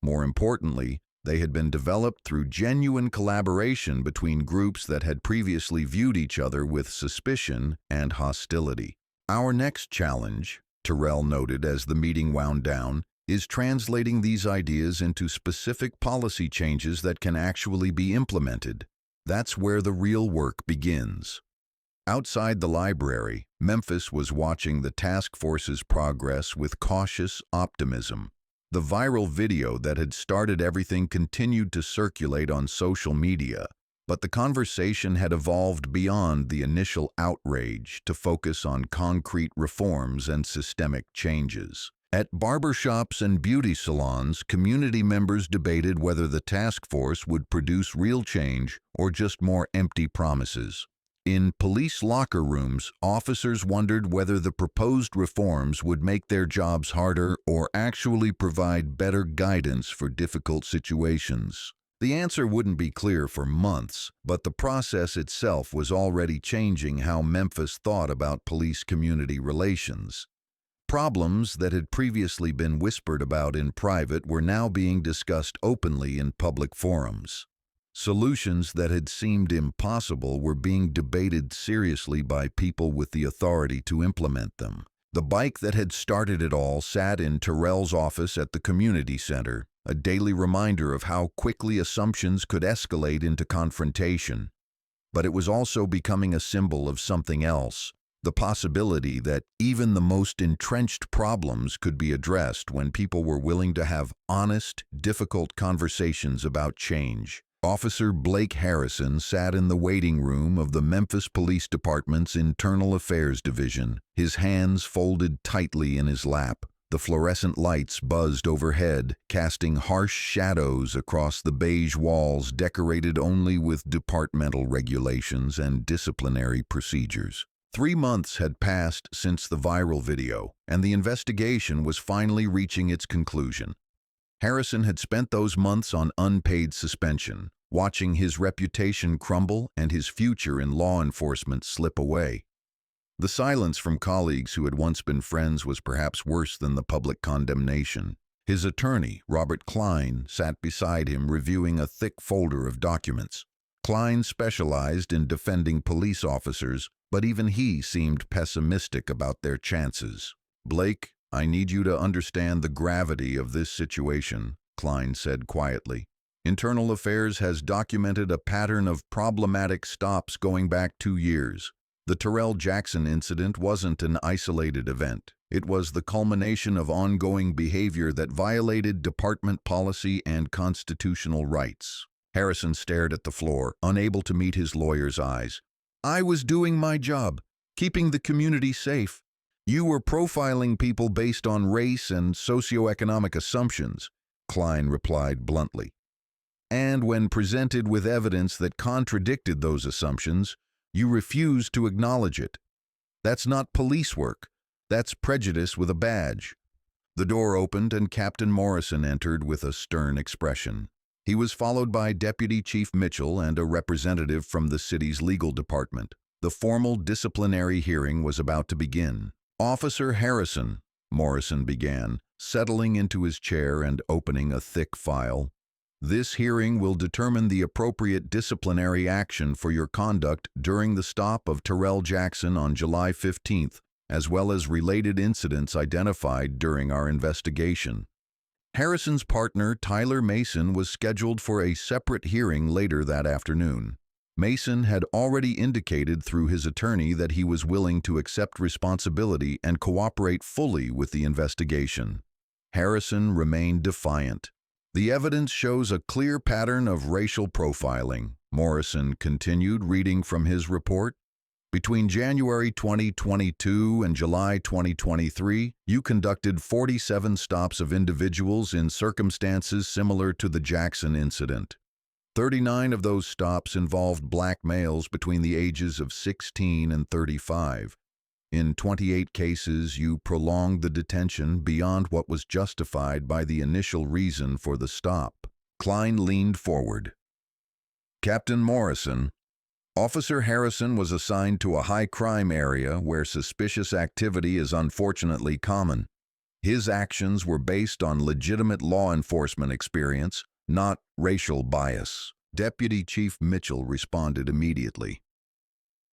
More importantly, they had been developed through genuine collaboration between groups that had previously viewed each other with suspicion and hostility. Our next challenge, Terrell noted as the meeting wound down, is translating these ideas into specific policy changes that can actually be implemented. That's where the real work begins. Outside the library, Memphis was watching the task force's progress with cautious optimism. The viral video that had started everything continued to circulate on social media, but the conversation had evolved beyond the initial outrage to focus on concrete reforms and systemic changes. At barbershops and beauty salons, community members debated whether the task force would produce real change or just more empty promises. In police locker rooms, officers wondered whether the proposed reforms would make their jobs harder or actually provide better guidance for difficult situations. The answer wouldn't be clear for months, but the process itself was already changing how Memphis thought about police-community relations. Problems that had previously been whispered about in private were now being discussed openly in public forums. Solutions that had seemed impossible were being debated seriously by people with the authority to implement them. The bike that had started it all sat in Terrell's office at the community center, a daily reminder of how quickly assumptions could escalate into confrontation. But it was also becoming a symbol of something else, The possibility that even the most entrenched problems could be addressed when people were willing to have honest, difficult conversations about change. Officer Blake Harrison sat in the waiting room of the Memphis Police Department's Internal Affairs Division, his hands folded tightly in his lap. The fluorescent lights buzzed overhead, casting harsh shadows across the beige walls decorated only with departmental regulations and disciplinary procedures. 3 months had passed since the viral video, and the investigation was finally reaching its conclusion. Harrison had spent those months on unpaid suspension, watching his reputation crumble and his future in law enforcement slip away. The silence from colleagues who had once been friends was perhaps worse than the public condemnation. His attorney, Robert Klein, sat beside him reviewing a thick folder of documents. Klein specialized in defending police officers, but even he seemed pessimistic about their chances. "Blake, I need you to understand the gravity of this situation," Klein said quietly. "Internal Affairs has documented a pattern of problematic stops going back 2 years. The Terrell Jackson incident wasn't an isolated event. It was the culmination of ongoing behavior that violated department policy and constitutional rights." Harrison stared at the floor, unable to meet his lawyer's eyes. "I was doing my job, keeping the community safe. You were profiling people based on race and socioeconomic assumptions," Klein replied bluntly. "And when presented with evidence that contradicted those assumptions, you refused to acknowledge it. That's not police work. That's prejudice with a badge." The door opened and Captain Morrison entered with a stern expression. He was followed by Deputy Chief Mitchell and a representative from the city's legal department. The formal disciplinary hearing was about to begin. "Officer Harrison," Morrison began, settling into his chair and opening a thick file. "This hearing will determine the appropriate disciplinary action for your conduct during the stop of Terrell Jackson on July 15th, as well as related incidents identified during our investigation." Harrison's partner, Tyler Mason, was scheduled for a separate hearing later that afternoon. Mason had already indicated through his attorney that he was willing to accept responsibility and cooperate fully with the investigation. Harrison remained defiant. "The evidence shows a clear pattern of racial profiling," Morrison continued, reading from his report. "Between January 2022 and July 2023, you conducted 47 stops of individuals in circumstances similar to the Jackson incident. 39 of those stops involved black males between the ages of 16 and 35. In 28 cases, you prolonged the detention beyond what was justified by the initial reason for the stop." Klein leaned forward. "Captain Morrison, Officer Harrison was assigned to a high-crime area where suspicious activity is unfortunately common. His actions were based on legitimate law enforcement experience, not racial bias." Deputy Chief Mitchell responded immediately.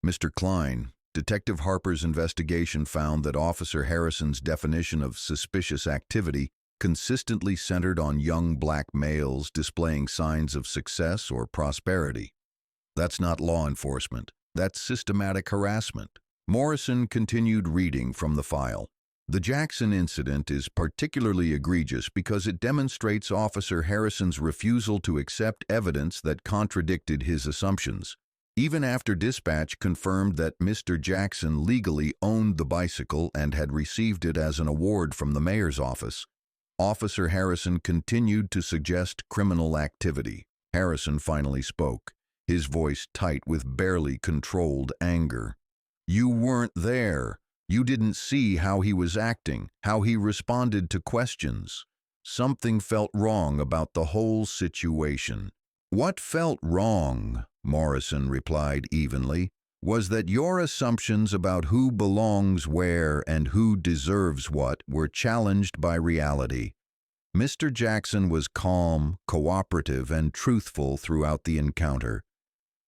"Mr. Klein, Detective Harper's investigation found that Officer Harrison's definition of suspicious activity consistently centered on young black males displaying signs of success or prosperity. That's not law enforcement. That's systematic harassment." Morrison continued reading from the file. "The Jackson incident is particularly egregious because it demonstrates Officer Harrison's refusal to accept evidence that contradicted his assumptions. Even after dispatch confirmed that Mr. Jackson legally owned the bicycle and had received it as an award from the mayor's office, Officer Harrison continued to suggest criminal activity." Harrison finally spoke, his voice tight with barely controlled anger. "You weren't there. You didn't see how he was acting, how he responded to questions. Something felt wrong about the whole situation." "What felt wrong," Morrison replied evenly, "was that your assumptions about who belongs where and who deserves what were challenged by reality. Mr. Jackson was calm, cooperative, and truthful throughout the encounter.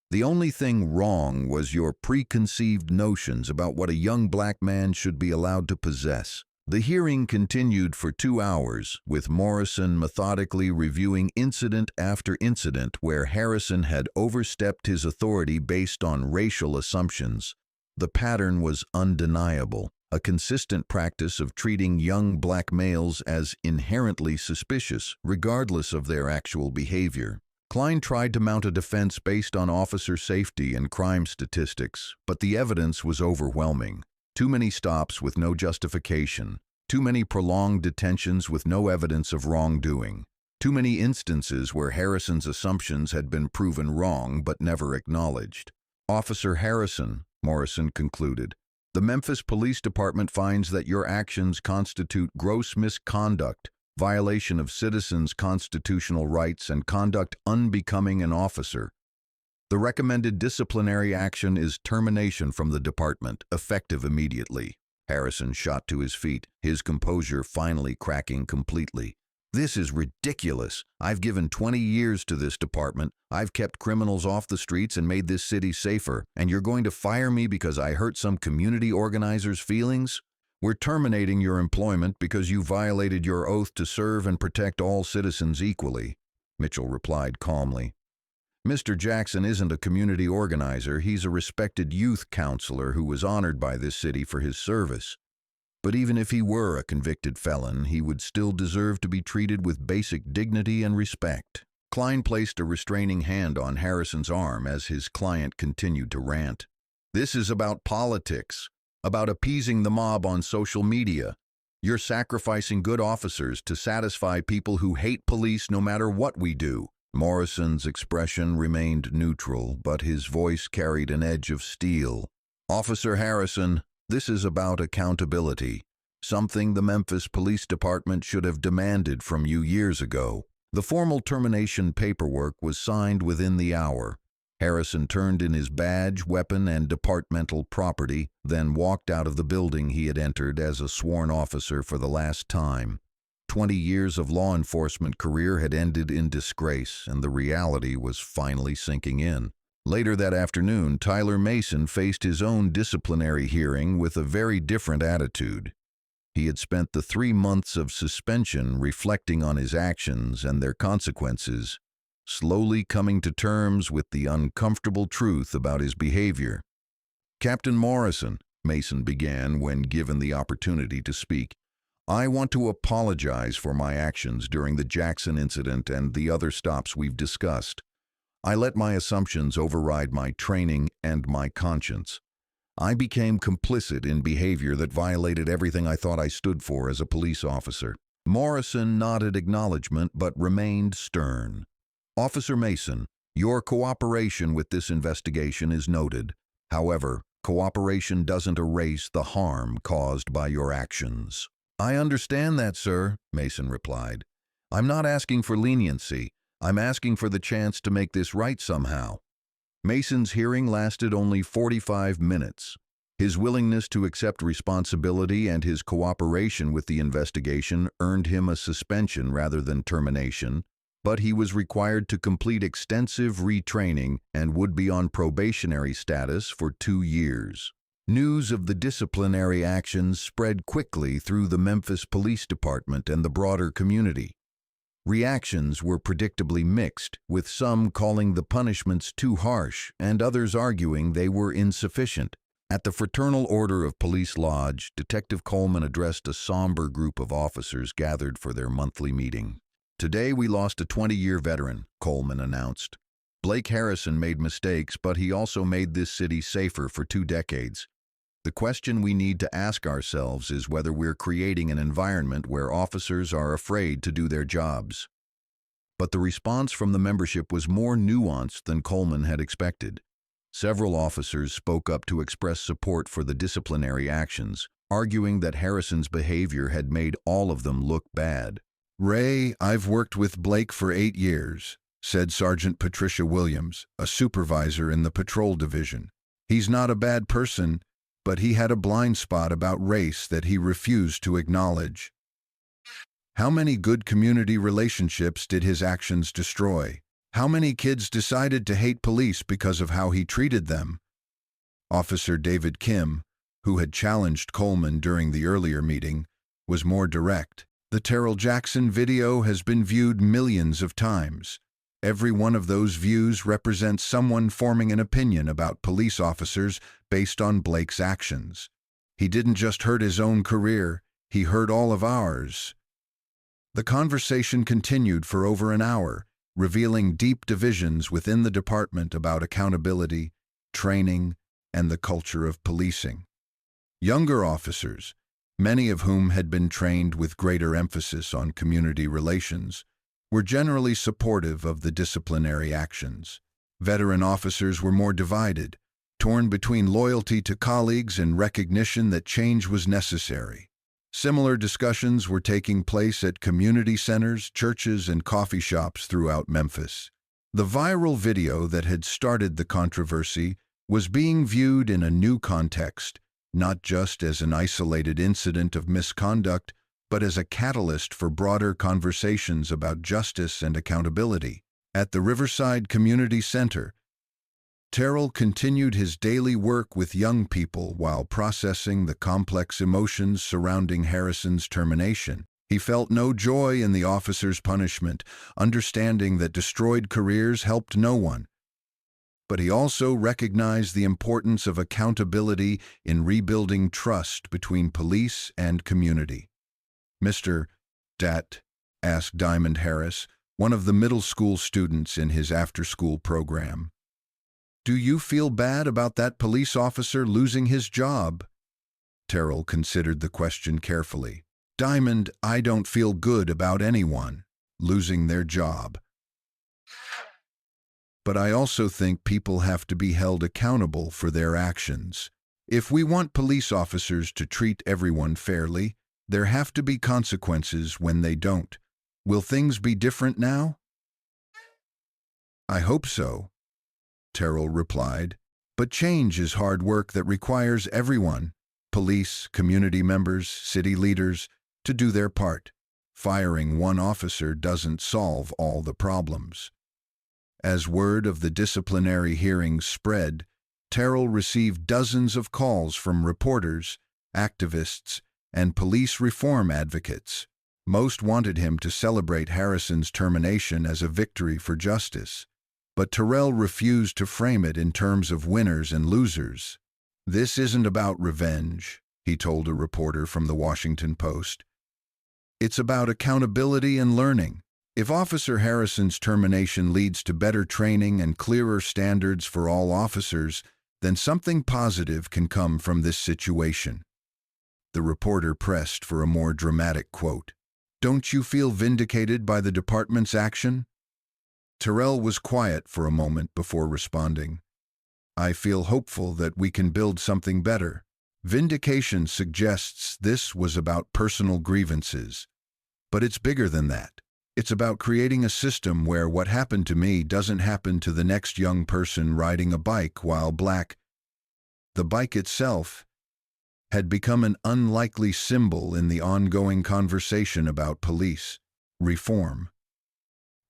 The only thing wrong was your preconceived notions about what a young black man should be allowed to possess." The hearing continued for 2 hours, with Morrison methodically reviewing incident after incident where Harrison had overstepped his authority based on racial assumptions. The pattern was undeniable, a consistent practice of treating young black males as inherently suspicious, regardless of their actual behavior. Klein tried to mount a defense based on officer safety and crime statistics, but the evidence was overwhelming. Too many stops with no justification, too many prolonged detentions with no evidence of wrongdoing, too many instances where Harrison's assumptions had been proven wrong but never acknowledged. Officer Harrison, Morrison concluded, the Memphis Police Department finds that your actions constitute gross misconduct, violation of citizens' constitutional rights, and conduct unbecoming an officer. The recommended disciplinary action is termination from the department, effective immediately. Harrison shot to his feet, his composure finally cracking completely. This is ridiculous. I've given 20 years to this department. I've kept criminals off the streets and made this city safer. And you're going to fire me because I hurt some community organizer's feelings? We're terminating your employment because you violated your oath to serve and protect all citizens equally, Mitchell replied calmly. Mr. Jackson isn't a community organizer. He's a respected youth counselor who was honored by this city for his service. But even if he were a convicted felon, he would still deserve to be treated with basic dignity and respect. Klein placed a restraining hand on Harrison's arm as his client continued to rant. This is about politics, about appeasing the mob on social media. You're sacrificing good officers to satisfy people who hate police no matter what we do. Morrison's expression remained neutral, but his voice carried an edge of steel. Officer Harrison, this is about accountability, something the Memphis Police Department should have demanded from you years ago. The formal termination paperwork was signed within the hour. Harrison turned in his badge, weapon, and departmental property, then walked out of the building he had entered as a sworn officer for the last time. 20 years of law enforcement career had ended in disgrace, and the reality was finally sinking in. Later that afternoon, Tyler Mason faced his own disciplinary hearing with a very different attitude. He had spent the 3 months of suspension reflecting on his actions and their consequences, slowly coming to terms with the uncomfortable truth about his behavior. Captain Morrison, Mason began when given the opportunity to speak, I want to apologize for my actions during the Jackson incident and the other stops we've discussed. I let my assumptions override my training and my conscience. I became complicit in behavior that violated everything I thought I stood for as a police officer. Morrison nodded acknowledgement but remained stern. Officer Mason, your cooperation with this investigation is noted. However, cooperation doesn't erase the harm caused by your actions. I understand that, sir, Mason replied. I'm not asking for leniency. I'm asking for the chance to make this right somehow. Mason's hearing lasted only 45 minutes. His willingness to accept responsibility and his cooperation with the investigation earned him a suspension rather than termination, but he was required to complete extensive retraining and would be on probationary status for 2 years. News of the disciplinary actions spread quickly through the Memphis Police Department and the broader community. Reactions were predictably mixed, with some calling the punishments too harsh and others arguing they were insufficient. At the Fraternal Order of Police Lodge, Detective Coleman addressed a somber group of officers gathered for their monthly meeting. Today we lost a 20-year veteran, Coleman announced. Blake Harrison made mistakes, but he also made this city safer for 2 decades. The question we need to ask ourselves is whether we're creating an environment where officers are afraid to do their jobs. But the response from the membership was more nuanced than Coleman had expected. Several officers spoke up to express support for the disciplinary actions, arguing that Harrison's behavior had made all of them look bad. Ray, I've worked with Blake for 8 years, said Sergeant Patricia Williams, a supervisor in the patrol division. He's not a bad person, but he had a blind spot about race that he refused to acknowledge. How many good community relationships did his actions destroy? How many kids decided to hate police because of how he treated them? Officer David Kim, who had challenged Coleman during the earlier meeting, was more direct. The Terrell Jackson video has been viewed millions of times. Every one of those views represents someone forming an opinion about police officers based on Blake's actions. He didn't just hurt his own career, he hurt all of ours. The conversation continued for over an hour, revealing deep divisions within the department about accountability, training, and the culture of policing. Younger officers, many of whom had been trained with greater emphasis on community relations, were generally supportive of the disciplinary actions. Veteran officers were more divided, torn between loyalty to colleagues and recognition that change was necessary. Similar discussions were taking place at community centers, churches, and coffee shops throughout Memphis. The viral video that had started the controversy was being viewed in a new context, not just as an isolated incident of misconduct, but as a catalyst for broader conversations about justice and accountability. At the Riverside Community Center, Terrell continued his daily work with young people while processing the complex emotions surrounding Harrison's termination. He felt no joy in the officer's punishment, understanding that destroyed careers helped no one. But he also recognized the importance of accountability in rebuilding trust between police and community. "Mr. Dat," asked Diamond Harris, one of the middle school students in his after-school program, "do you feel bad about that police officer losing his job?" Terrell considered the question carefully. "Diamond, I don't feel good about anyone losing their job. But I also think people have to be held accountable for their actions. If we want police officers to treat everyone fairly, there have to be consequences when they don't. Will things be different now?" "I hope so," Terrell replied. "But change is hard work that requires everyone, police, community members, city leaders, to do their part. Firing one officer doesn't solve all the problems." As word of the disciplinary hearings spread, Terrell received dozens of calls from reporters, activists, and police reform advocates. Most wanted him to celebrate Harrison's termination as a victory for justice. But Terrell refused to frame it in terms of winners and losers. "This isn't about revenge," he told a reporter from the Washington Post. "It's about accountability and learning. If Officer Harrison's termination leads to better training and clearer standards for all officers, then something positive can come from this situation." The reporter pressed for a more dramatic quote. "Don't you feel vindicated by the department's action?" Terrell was quiet for a moment before responding. "I feel hopeful that we can build something better. Vindication suggests this was about personal grievances. But it's bigger than that. It's about creating a system where what happened to me doesn't happen to the next young person riding a bike while black." The bike itself had become an unlikely symbol in the ongoing conversation about police reform.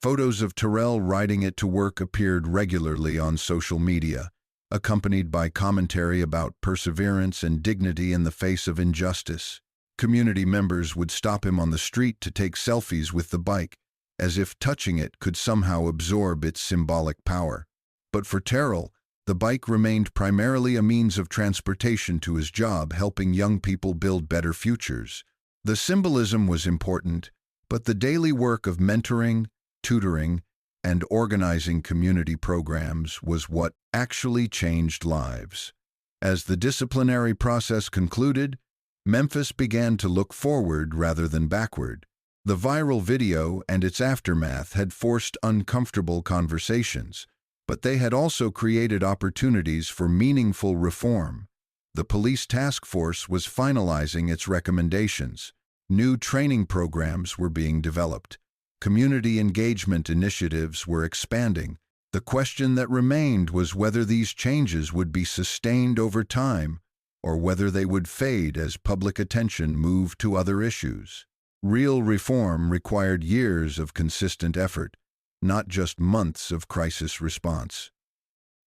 Photos of Terrell riding it to work appeared regularly on social media, accompanied by commentary about perseverance and dignity in the face of injustice. Community members would stop him on the street to take selfies with the bike, as if touching it could somehow absorb its symbolic power. But for Terrell, the bike remained primarily a means of transportation to his job, helping young people build better futures. The symbolism was important, but the daily work of mentoring, tutoring, and organizing community programs was what actually changed lives. As the disciplinary process concluded, Memphis began to look forward rather than backward. The viral video and its aftermath had forced uncomfortable conversations, but they had also created opportunities for meaningful reform. The police task force was finalizing its recommendations. New training programs were being developed. Community engagement initiatives were expanding. The question that remained was whether these changes would be sustained over time or whether they would fade as public attention moved to other issues. Real reform required years of consistent effort, not just months of crisis response.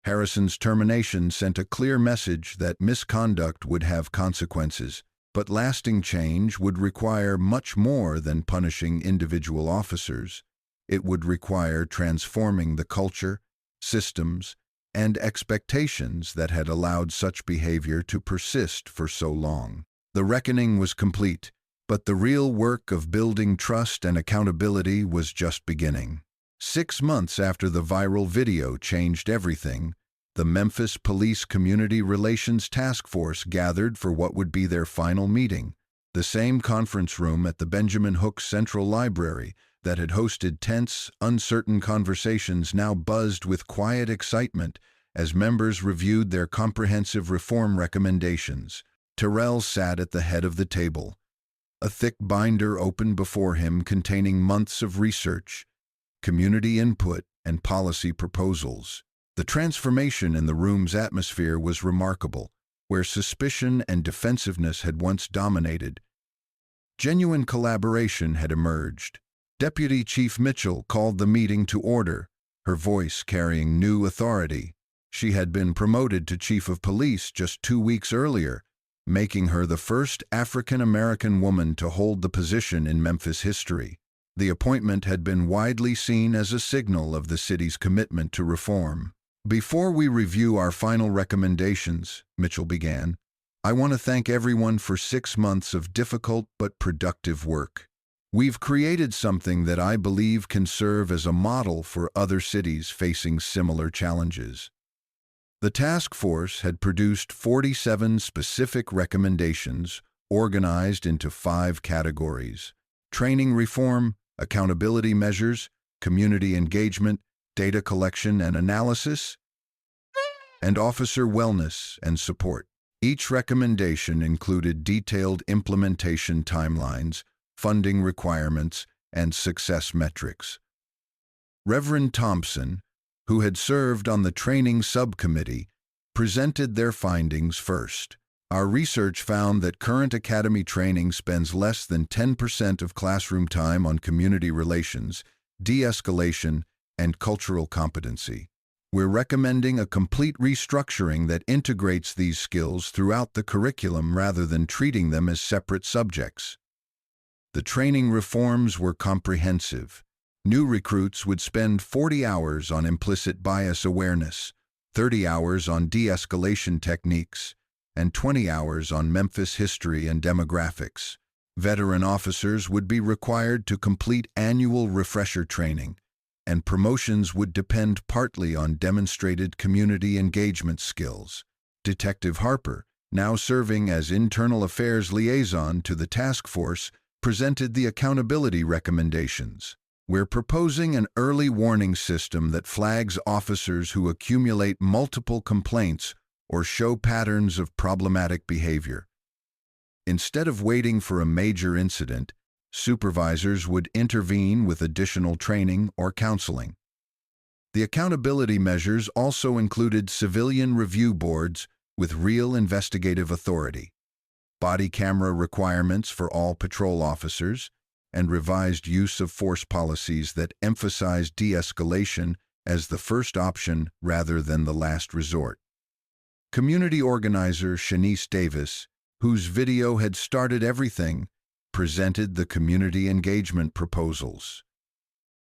Harrison's termination sent a clear message that misconduct would have consequences, but lasting change would require much more than punishing individual officers. It would require transforming the culture, systems, and expectations that had allowed such behavior to persist for so long. The reckoning was complete, but the real work of building trust and accountability was just beginning. 6 months after the viral video changed everything, the Memphis Police Community Relations Task Force gathered for what would be their final meeting, the same conference room at the Benjamin Hook Central Library that had hosted tense, uncertain conversations now buzzed with quiet excitement as members reviewed their comprehensive reform recommendations. Terrell sat at the head of the table, a thick binder open before him containing months of research, community input, and policy proposals. The transformation in the room's atmosphere was remarkable. Where suspicion and defensiveness had once dominated, genuine collaboration had emerged. Deputy Chief Mitchell called the meeting to order, her voice carrying new authority. She had been promoted to Chief of Police just 2 weeks earlier, making her the first African-American woman to hold the position in Memphis history. The appointment had been widely seen as a signal of the city's commitment to reform. "Before we review our final recommendations," Mitchell began, "I want to thank everyone for 6 months of difficult but productive work. We've created something that I believe can serve as a model for other cities facing similar challenges." The task force had produced 47 specific recommendations organized into 5 categories: training reform, accountability measures, community engagement, data collection and analysis, and officer wellness and support. Each recommendation included detailed implementation timelines, funding requirements, and success metrics. Reverend Thompson, who had served on the training subcommittee, presented their findings first. "Our research found that current academy training spends less than 10% of classroom time on community relations, de-escalation, and cultural competency. We're recommending a complete restructuring that integrates these skills throughout the curriculum rather than treating them as separate subjects." The training reforms were comprehensive. New recruits would spend 40 hours on implicit bias awareness, 30 hours on de-escalation techniques, and 20 hours on Memphis history and demographics. Veteran officers would be required to complete annual refresher training, and promotions would depend partly on demonstrated community engagement skills. Detective Harper, now serving as Internal Affairs Liaison to the task force, presented the accountability recommendations. "We're proposing an early warning system that flags officers who accumulate multiple complaints or show patterns of problematic behavior. Instead of waiting for a major incident, supervisors would intervene with additional training or counseling." The accountability measures also included civilian review boards with real investigative authority, body camera requirements for all patrol officers, and revised use of force policies that emphasize de-escalation as the first option rather than the last resort. Community organizer Shanice Davis, whose video had started everything, presented the community engagement proposals.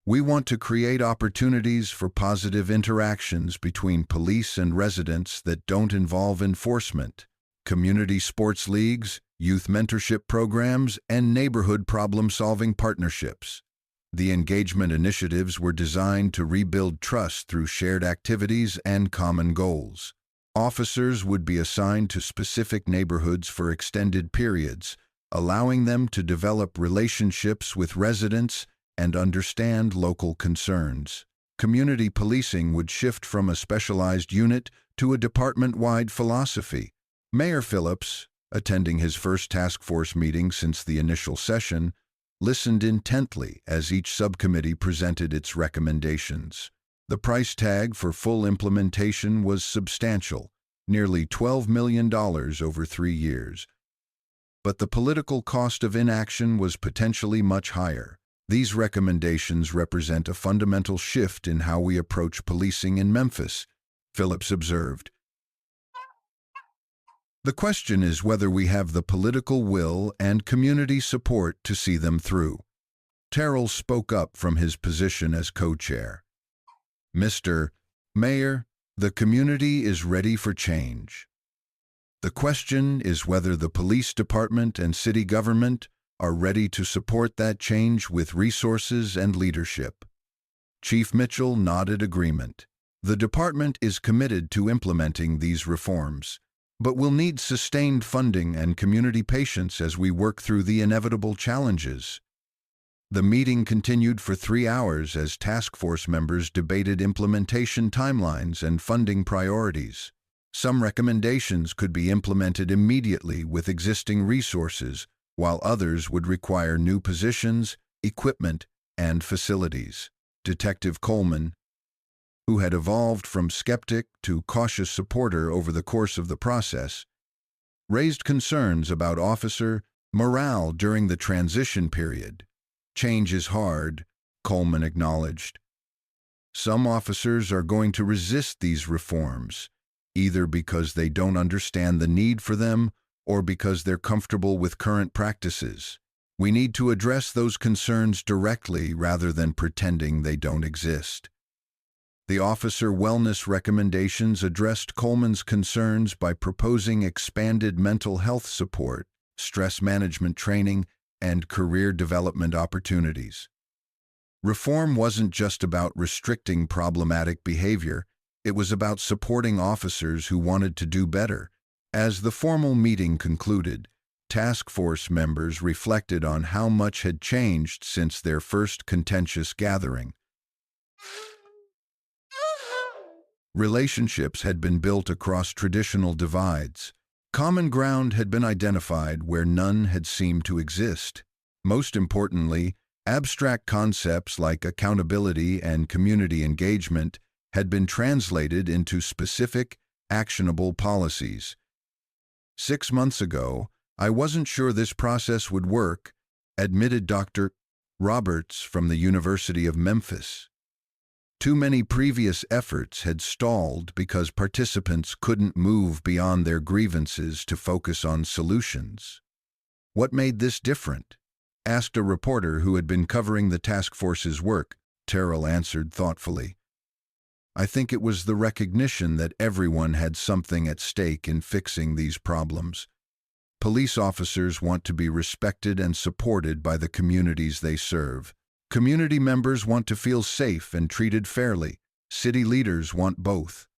"We want to create opportunities for positive interactions between police and residents that don't involve enforcement. Community sports leagues, youth mentorship programs, and neighborhood problem-solving partnerships." The engagement initiatives were designed to rebuild trust through shared activities and common goals. Officers would be assigned to specific neighborhoods for extended periods, allowing them to develop relationships with residents and understand local concerns. Community policing would shift from a specialized unit to a department-wide philosophy. Mayor Phillips, attending his first task force meeting since the initial session, listened intently as each subcommittee presented its recommendations. The price tag for full implementation was substantial, nearly $12 million over 3 years. But the political cost of inaction was potentially much higher. These recommendations represent a fundamental shift in how we approach policing in Memphis, Phillips observed. "The question is whether we have the political will and community support to see them through." Terrell spoke up from his position as co-chair. "Mr. Mayor, the community is ready for change. The question is whether the police department and city government are ready to support that change with resources and leadership." Chief Mitchell nodded agreement. "The department is committed to implementing these reforms, but will need sustained funding and community patience as we work through the inevitable challenges." The meeting continued for 3 hours as task force members debated implementation timelines and funding priorities. Some recommendations could be implemented immediately with existing resources, while others would require new positions, equipment, and facilities. Detective Coleman, who had evolved from skeptic to cautious supporter over the course of the process, raised concerns about officer morale during the transition period. "Change is hard," Coleman acknowledged. "Some officers are going to resist these reforms, either because they don't understand the need for them or because they're comfortable with current practices. We need to address those concerns directly rather than pretending they don't exist." The officer wellness recommendations addressed Coleman's concerns by proposing expanded mental health support, stress management training, and career development opportunities. Reform wasn't just about restricting problematic behavior, it was about supporting officers who wanted to do better. As the formal meeting concluded, task force members reflected on how much had changed since their first contentious gathering. Relationships had been built across traditional divides. Common ground had been identified where none had seemed to exist. Most importantly, abstract concepts like accountability and community engagement had been translated into specific, actionable policies. 6 months ago, I wasn't sure this process would work, admitted Dr. Roberts from the University of Memphis. Too many previous efforts had stalled because participants couldn't move beyond their grievances to focus on solutions. "What made this different?" asked a reporter who had been covering the task force's work. Terrell answered thoughtfully. "I think it was the recognition that everyone had something at stake in fixing these problems. Police officers want to be respected and supported by the communities they serve. Community members want to feel safe and treated fairly. City leaders want both.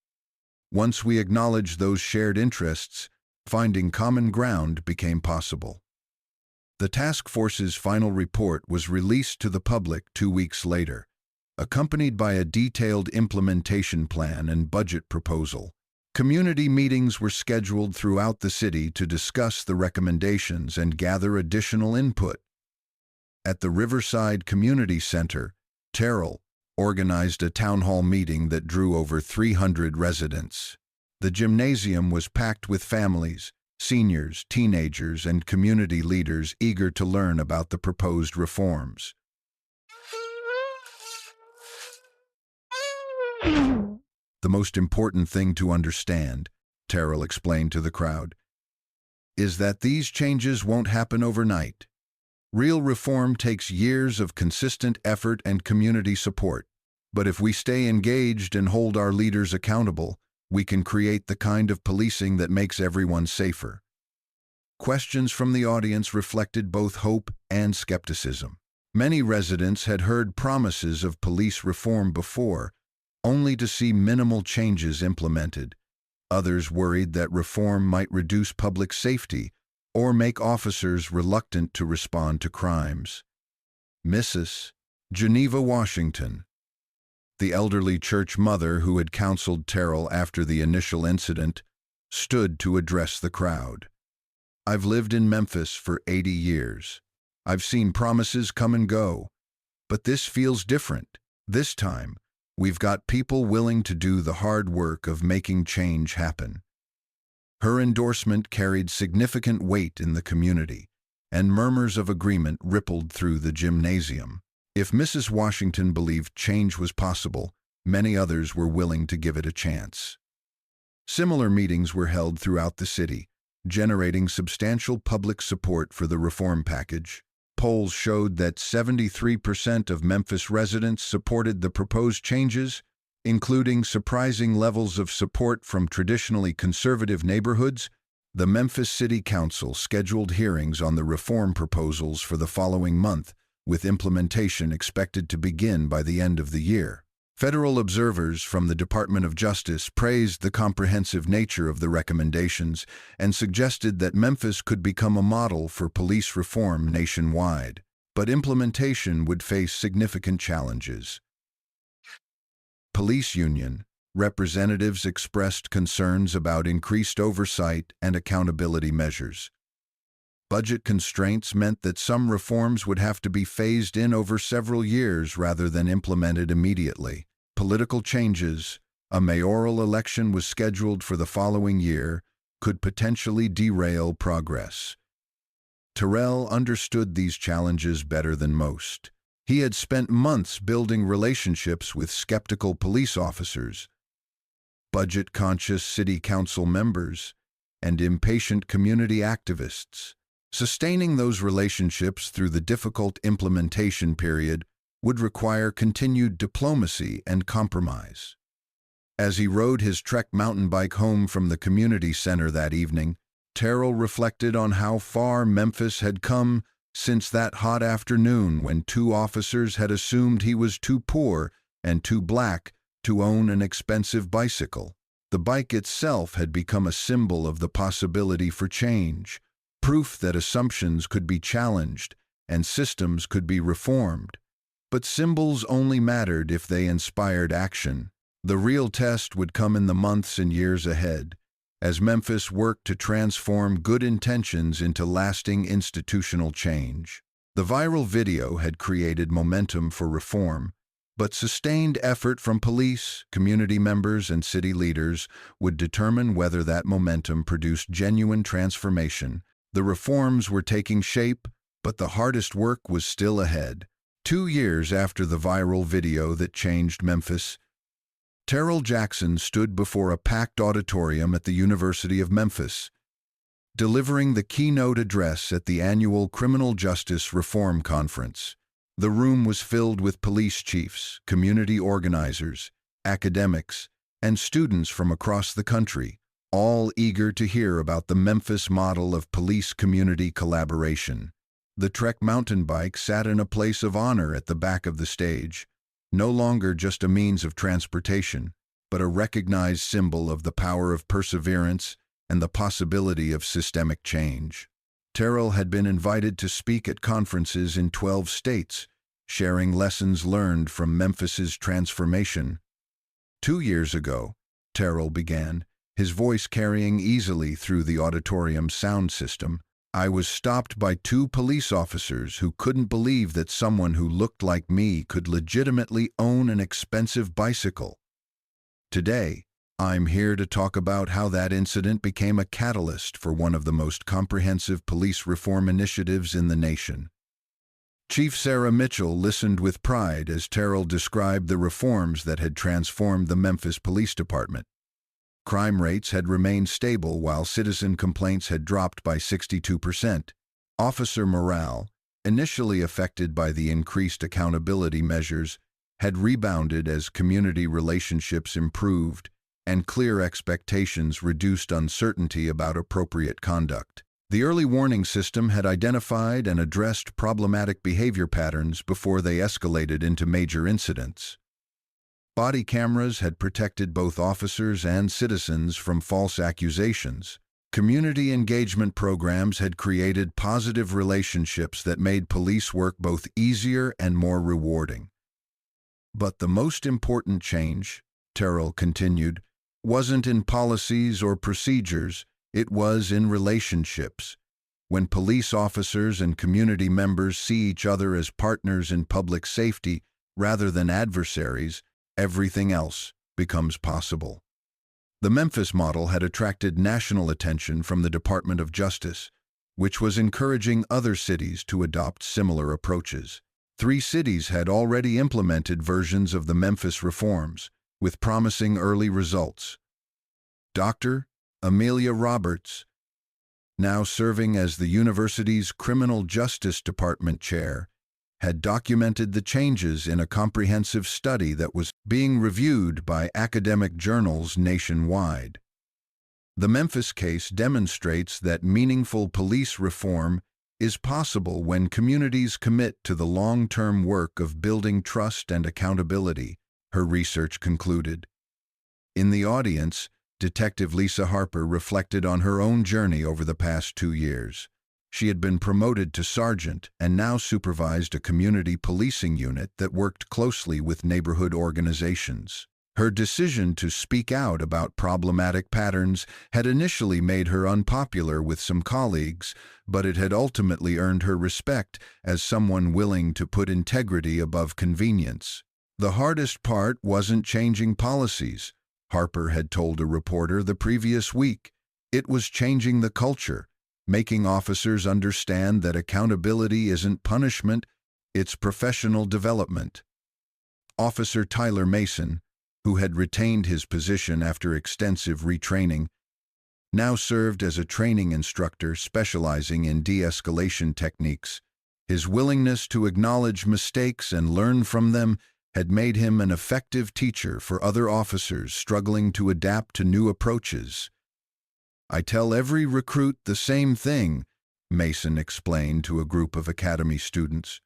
Once we acknowledged those shared interests, finding common ground became possible." The task force's final report was released to the public 2 weeks later, accompanied by a detailed implementation plan and budget proposal. Community meetings were scheduled throughout the city to discuss the recommendations and gather additional input. At the Riverside Community Center, Terrell organized a town hall meeting that drew over 300 residents. The gymnasium was packed with families, seniors, teenagers, and community leaders eager to learn about the proposed reforms. "The most important thing to understand," Terrell explained to the crowd, "is that these changes won't happen overnight. Real reform takes years of consistent effort and community support. But if we stay engaged and hold our leaders accountable, we can create the kind of policing that makes everyone safer." Questions from the audience reflected both hope and skepticism. Many residents had heard promises of police reform before, only to see minimal changes implemented. Others worried that reform might reduce public safety or make officers reluctant to respond to crimes. Mrs. Geneva Washington, the elderly church mother who had counseled Terrell after the initial incident, stood to address the crowd. "I've lived in Memphis for 80 years. I've seen promises come and go. But this feels different. This time, we've got people willing to do the hard work of making change happen." Her endorsement carried significant weight in the community, and murmurs of agreement rippled through the gymnasium. If Mrs. Washington believed change was possible, many others were willing to give it a chance. Similar meetings were held throughout the city, generating substantial public support for the reform package. Polls showed that 73% of Memphis residents supported the proposed changes, including surprising levels of support from traditionally conservative neighborhoods. The Memphis City Council scheduled hearings on the reform proposals for the following month, with implementation expected to begin by the end of the year. Federal observers from the Department of Justice praised the comprehensive nature of the recommendations and suggested that Memphis could become a model for police reform nationwide. But implementation would face significant challenges. Police union representatives expressed concerns about increased oversight and accountability measures. Budget constraints meant that some reforms would have to be phased in over several years rather than implemented immediately. Political changes, a mayoral election was scheduled for the following year, could potentially derail progress. Terrell understood these challenges better than most. He had spent months building relationships with skeptical police officers, budget-conscious city council members, and impatient community activists. Sustaining those relationships through the difficult implementation period would require continued diplomacy and compromise. As he rode his Trek mountain bike home from the community center that evening, Terrell reflected on how far Memphis had come since that hot afternoon when 2 officers had assumed he was too poor and too black to own an expensive bicycle. The bike itself had become a symbol of the possibility for change, proof that assumptions could be challenged and systems could be reformed. But symbols only mattered if they inspired action. The real test would come in the months and years ahead, as Memphis worked to transform good intentions into lasting institutional change. The viral video had created momentum for reform, but sustained effort from police, community members, and city leaders would determine whether that momentum produced genuine transformation. The reforms were taking shape, but the hardest work was still ahead. 2 years after the viral video that changed Memphis, Terrell Jackson stood before a packed auditorium at the University of Memphis, delivering the keynote address at the annual Criminal Justice Reform Conference. The room was filled with police chiefs, community organizers, academics, and students from across the country, all eager to hear about the Memphis model of police-community collaboration. The Trek mountain bike sat in a place of honor at the back of the stage, no longer just a means of transportation, but a recognized symbol of the power of perseverance and the possibility of systemic change. Terrell had been invited to speak at conferences in 12 states, sharing lessons learned from Memphis's transformation. 2 years ago, Terrell began, his voice carrying easily through the auditorium sound system, I was stopped by 2 police officers who couldn't believe that someone who looked like me could legitimately own an expensive bicycle. Today, I'm here to talk about how that incident became a catalyst for one of the most comprehensive police reform initiatives in the nation. Chief Sarah Mitchell listened with pride as Terrell described the reforms that had transformed the Memphis Police Department. Crime rates had remained stable while citizen complaints had dropped by 62%. Officer morale, initially affected by the increased accountability measures, had rebounded as community relationships improved and clear expectations reduced uncertainty about appropriate conduct. The early warning system had identified and addressed problematic behavior patterns before they escalated into major incidents. Body cameras had protected both officers and citizens from false accusations. Community engagement programs had created positive relationships that made police work both easier and more rewarding. But the most important change, Terrell continued, wasn't in policies or procedures, it was in relationships. When police officers and community members see each other as partners in public safety rather than adversaries, everything else becomes possible. The Memphis model had attracted national attention from the Department of Justice, which was encouraging other cities to adopt similar approaches. 3 cities had already implemented versions of the Memphis reforms, with promising early results. Dr. Amelia Roberts, now serving as the university's Criminal Justice Department chair, had documented the changes in a comprehensive study that was being reviewed by academic journals nationwide. The Memphis case demonstrates that meaningful police reform is possible when communities commit to the long-term work of building trust and accountability, her research concluded. In the audience, Detective Lisa Harper reflected on her own journey over the past 2 years. She had been promoted to sergeant and now supervised a community policing unit that worked closely with neighborhood organizations. Her decision to speak out about problematic patterns had initially made her unpopular with some colleagues, but it had ultimately earned her respect as someone willing to put integrity above convenience. The hardest part wasn't changing policies, Harper had told a reporter the previous week. It was changing the culture, making officers understand that accountability isn't punishment, it's professional development. Officer Tyler Mason, who had retained his position after extensive retraining, now served as a training instructor specializing in de-escalation techniques. His willingness to acknowledge mistakes and learn from them had made him an effective teacher for other officers struggling to adapt to new approaches. "I tell every recruit the same thing," Mason explained to a group of academy students.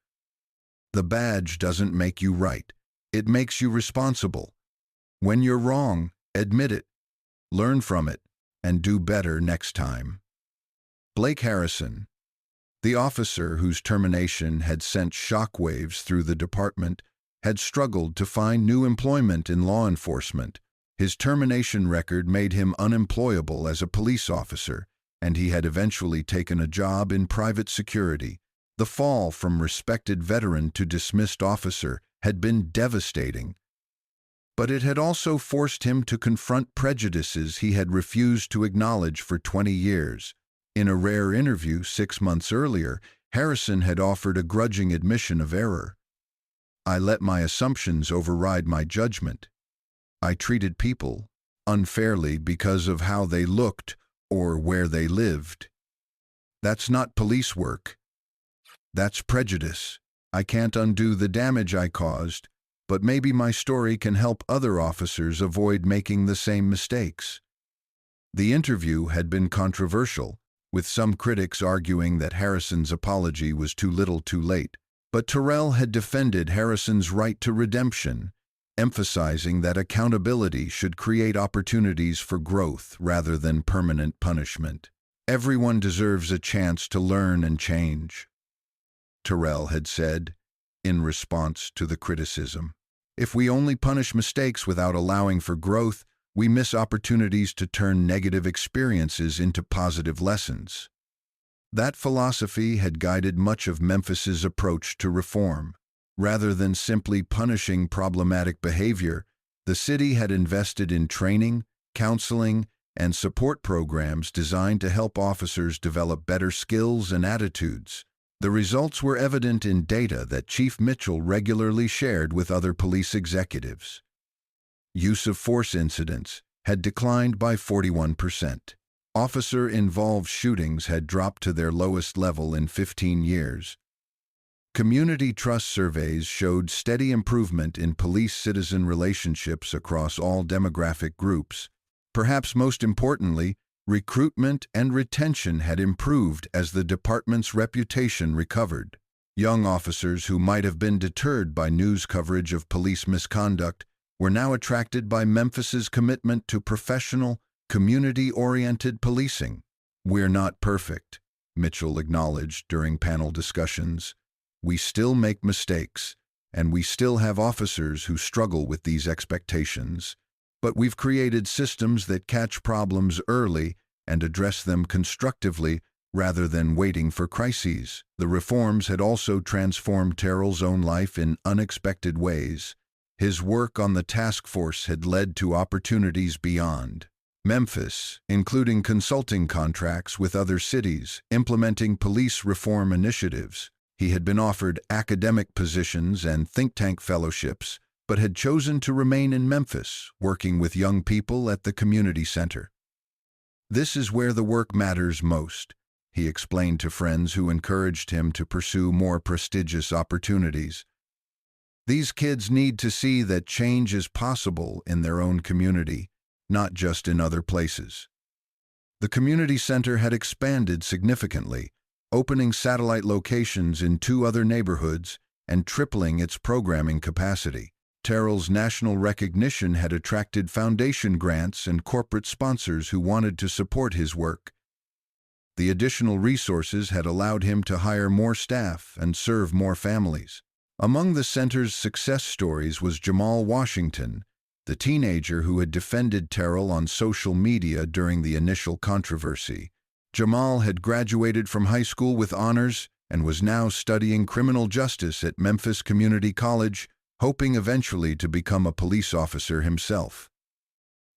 "The badge doesn't make you right. It makes you responsible. When you're wrong, admit it, learn from it, and do better next time." Blake Harrison, the officer whose termination had sent shockwaves through the department, had struggled to find new employment in law enforcement. His termination record made him unemployable as a police officer, and he had eventually taken a job in private security. The fall from respected veteran to dismissed officer had been devastating, but it had also forced him to confront prejudices he had refused to acknowledge for 20 years. In a rare interview 6 months earlier, Harrison had offered a grudging admission of error. "I let my assumptions override my judgment. I treated people unfairly because of how they looked or where they lived. That's not police work. That's prejudice. I can't undo the damage I caused, but maybe my story can help other officers avoid making the same mistakes." The interview had been controversial, with some critics arguing that Harrison's apology was too little too late. But Terrell had defended Harrison's right to redemption, emphasizing that accountability should create opportunities for growth rather than permanent punishment. "Everyone deserves a chance to learn and change," Terrell had said, in response to the criticism. "If we only punish mistakes without allowing for growth, we miss opportunities to turn negative experiences into positive lessons." That philosophy had guided much of Memphis's approach to reform. Rather than simply punishing problematic behavior, the city had invested in training, counseling, and support programs designed to help officers develop better skills and attitudes. The results were evident in data that Chief Mitchell regularly shared with other police executives. Use of force incidents had declined by 41%. Officer-involved shootings had dropped to their lowest level in 15 years. Community trust surveys showed steady improvement in police-citizen relationships across all demographic groups. Perhaps most importantly, recruitment and retention had improved as the department's reputation recovered. Young officers who might have been deterred by news coverage of police misconduct were now attracted by Memphis's commitment to professional, community-oriented policing. "We're not perfect," Mitchell acknowledged during panel discussions. "We still make mistakes, and we still have officers who struggle with these expectations. But we've created systems that catch problems early and address them constructively rather than waiting for crises." The reforms had also transformed Terrell's own life in unexpected ways. His work on the task force had led to opportunities beyond Memphis, including consulting contracts with other cities, implementing police reform initiatives. He had been offered academic positions and think tank fellowships, but had chosen to remain in Memphis, working with young people at the community center. This is where the work matters most. he explained to friends who encouraged him to pursue more prestigious opportunities. These kids need to see that change is possible in their own community, not just in other places. The community center had expanded significantly, opening satellite locations in 2 other neighborhoods and tripling its programming capacity. Terrell's national recognition had attracted foundation grants and corporate sponsors who wanted to support his work. The additional resources had allowed him to hire more staff and serve more families. Among the center's success stories was Jamal Washington, the teenager who had defended Terrell on social media during the initial controversy. Jamal had graduated from high school with honors and was now studying criminal justice at Memphis Community College, hoping eventually to become a police officer himself.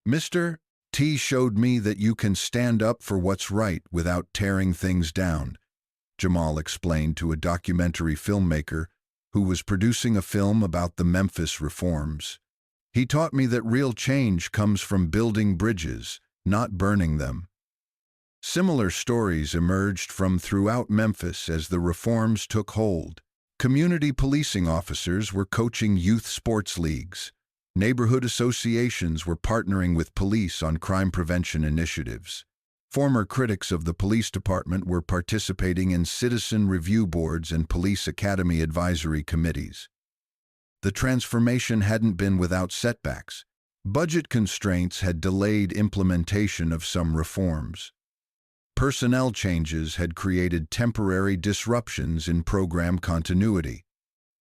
"Mr. T showed me that you can stand up for what's right without tearing things down," Jamal explained to a documentary filmmaker who was producing a film about the Memphis reforms. "He taught me that real change comes from building bridges, not burning them." Similar stories emerged from throughout Memphis as the reforms took hold. Community policing officers were coaching youth sports leagues. Neighborhood associations were partnering with police on crime prevention initiatives. Former critics of the police department were participating in citizen review boards and police academy advisory committees. The transformation hadn't been without setbacks. Budget constraints had delayed implementation of some reforms. Personnel changes had created temporary disruptions in program continuity.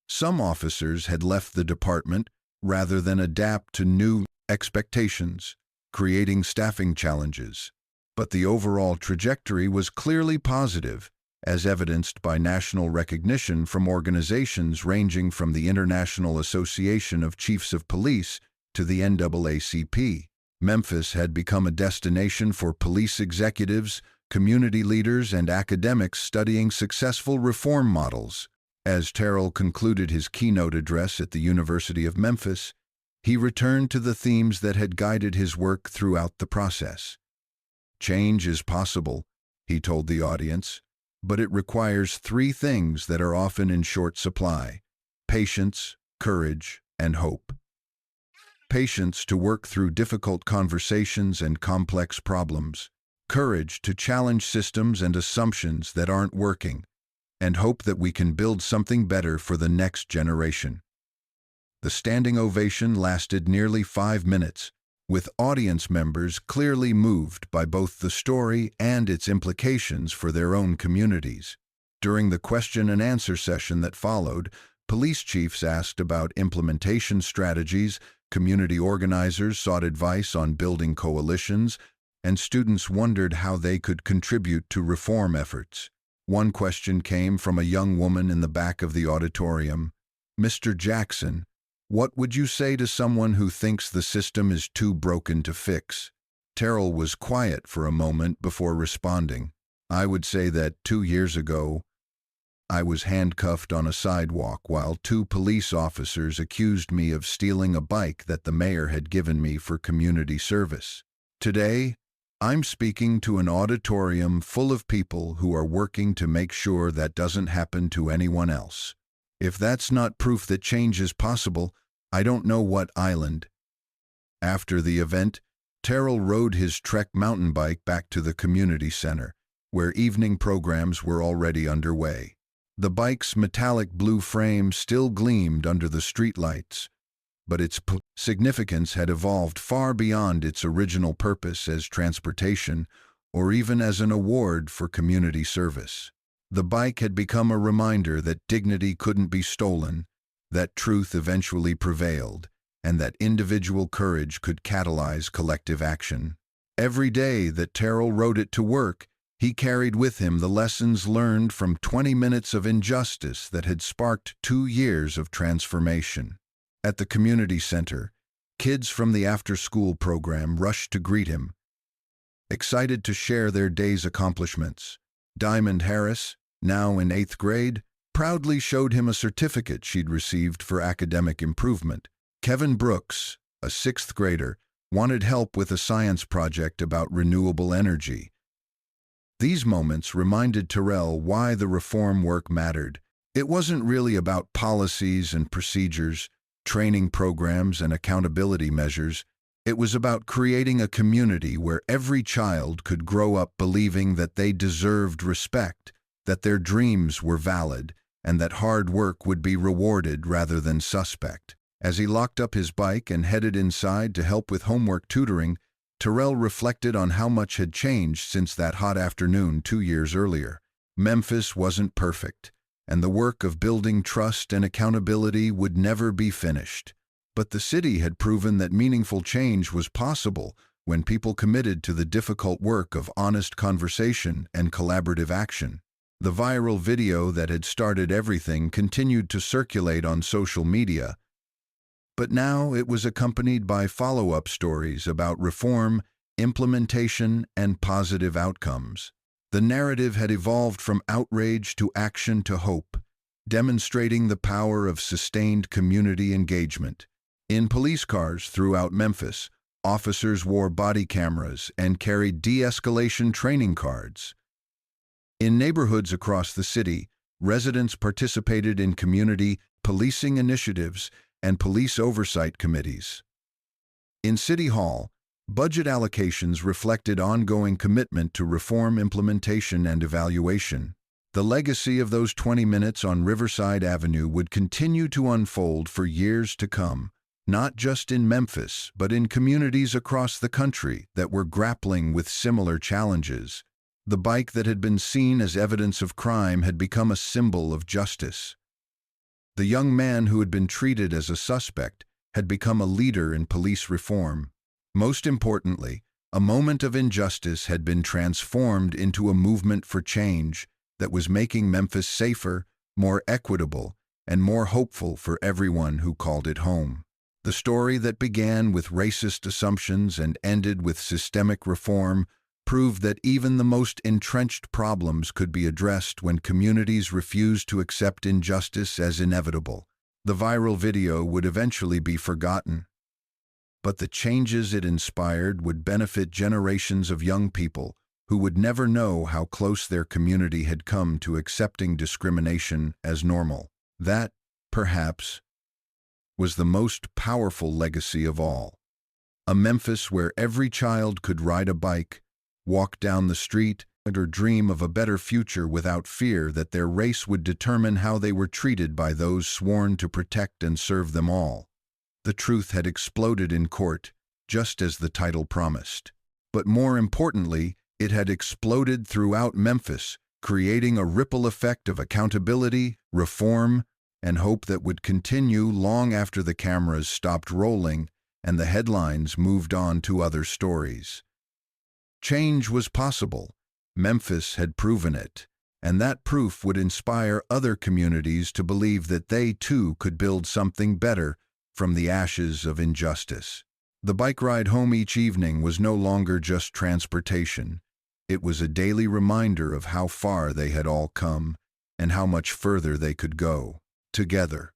Some officers had left the department rather than adapt to new expectations, creating staffing challenges. But the overall trajectory was clearly positive, as evidenced by national recognition from organizations ranging from the International Association of Chiefs of Police to the NAACP. Memphis had become a destination for police executives, community leaders, and academics studying successful reform models. As Terrell concluded his keynote address at the University of Memphis, he returned to the themes that had guided his work throughout the process. "Change is possible," he told the audience, "but it requires 3 things that are often in short supply: patience, courage, and hope." Patience to work through difficult conversations and complex problems. Courage to challenge systems and assumptions that aren't working, and hope that we can build something better for the next generation. The standing ovation lasted nearly 5 minutes, with audience members clearly moved by both the story and its implications for their own communities. During the question and answer session that followed, police chiefs asked about implementation strategies, community organizers sought advice on building coalitions, and students wondered how they could contribute to reform efforts. One question came from a young woman in the back of the auditorium. "Mr. Jackson, what would you say to someone who thinks the system is too broken to fix?" Terrell was quiet for a moment before responding. "I would say that 2 years ago, I was handcuffed on a sidewalk while 2 police officers accused me of stealing a bike that the mayor had given me for community service. Today, I'm speaking to an auditorium full of people who are working to make sure that doesn't happen to anyone else. If that's not proof that change is possible, I don't know what island." After the event, Terrell rode his Trek mountain bike back to the community center, where evening programs were already underway. The bike's metallic blue frame still gleamed under the streetlights, but its significance had evolved far beyond its original purpose as transportation or even as an award for community service. The bike had become a reminder that dignity couldn't be stolen, that truth eventually prevailed, and that individual courage could catalyze collective action. Every day that Terrell rode it to work, he carried with him the lessons learned from 20 minutes of injustice that had sparked 2 years of transformation. At the community center, kids from the after-school program rushed to greet him, excited to share their day's accomplishments. Diamond Harris, now in 8th grade, proudly showed him a certificate she'd received for academic improvement. Kevin Brooks, a 6th grader, wanted help with a science project about renewable energy. These moments reminded Terrell why the reform work mattered. It wasn't really about policies and procedures, training programs and accountability measures. It was about creating a community where every child could grow up believing that they deserved respect, that their dreams were valid, and that hard work would be rewarded rather than suspect. As he locked up his bike and headed inside to help with homework tutoring, Terrell reflected on how much had changed since that hot afternoon 2 years earlier. Memphis wasn't perfect, and the work of building trust and accountability would never be finished. But the city had proven that meaningful change was possible when people committed to the difficult work of honest conversation and collaborative action. The viral video that had started everything continued to circulate on social media, but now it was accompanied by follow-up stories about reform, implementation, and positive outcomes. The narrative had evolved from outrage to action to hope, demonstrating the power of sustained community engagement. In police cars throughout Memphis, officers wore body cameras and carried de-escalation training cards. In neighborhoods across the city, residents participated in community policing initiatives and police oversight committees. In City Hall, budget allocations reflected ongoing commitment to reform implementation and evaluation. The legacy of those 20 minutes on Riverside Avenue would continue to unfold for years to come, not just in Memphis, but in communities across the country that were grappling with similar challenges. The bike that had been seen as evidence of crime had become a symbol of justice. The young man who had been treated as a suspect had become a leader in police reform. Most importantly, a moment of injustice had been transformed into a movement for change that was making Memphis safer, more equitable, and more hopeful for everyone who called it home. The story that began with racist assumptions and ended with systemic reform proved that even the most entrenched problems could be addressed when communities refused to accept injustice as inevitable. The viral video would eventually be forgotten, but the changes it inspired would benefit generations of young people who would never know how close their community had come to accepting discrimination as normal. That, perhaps, was the most powerful legacy of all. A Memphis where every child could ride a bike, walk down the street, or dream of a better future without fear that their race would determine how they were treated by those sworn to protect and serve them all. The truth had exploded in court, just as the title promised. But more importantly, it had exploded throughout Memphis, creating a ripple effect of accountability, reform, and hope that would continue long after the cameras stopped rolling and the headlines moved on to other stories. Change was possible. Memphis had proven it, and that proof would inspire other communities to believe that they too could build something better from the ashes of injustice. The bike ride home each evening was no longer just transportation. It was a daily reminder of how far they had all come and how much further they could go together.